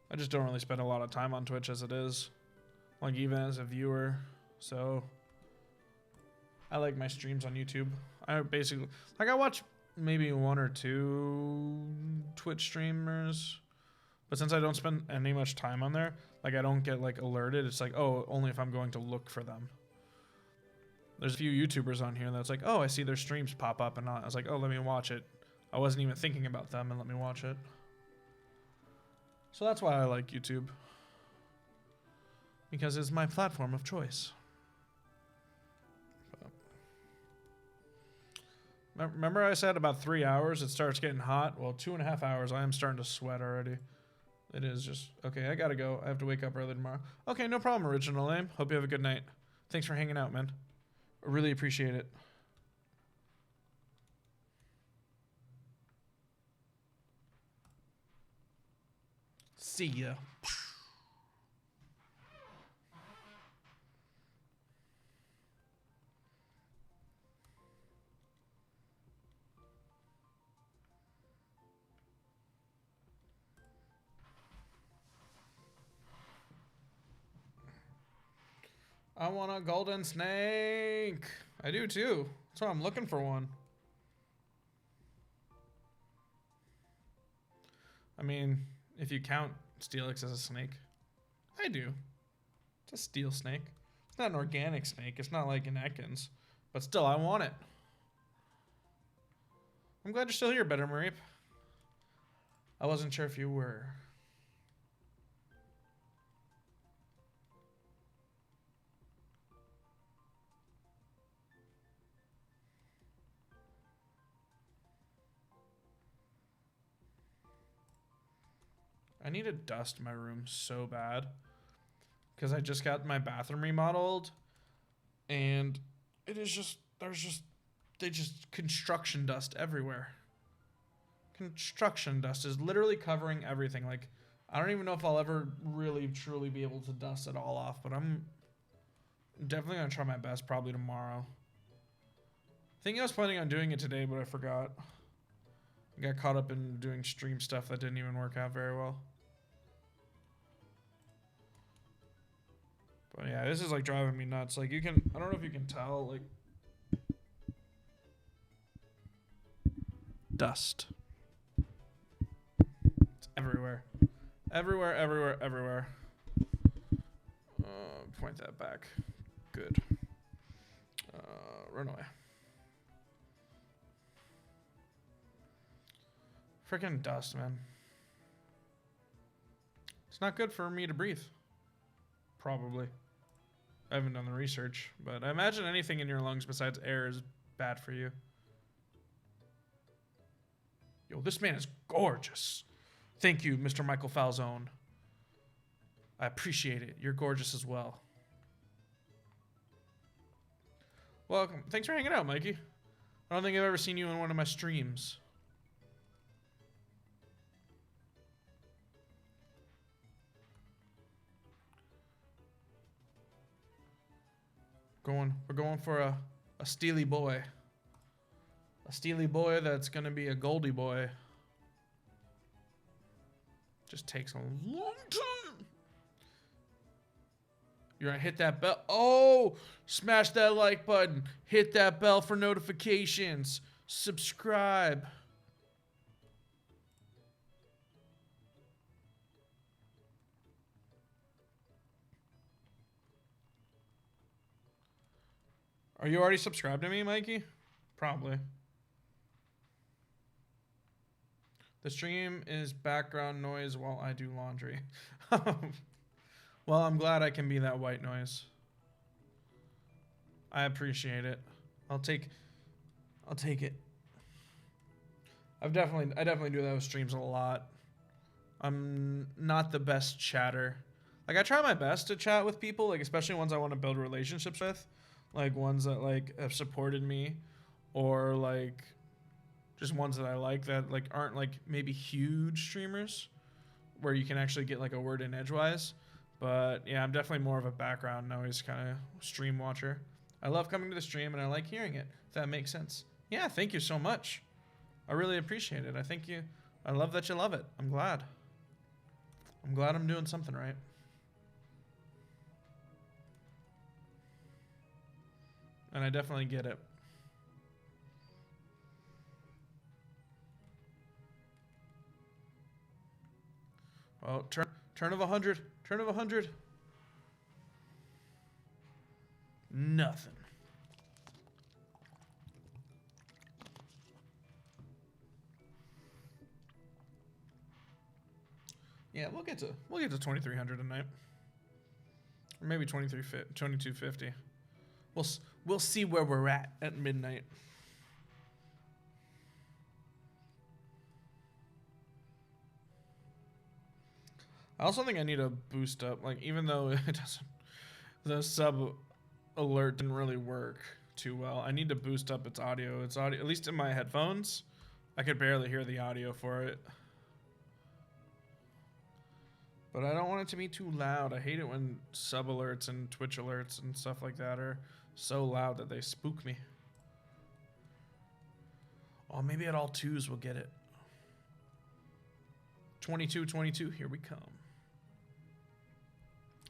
I just don't really spend a lot of time on Twitch as it is. Like even as a viewer. So I like my streams on YouTube. I basically, like I watch maybe 1 or 2 Twitch streamers, but since I don't spend any much time on there, like I don't get like alerted. It's like, oh, only if I'm going to look for them. There's a few YouTubers on here that's like, oh, I see their streams pop up, and I was like, oh, let me watch it. I wasn't even thinking about them, and let me watch it. So that's why I like YouTube, because it's my platform of choice. Remember I said about 3 hours it starts getting hot? Well, 2.5 hours I am starting to sweat already. It is just, okay, I gotta go. I have to wake up early tomorrow. Okay, no problem, Original Name. Hope you have a good night. Thanks for hanging out, man. I really appreciate it. See ya. I want a golden snake. I do too. That's why I'm looking for one. I mean, if you count Steelix as a snake, I do. It's a steel snake. It's not an organic snake. It's not like an Atkins. But still, I want it. I'm glad you're still here, Better Mareep. I wasn't sure if you were. I need to dust my room so bad because I just got my bathroom remodeled and it is just, they just construction dust everywhere. Construction dust is literally covering everything. Like I don't even know if I'll ever really truly be able to dust it all off, but I'm definitely gonna try my best probably tomorrow. I think I was planning on doing it today, but I forgot. I got caught up in doing stream stuff that didn't even work out very well. But yeah, this is like driving me nuts. Like you can, I don't know if you can tell, like dust. It's everywhere. Everywhere, everywhere, everywhere. Point that back. Good. Run away. Freaking dust, man. It's not good for me to breathe. Probably. I haven't done the research, but I imagine anything in your lungs besides air is bad for you. Yo, this man is gorgeous. Thank you, Mr. Michael Falzone. I appreciate it. You're gorgeous as well. Welcome. Thanks for hanging out, Mikey. I don't think I've ever seen you in one of my streams. We're going for a steely boy. A steely boy that's gonna be a goldie boy. Just takes a long time. You're gonna hit that bell. Oh, smash that like button. Hit that bell for notifications. Subscribe. Are you already subscribed to me, Mikey? Probably. The stream is background noise while I do laundry. Well, I'm glad I can be that white noise. I appreciate it. I'll take it. I definitely do those streams a lot. I'm not the best chatter. Like I try my best to chat with people, like especially ones I want to build relationships with, like ones that like have supported me, or like just ones that I like that like aren't like maybe huge streamers, where you can actually get like a word in edgewise. But yeah, I'm definitely more of a background noise kind of stream watcher. I love coming to the stream and I like hearing it, if that makes sense. Yeah, thank you so much. I really appreciate it. I love that you love it. I'm glad. I'm glad I'm doing something right. And I definitely get it. Well, turn of 100. Turn of 100. Nothing. Yeah, we'll get to 2300 tonight. Or maybe 2250. We'll see where we're at midnight. I also think I need to boost up, like, even though it doesn't, the sub alert didn't really work too well. I need to boost up its audio. Its audio, at least in my headphones, I could barely hear the audio for it. But I don't want it to be too loud. I hate it when sub alerts and Twitch alerts and stuff like that are so loud that they spook me. Oh, maybe at all twos we'll get it. 22, here we come.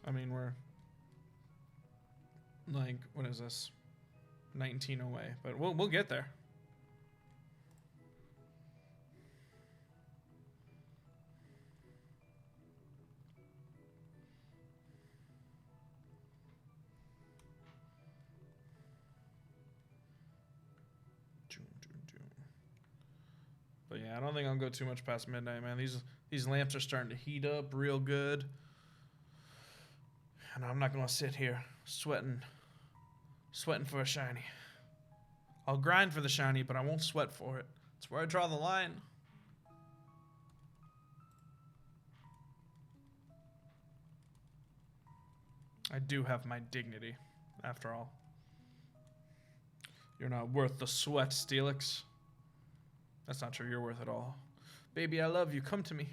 I mean, we're like, what is this? 19 away, but we'll get there. But yeah, I don't think I'll go too much past midnight, man. These lamps are starting to heat up real good. And I'm not gonna sit here sweating for a shiny. I'll grind for the shiny, but I won't sweat for it. That's where I draw the line. I do have my dignity, after all. You're not worth the sweat, Steelix. That's not true. You're worth it all. Baby, I love you. Come to me.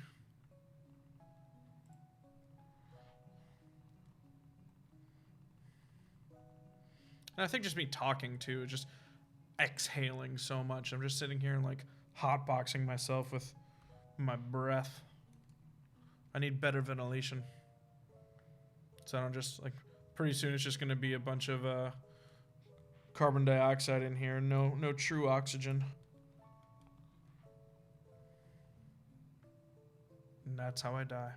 And I think just me talking too, just exhaling so much. I'm just sitting here and like hotboxing myself with my breath. I need better ventilation. So I don't just like, pretty soon it's just going to be a bunch of carbon dioxide in here. No true oxygen. And that's how I die.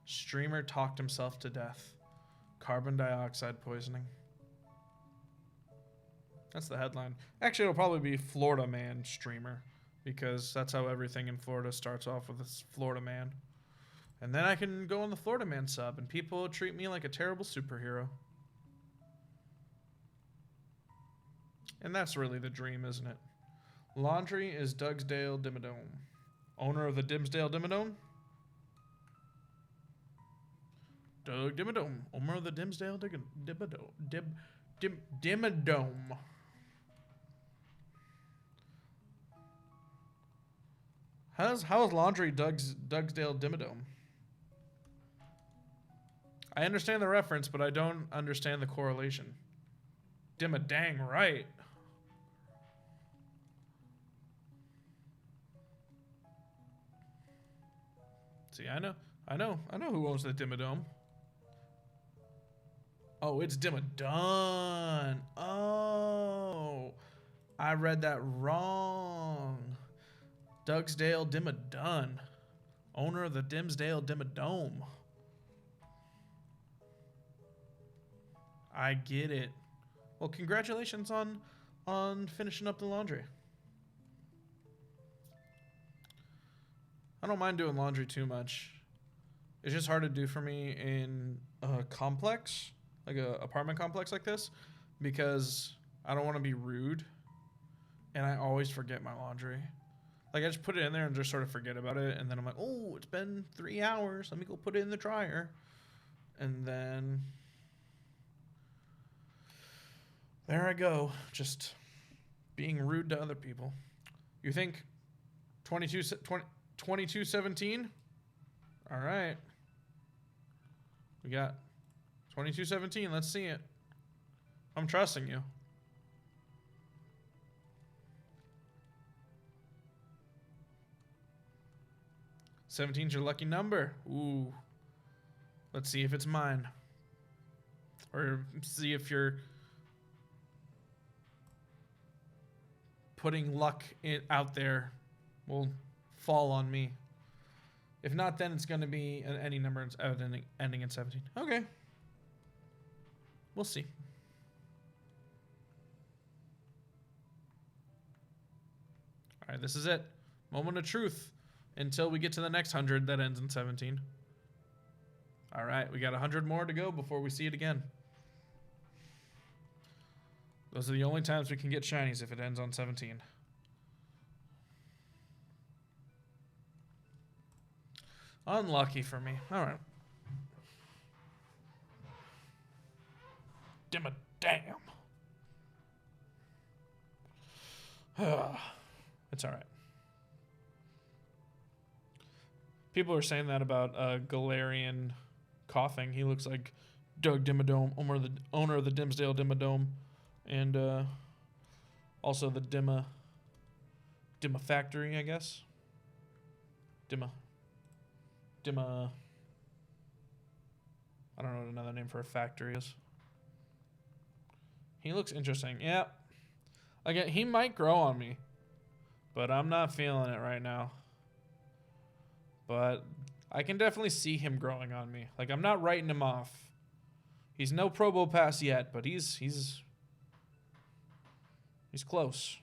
Streamer talked himself to death. Carbon dioxide poisoning. That's the headline. Actually, it'll probably be Florida Man streamer, because that's how everything in Florida starts off, with this Florida Man. And then I can go on the Florida Man sub and people treat me like a terrible superhero. And that's really the dream, isn't it? Laundry is Dugsdale Dimmadome. Owner of the Dimsdale Dimmadome? Doug Dimmadome. Owner of the Dimsdale Dimmadome. How is laundry Dugsdale Dimmadome? I understand the reference, but I don't understand the correlation. Dang right. See, I know who owns the Dimmadome. Oh, it's Dimmadome. Oh, I read that wrong. Dugsdale Dimmadome, owner of the Dimsdale Dimmadome. I get it. Well, congratulations on finishing up the laundry. I don't mind doing laundry too much. It's just hard to do for me in a complex, like a apartment complex like this, because I don't want to be rude, and I always forget my laundry. Like, I just put it in there and just sort of forget about it, and then I'm like, oh, it's been 3 hours. Let me go put it in the dryer. And then there I go, just being rude to other people. You think 2217? All right. We got 2217. Let's see it. I'm trusting you. 17's your lucky number. Ooh. Let's see if it's mine. Or see if you're putting luck out there will fall on me. If not, then it's going to be any number ending in 17. Okay. We'll see. All right, this is it. Moment of truth until we get to the next 100 that ends in 17. All right, we got 100 more to go before we see it again. Those are the only times we can get shinies, if it ends on 17. Unlucky for me. All right. Damn. It's all right. People are saying that about Galarian coughing. He looks like Doug Dimmadome, owner of the Dimsdale Dimmadome, and also the Dimma factory, I guess. Dimma. I don't know what another name for a factory is. He looks interesting. Yeah. Again, he might grow on me, but I'm not feeling it right now. But I can definitely see him growing on me. Like, I'm not writing him off. He's no Probo Pass yet, but he's close.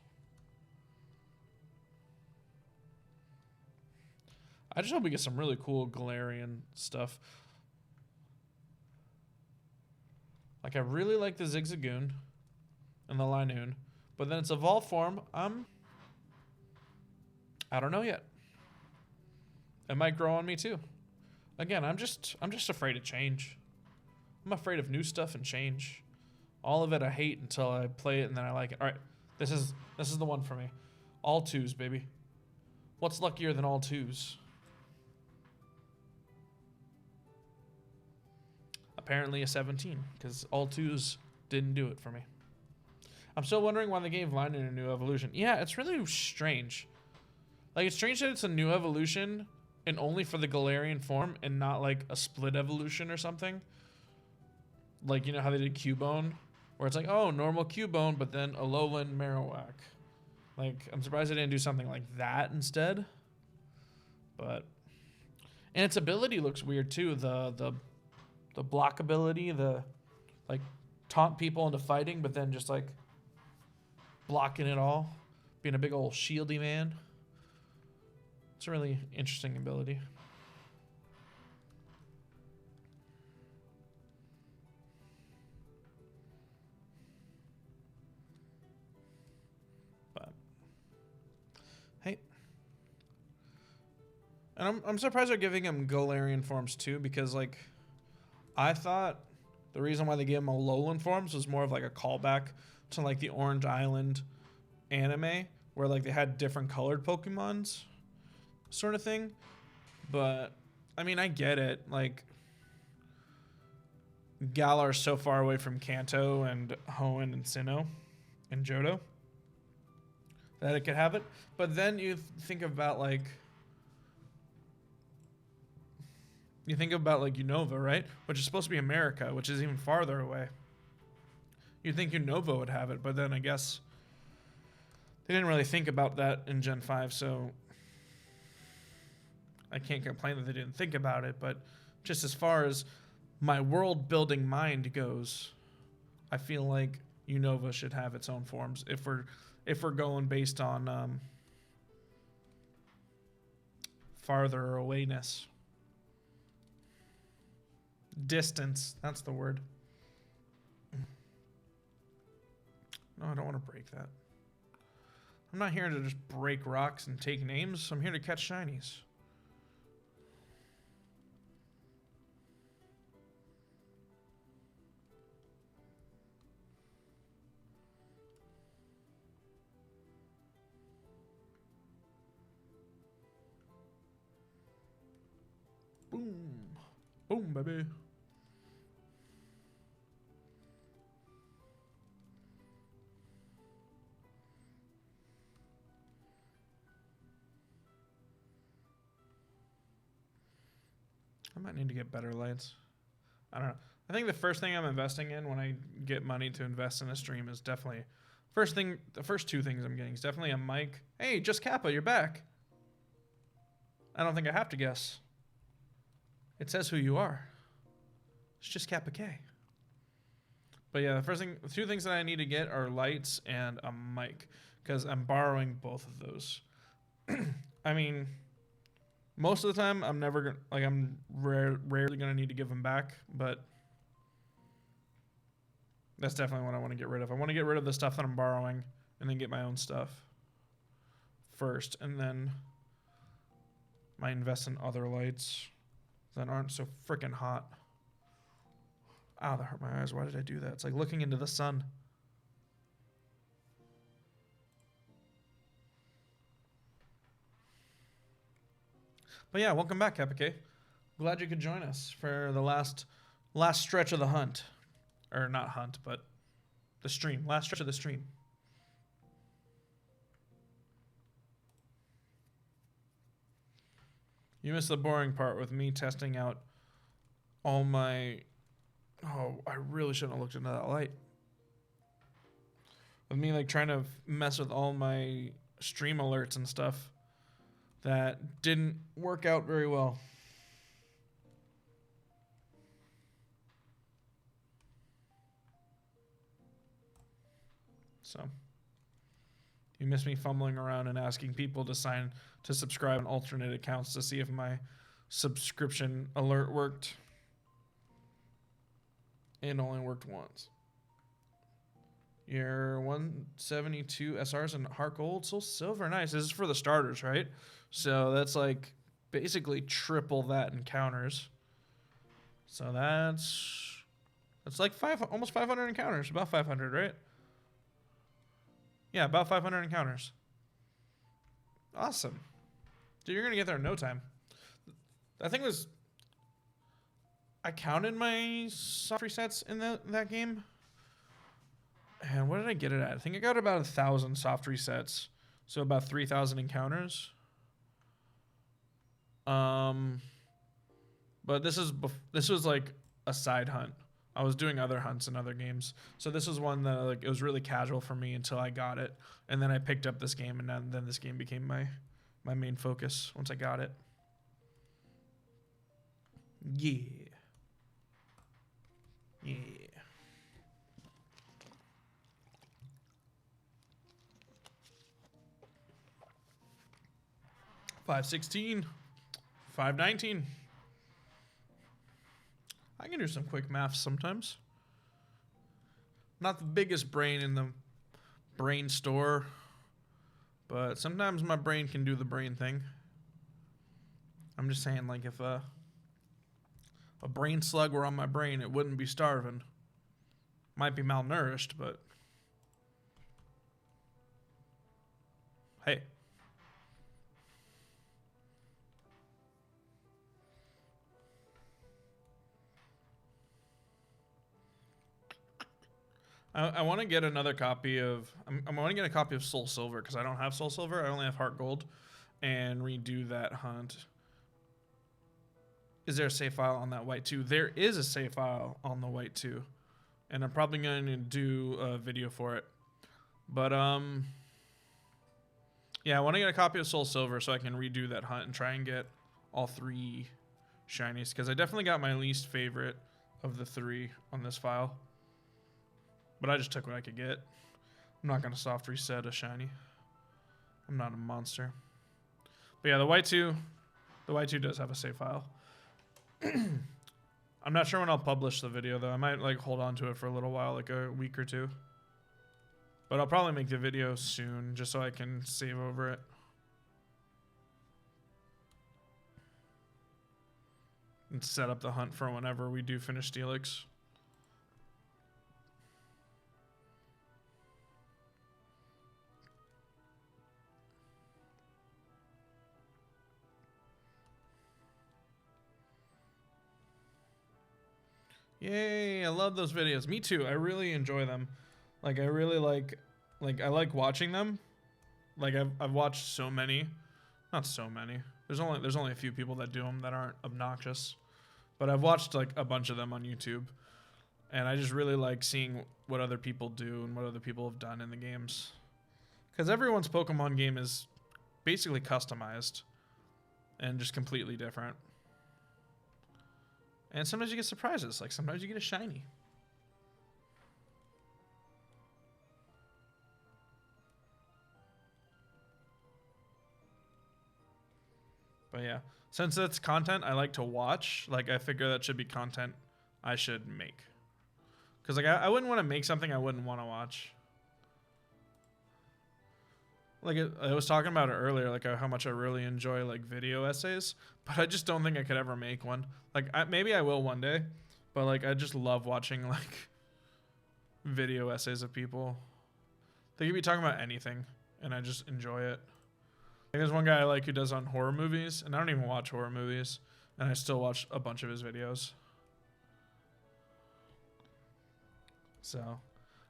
I just hope we get some really cool Galarian stuff. Like, I really like the Zigzagoon and the Linoon, but then its evolved form, I don't know yet. It might grow on me too. Again, I'm just afraid of change. I'm afraid of new stuff and change. All of it I hate until I play it and then I like it. All right, this is the one for me. All twos, baby. What's luckier than all twos? Apparently a 17, because all twos didn't do it for me. I'm still wondering why they gave Linen a new evolution. Yeah, it's really strange. Like, it's strange that it's a new evolution and only for the Galarian form and not like a split evolution or something. Like, you know how they did Cubone? Where it's like, oh, normal Cubone, but then Alolan Marowak. Like, I'm surprised they didn't do something like that instead. But, and its ability looks weird too. The block ability, the like taunt people into fighting, but then just like blocking it all, being a big old shieldy man. It's a really interesting ability. But hey, and I'm surprised they're giving him Galarian forms too, because like I thought the reason why they gave him Alolan forms was more of like a callback to like the Orange Island anime, where like they had different colored Pokemons sort of thing. But I mean, I get it. Like, Galar's so far away from Kanto and Hoenn and Sinnoh and Johto that it could have it. But then you think about like Unova, right? Which is supposed to be America, which is even farther away. You'd think Unova would have it, but then I guess they didn't really think about that in Gen 5, so I can't complain that they didn't think about it. But just as far as my world-building mind goes, I feel like Unova should have its own forms if we're going based on farther awayness. Distance, that's the word. No, I don't want to break that. I'm not here to just break rocks and take names. I'm here to catch shinies. Boom. Boom, baby. I might need to get better lights. I don't know. I think the first thing I'm investing in when I get money to invest in a stream is definitely the first two things I'm getting is definitely a mic. Hey, Just Kappa, you're back. I don't think I have to guess. It says who you are. It's Just Kappa K. But yeah, the two things that I need to get are lights and a mic, because I'm borrowing both of those. I mean, most of the time, I'm never gonna rarely gonna need to give them back, but that's definitely what I want to get rid of. I want to get rid of the stuff that I'm borrowing and then get my own stuff first, and then might invest in other lights that aren't so freaking hot. Ow, that hurt my eyes. Why did I do that? It's like looking into the sun. But yeah, welcome back, Kappa K. Glad you could join us for the last stretch of the hunt. Or not hunt, but the stream. Last stretch of the stream. You missed the boring part with me testing out all my... Oh, I really shouldn't have looked into that light. With me like trying to mess with all my stream alerts and stuff that didn't work out very well. So, you missed me fumbling around and asking people to subscribe on alternate accounts to see if my subscription alert worked. It only worked once. Your 172 SRs and Heartgold, Soul Silver, nice. This is for the starters, right? So that's like basically triple that in counters. So that's like almost 500 encounters, about 500, right? Yeah, about 500 encounters. Awesome. Dude, you're going to get there in no time. I think I counted my soft resets in that game. And what did I get it at? I think I got about 1,000 soft resets. So about 3,000 encounters. But this was like a side hunt. I was doing other hunts in other games. So this was one that like it was really casual for me until I got it. And then I picked up this game, and then this game became my main focus once I got it. Yeah. Yeah. $516, $519. I can do some quick maths sometimes. Not the biggest brain in the brain store, but sometimes my brain can do the brain thing. I'm just saying, like, if a brain slug were on my brain, it wouldn't be starving. Might be malnourished, but hey. I want to get another copy of. I want to get a copy of Soul Silver because I don't have Soul Silver. I only have Heartgold, and redo that hunt. Is there a save file on that white 2? There is a save file on the white 2, and I'm probably going to do a video for it. But yeah, I want to get a copy of Soul Silver so I can redo that hunt and try and get all 3 shinies because I definitely got my least favorite of the 3 on this file. But I just took what I could get. I'm not going to soft reset a shiny. I'm not a monster. But yeah, the white 2 does have a save file. I'm not sure when I'll publish the video though. I might like hold on to it for a little while, like a week or 2. But I'll probably make the video soon just so I can save over it. And set up the hunt for whenever we do finish Steelix. Yay, I love those videos. Me too. I really enjoy them. Like I really like I like watching them. Like I've watched so many. Not so many. There's only a few people that do them that aren't obnoxious. But I've watched like a bunch of them on YouTube. And I just really like seeing what other people do and what other people have done in the games. Cuz everyone's Pokemon game is basically customized and just completely different. And sometimes you get surprises. Like sometimes you get a shiny. But yeah, since it's content I like to watch, like I figure that should be content I should make. Because like I wouldn't want to make something I wouldn't want to watch. Like I was talking about it earlier, like how much I really enjoy like video essays, but I just don't think I could ever make one. Like maybe I will one day, but like I just love watching like video essays of people. They could be talking about anything, and I just enjoy it. Like there's one guy I like who does on horror movies, and I don't even watch horror movies, and I still watch a bunch of his videos. So,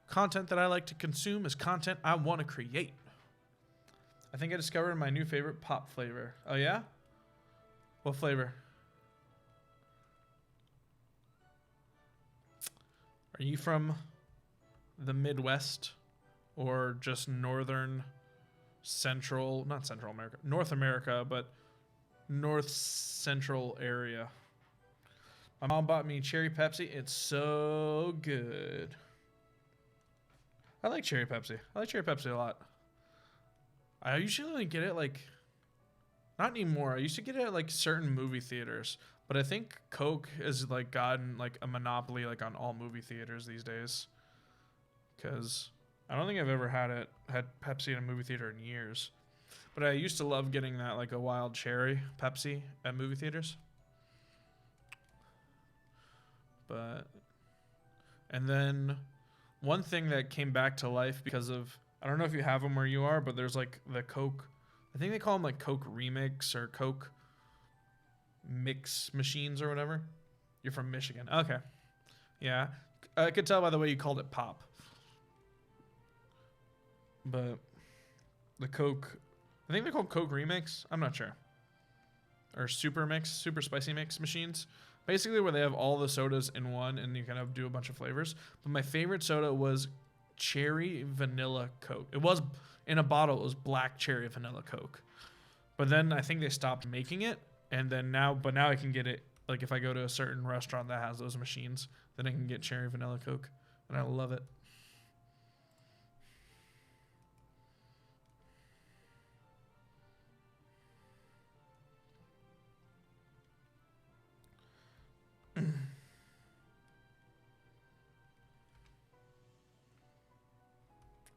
content that I like to consume is content I want to create. I think I discovered my new favorite pop flavor. Oh yeah? What flavor? Are you from the Midwest or just North America, but North Central area? My mom bought me cherry Pepsi. It's so good. I like cherry Pepsi. I like cherry Pepsi a lot. I usually only get it like, not anymore. I used to get it at like certain movie theaters, but I think Coke has like gotten like a monopoly like on all movie theaters these days. Cause I don't think I've ever had Pepsi in a movie theater in years, but I used to love getting that like a wild cherry Pepsi at movie theaters. And then one thing that came back to life because of, I don't know if you have them where you are, but there's like the Coke, I think they call them like Coke Remix or Coke Mix machines or whatever. You're from Michigan. Okay. Yeah. I could tell by the way you called it pop. but the Coke, I think they're called Coke Remix. I'm not sure. Or Super Mix, Super Spicy Mix machines. Basically where they have all the sodas in one and you kind of do a bunch of flavors. But my favorite soda was cherry vanilla Coke. It was in a bottle. It was black cherry vanilla Coke. But then I think they stopped making it. And then now I can get it. Like if I go to a certain restaurant that has those machines, then I can get cherry vanilla Coke. And I love it.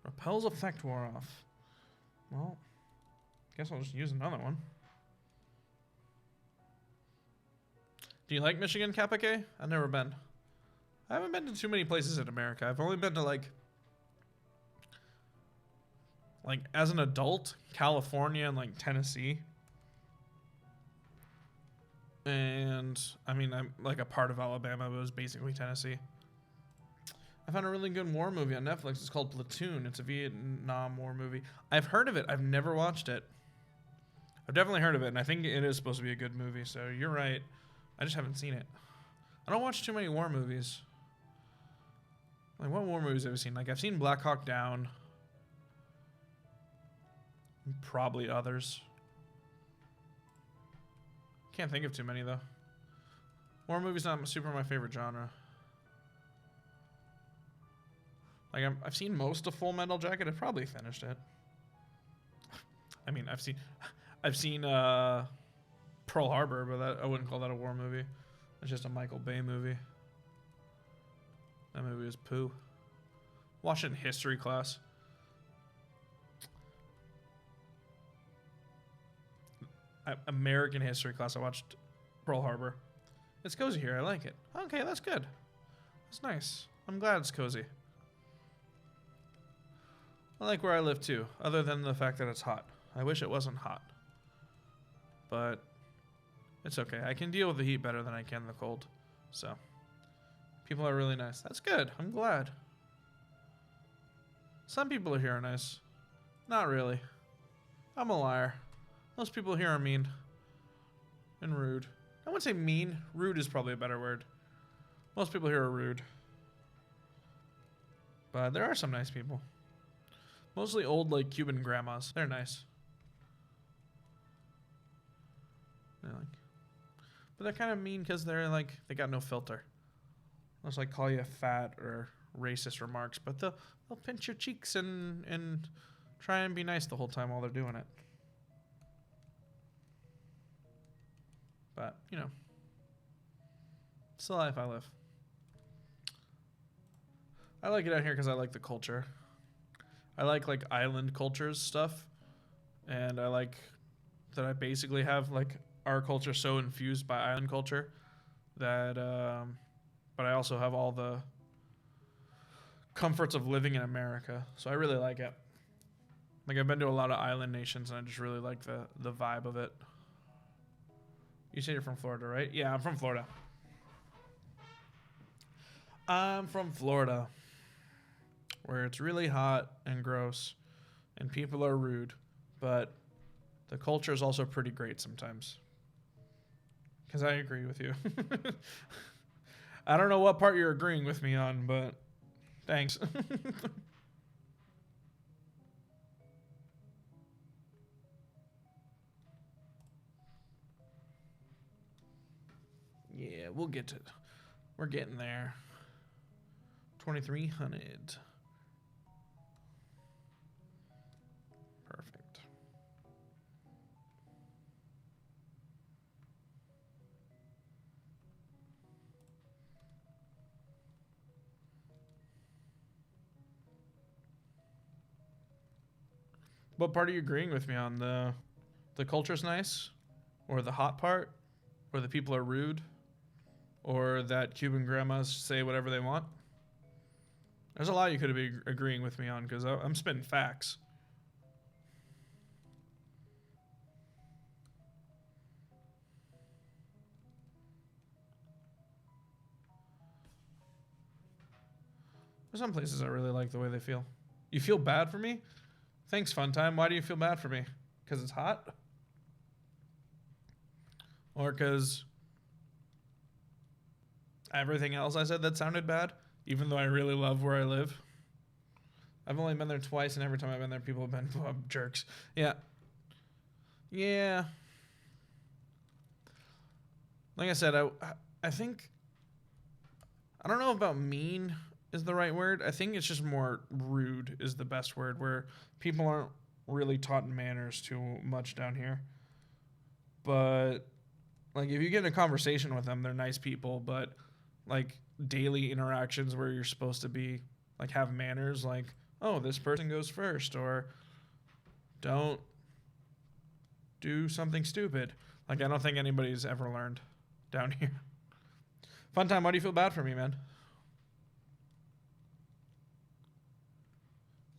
Repel's effect wore off. Well, guess I'll just use another one. Do you like Michigan, Kappa K? I've never been. I haven't been to too many places in America. I've only been to like as an adult, California and like Tennessee. And I mean, I'm like a part of Alabama, but it was basically Tennessee. I found a really good war movie on Netflix. It's called Platoon. It's a Vietnam War movie. I've heard of it. I've never watched it. I've definitely heard of it, and I think it is supposed to be a good movie. So you're right. I just haven't seen it. I don't watch too many war movies. Like, what war movies have I seen? Like, I've seen Black Hawk Down. Probably others. Can't think of too many, though. War movies not super my favorite genre. Like, I've seen most of Full Metal Jacket. I've probably finished it. I mean, I've seen Pearl Harbor, but I wouldn't call that a war movie. It's just a Michael Bay movie. That movie was poo. Watched it in history class. American history class. I watched Pearl Harbor. It's cozy here. I like it. Okay, that's good. That's nice. I'm glad it's cozy. I like where I live too, other than the fact that it's hot. I wish it wasn't hot. But it's okay. I can deal with the heat better than I can the cold. So, people are really nice. That's good. I'm glad. Some people here are nice. Not really. I'm a liar. Most people here are mean. And rude. I wouldn't say mean. Rude is probably a better word. Most people here are rude. But there are some nice people. Mostly old, like, Cuban grandmas. They're nice. But they're kind of mean because they're, like, they got no filter. They'll just, like, call you fat or racist remarks. But they'll pinch your cheeks and try and be nice the whole time while they're doing it. But, you know. It's the life I live. I like it out here because I like the culture. I like island cultures stuff, and I like that I basically have like our culture so infused by island culture that but I also have all the comforts of living in America, so I really like it. Like, I've been to a lot of island nations and I just really like the vibe of it. You said you're from Florida, right? Yeah, I'm from Florida. I'm from Florida, where it's really hot and gross and people are rude, but the culture is also pretty great sometimes. Because I agree with you. I don't know what part you're agreeing with me on, but thanks. Yeah, we'll get to it. We're getting there. 2,300. Perfect. What part are you agreeing with me on? The culture's nice? Or the hot part? Or the people are rude? Or that Cuban grandmas say whatever they want? There's a lot you could be agreeing with me on, because I'm spitting facts. There's some places I really like the way they feel. You feel bad for me? Thanks, Fun Time. Why do you feel bad for me? Because it's hot? Or because everything else I said that sounded bad, even though I really love where I live? I've only been there twice, and every time I've been there, people have been jerks. Yeah. Yeah. Like I said, I think... I don't know about mean is the right word. I think it's just more rude is the best word, where people aren't really taught manners too much down here. But, like, if you get in a conversation with them, they're nice people, but, like, daily interactions where you're supposed to be, like, have manners, like, oh, this person goes first, or don't do something stupid. Like, I don't think anybody's ever learned down here. Fun Time, why do you feel bad for me, man?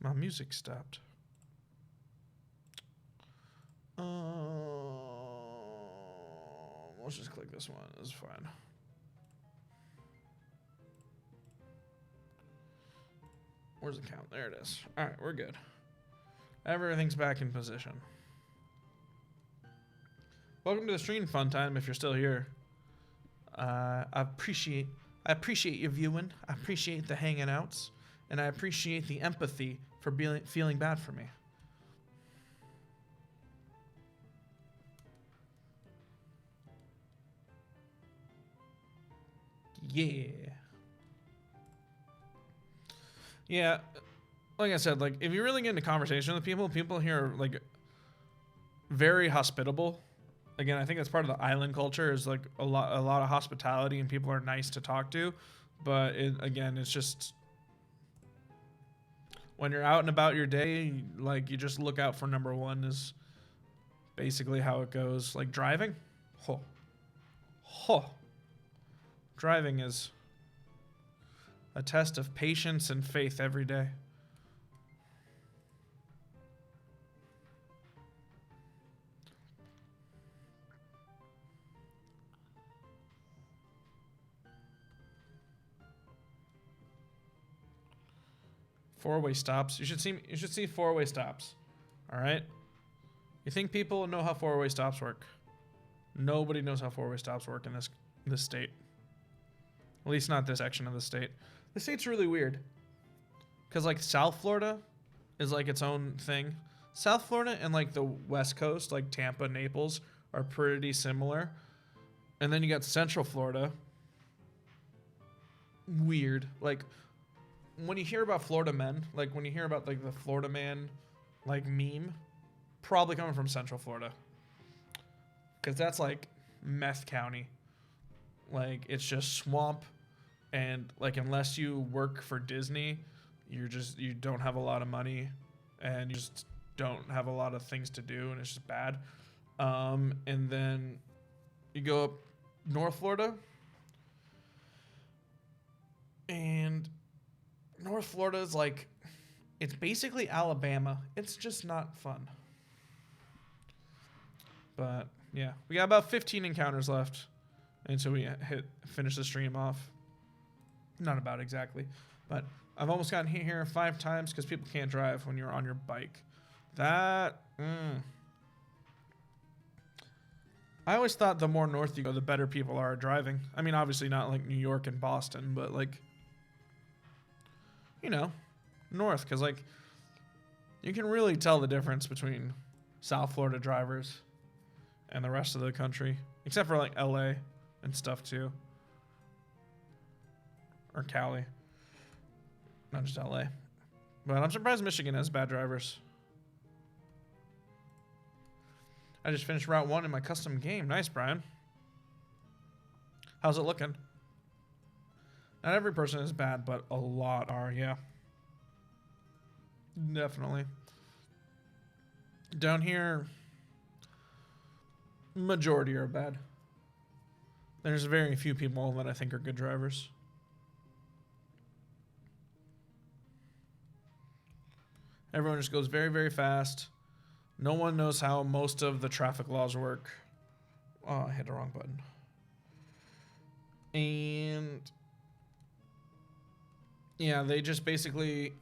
My music stopped. Let's just click this one. It's fine. Where's the count? There it is. All right, we're good. Everything's back in position. Welcome to the stream, Fun Time. If you're still here, I appreciate your viewing. I appreciate the hanging outs, and I appreciate the empathy for feeling bad for me. Yeah. Yeah. Like I said, like, if you really get into conversation with people here are, like, very hospitable. Again, I think that's part of the island culture is, like, a lot of hospitality, and people are nice to talk to. But, again, it's just... when you're out and about your day, like, you just look out for number one is basically how it goes. Like, driving? Driving is a test of patience and faith every day. Four-way stops. You should see four-way stops. All right? You think people know how four-way stops work? Nobody knows how four-way stops work in this state. At least not this section of the state. The state's really weird. Because, like, South Florida is, like, its own thing. South Florida and, like, the West Coast, like Tampa, Naples, are pretty similar. And then you got Central Florida. Weird. Like, when you hear about Florida men, like, when you hear about, like, the Florida man, like, meme, probably coming from Central Florida. Because that's, like, meth county. Like, it's just swamp, and, like, unless you work for Disney, you don't have a lot of money, and you just don't have a lot of things to do, and it's just bad. And then you go up North Florida, and North Florida is, like, it's basically Alabama. It's just not fun. But, yeah, we got about 15 encounters left until we finish the stream off. Not about exactly, but I've almost gotten hit here 5 times because people can't drive when you're on your bike. I always thought the more north you go, the better people are at driving. I mean, obviously not like New York and Boston, but, like, you know, north, because, like, you can really tell the difference between South Florida drivers and the rest of the country, except for, like, LA and stuff too. Or Cali. Not just LA. But I'm surprised Michigan has bad drivers. I just finished Route 1 in my custom game. Nice, Brian. How's it looking? Not every person is bad, but a lot are, yeah. Definitely. Down here, majority are bad. There's very few people that I think are good drivers. Everyone just goes very, very fast. No one knows how most of the traffic laws work. Oh, I hit the wrong button. And yeah, they just basically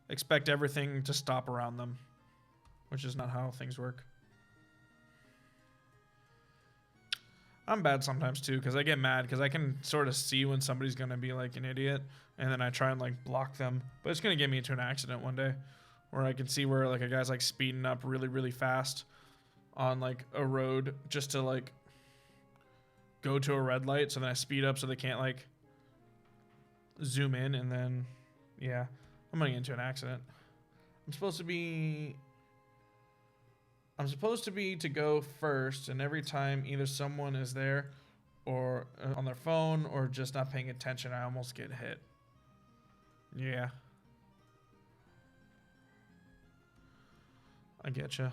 expect everything to stop around them, which is not how things work. I'm bad sometimes too, because I get mad because I can sort of see when somebody's going to be like an idiot, and then I try and like block them, but it's going to get me into an accident one day where I can see where like a guy's like speeding up really, really fast on like a road just to like go to a red light. So then I speed up so they can't like zoom in, and then yeah, I'm going to get into an accident. I'm supposed to be to go first, and every time either someone is there or on their phone or just not paying attention, I almost get hit. Yeah. I get you.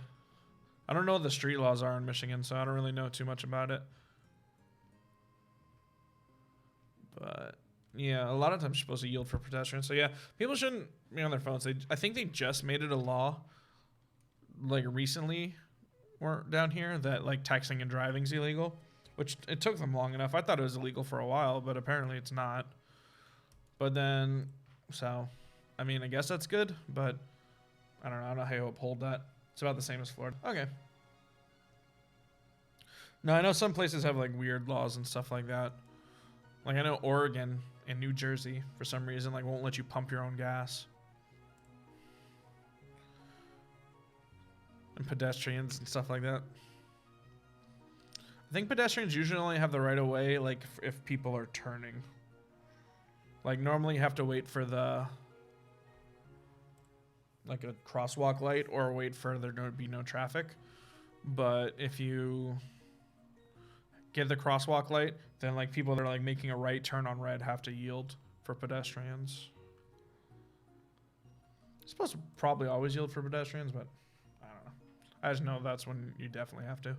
I don't know what the street laws are in Michigan, so I don't really know too much about it. But yeah, a lot of times you're supposed to yield for pedestrians. So yeah, people shouldn't be on their phones. I think they just made it a law like recently or down here that like texting and driving is illegal, which it took them long enough. I thought it was illegal for a while, but apparently it's not. But then, so, I mean, I guess that's good, but I don't know how you uphold that. It's about the same as Florida. Okay. No, I know some places have like weird laws and stuff like that. Like I know Oregon and New Jersey for some reason like won't let you pump your own gas. And pedestrians and stuff like that. I think pedestrians usually only have the right of way like if people are turning. Like normally you have to wait for the like a crosswalk light or wait for there to be no traffic. But if you get the crosswalk light, then like people that are like making a right turn on red have to yield for pedestrians. I'm supposed to probably always yield for pedestrians, but I don't know. I just know that's when you definitely have to.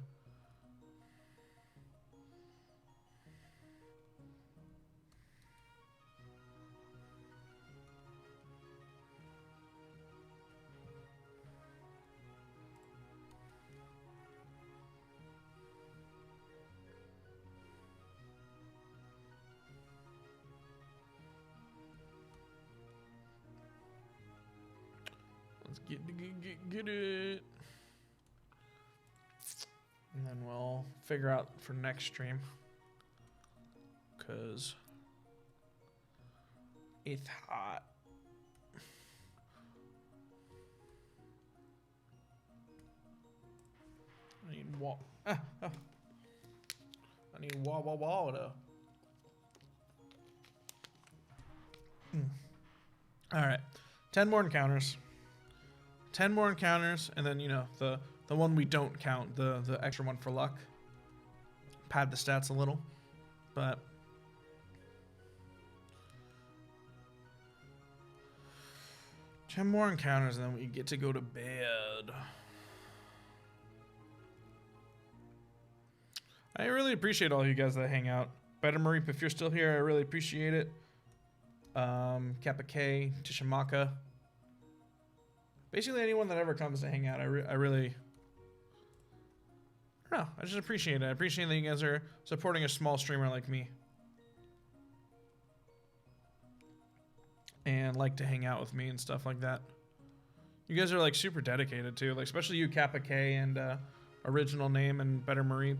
Let's get it. And then we'll figure out for next stream. Because it's hot. I need I need water. All right. 10 more encounters. 10 more encounters, and then, you know, the one we don't count, the extra one for luck. Pad the stats a little, but 10 more encounters, and then we get to go to bed. I really appreciate all you guys that hang out. Better Mareep, if you're still here, I really appreciate it. Kappa K, Tishamaka. Basically anyone that ever comes to hang out, I really, I don't know, I just appreciate it. I appreciate that you guys are supporting a small streamer like me. And like to hang out with me and stuff like that. You guys are like super dedicated too, like especially you Kappa K and Original Name and Better Mareep.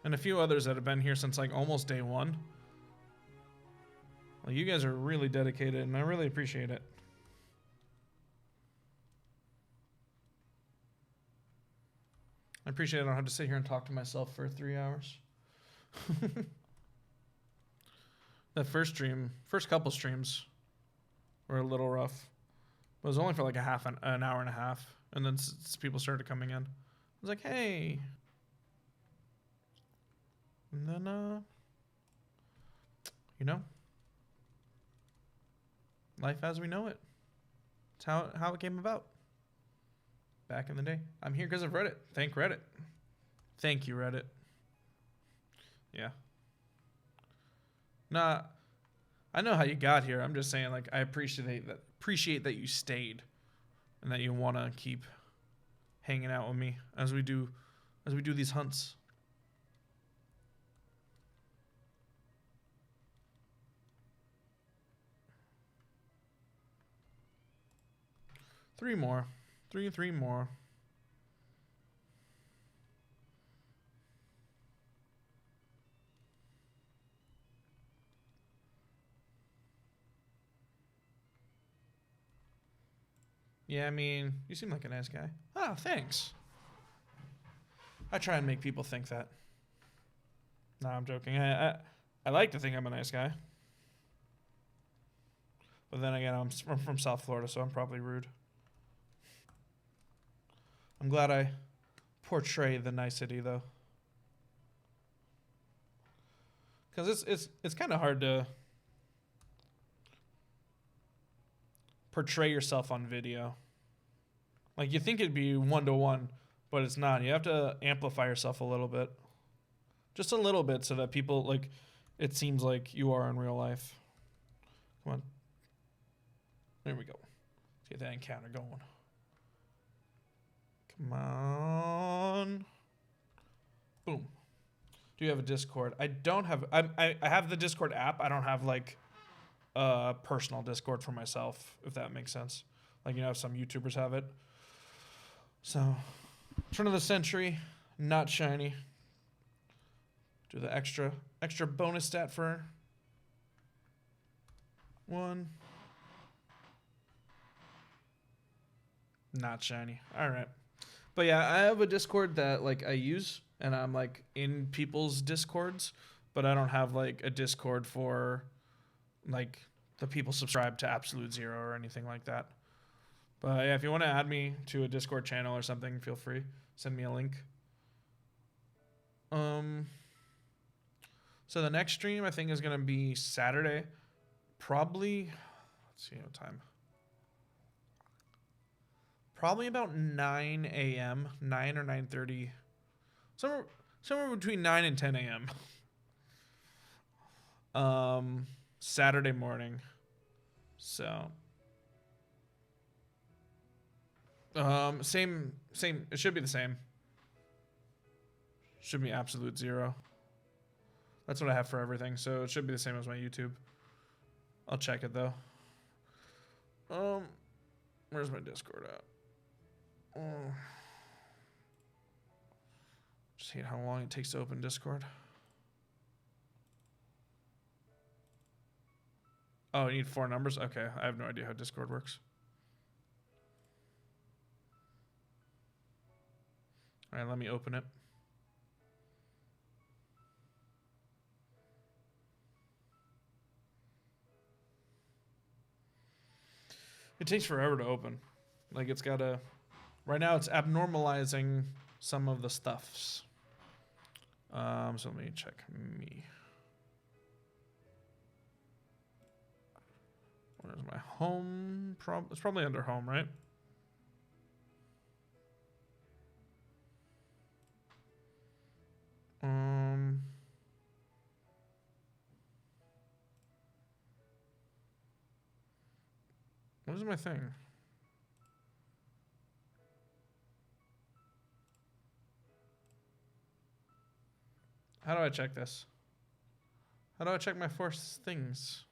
And a few others that have been here since like almost day one. Like you guys are really dedicated and I really appreciate it. I appreciate I don't have to sit here and talk to myself for 3 hours. That first couple streams were a little rough. But it was only for like an hour and a half. And then people started coming in. I was like, hey. And then, you know, life as we know it. It's how it came about. Back in the day. I'm here because of Reddit. Thank Reddit. Thank you, Reddit. Yeah. Nah, I know how you got here. I'm just saying, like, I appreciate that you stayed and that you want to keep hanging out with me as we do these hunts. Three more. Three more. Yeah, I mean, you seem like a nice guy. Oh, thanks. I try and make people think that. No, I'm joking. I like to think I'm a nice guy. But then again, I'm from South Florida, so I'm probably rude. I'm glad I portray the nicety, though. Because it's kind of hard to portray yourself on video. Like, you think it'd be one-to-one, but it's not. You have to amplify yourself a little bit. Just a little bit so that people, like, it seems like you are in real life. Come on. There we go. Let's get that encounter going. Come on. Boom. Do you have a Discord? I don't have... I have the Discord app. I don't have, like, a personal Discord for myself, if that makes sense. Like, you know, some YouTubers have it. So, turn of the century, not shiny. Do the extra bonus stat for one. Not shiny. All right. But yeah, I have a Discord that like I use, and I'm like in people's Discords, but I don't have like a Discord for like the people subscribed to Absolute Zero or anything like that. But yeah, if you want to add me to a Discord channel or something, feel free. Send me a link. So the next stream I think is gonna be Saturday. Probably, let's see what time. Probably about 9 a.m. 9 or 9:30. Somewhere between 9 and 10 a.m. Saturday morning. So same it should be the same. Should be Absolute Zero. That's what I have for everything, so it should be the same as my YouTube. I'll check it though. Where's my Discord at? Just hate how long it takes to open Discord. Oh, you need 4 numbers? Okay, I have no idea how Discord works. All right, let me open it. It takes forever to open. Like, it's gotta... Right now, it's abnormalizing some of the stuffs. So let me check me. Where's my home? It's probably under home, right? What is my thing? How do I check this? How do I check my 4 things?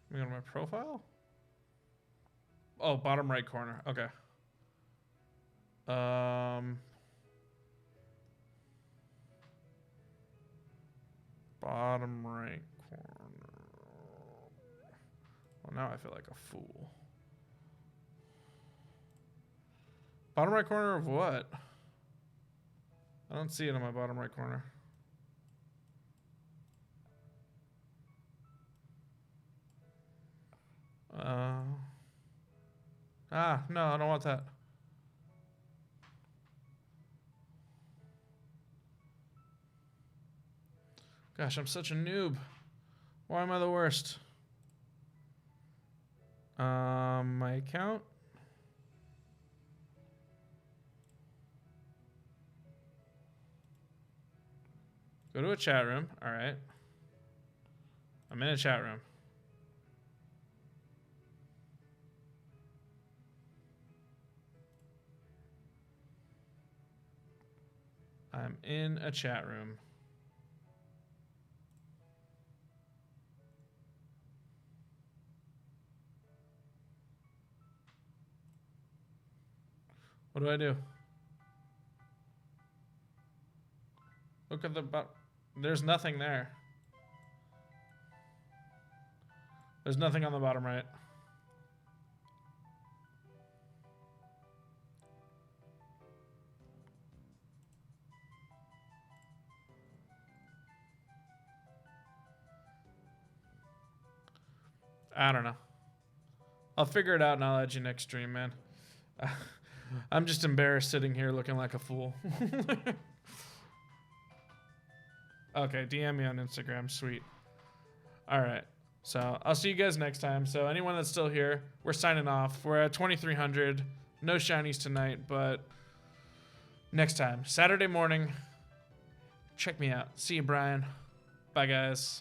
Let me go to my profile. Oh, bottom right corner. Okay. Bottom right corner. Well, now I feel like a fool. Bottom right corner of what? I don't see it in my bottom right corner. No, I don't want that. Gosh, I'm such a noob. Why am I the worst? My account. Go to a chat room. All right. I'm in a chat room. I'm in a chat room. What do I do? Look at the bottom. There's nothing there. There's nothing on the bottom right. I don't know. I'll figure it out and I'll add you next stream, man. I'm just embarrassed sitting here looking like a fool. Okay, DM me on Instagram. Sweet. All right. So I'll see you guys next time. So anyone that's still here, we're signing off. We're at 2,300. No shinies tonight, but next time. Saturday morning. Check me out. See you, Brian. Bye, guys.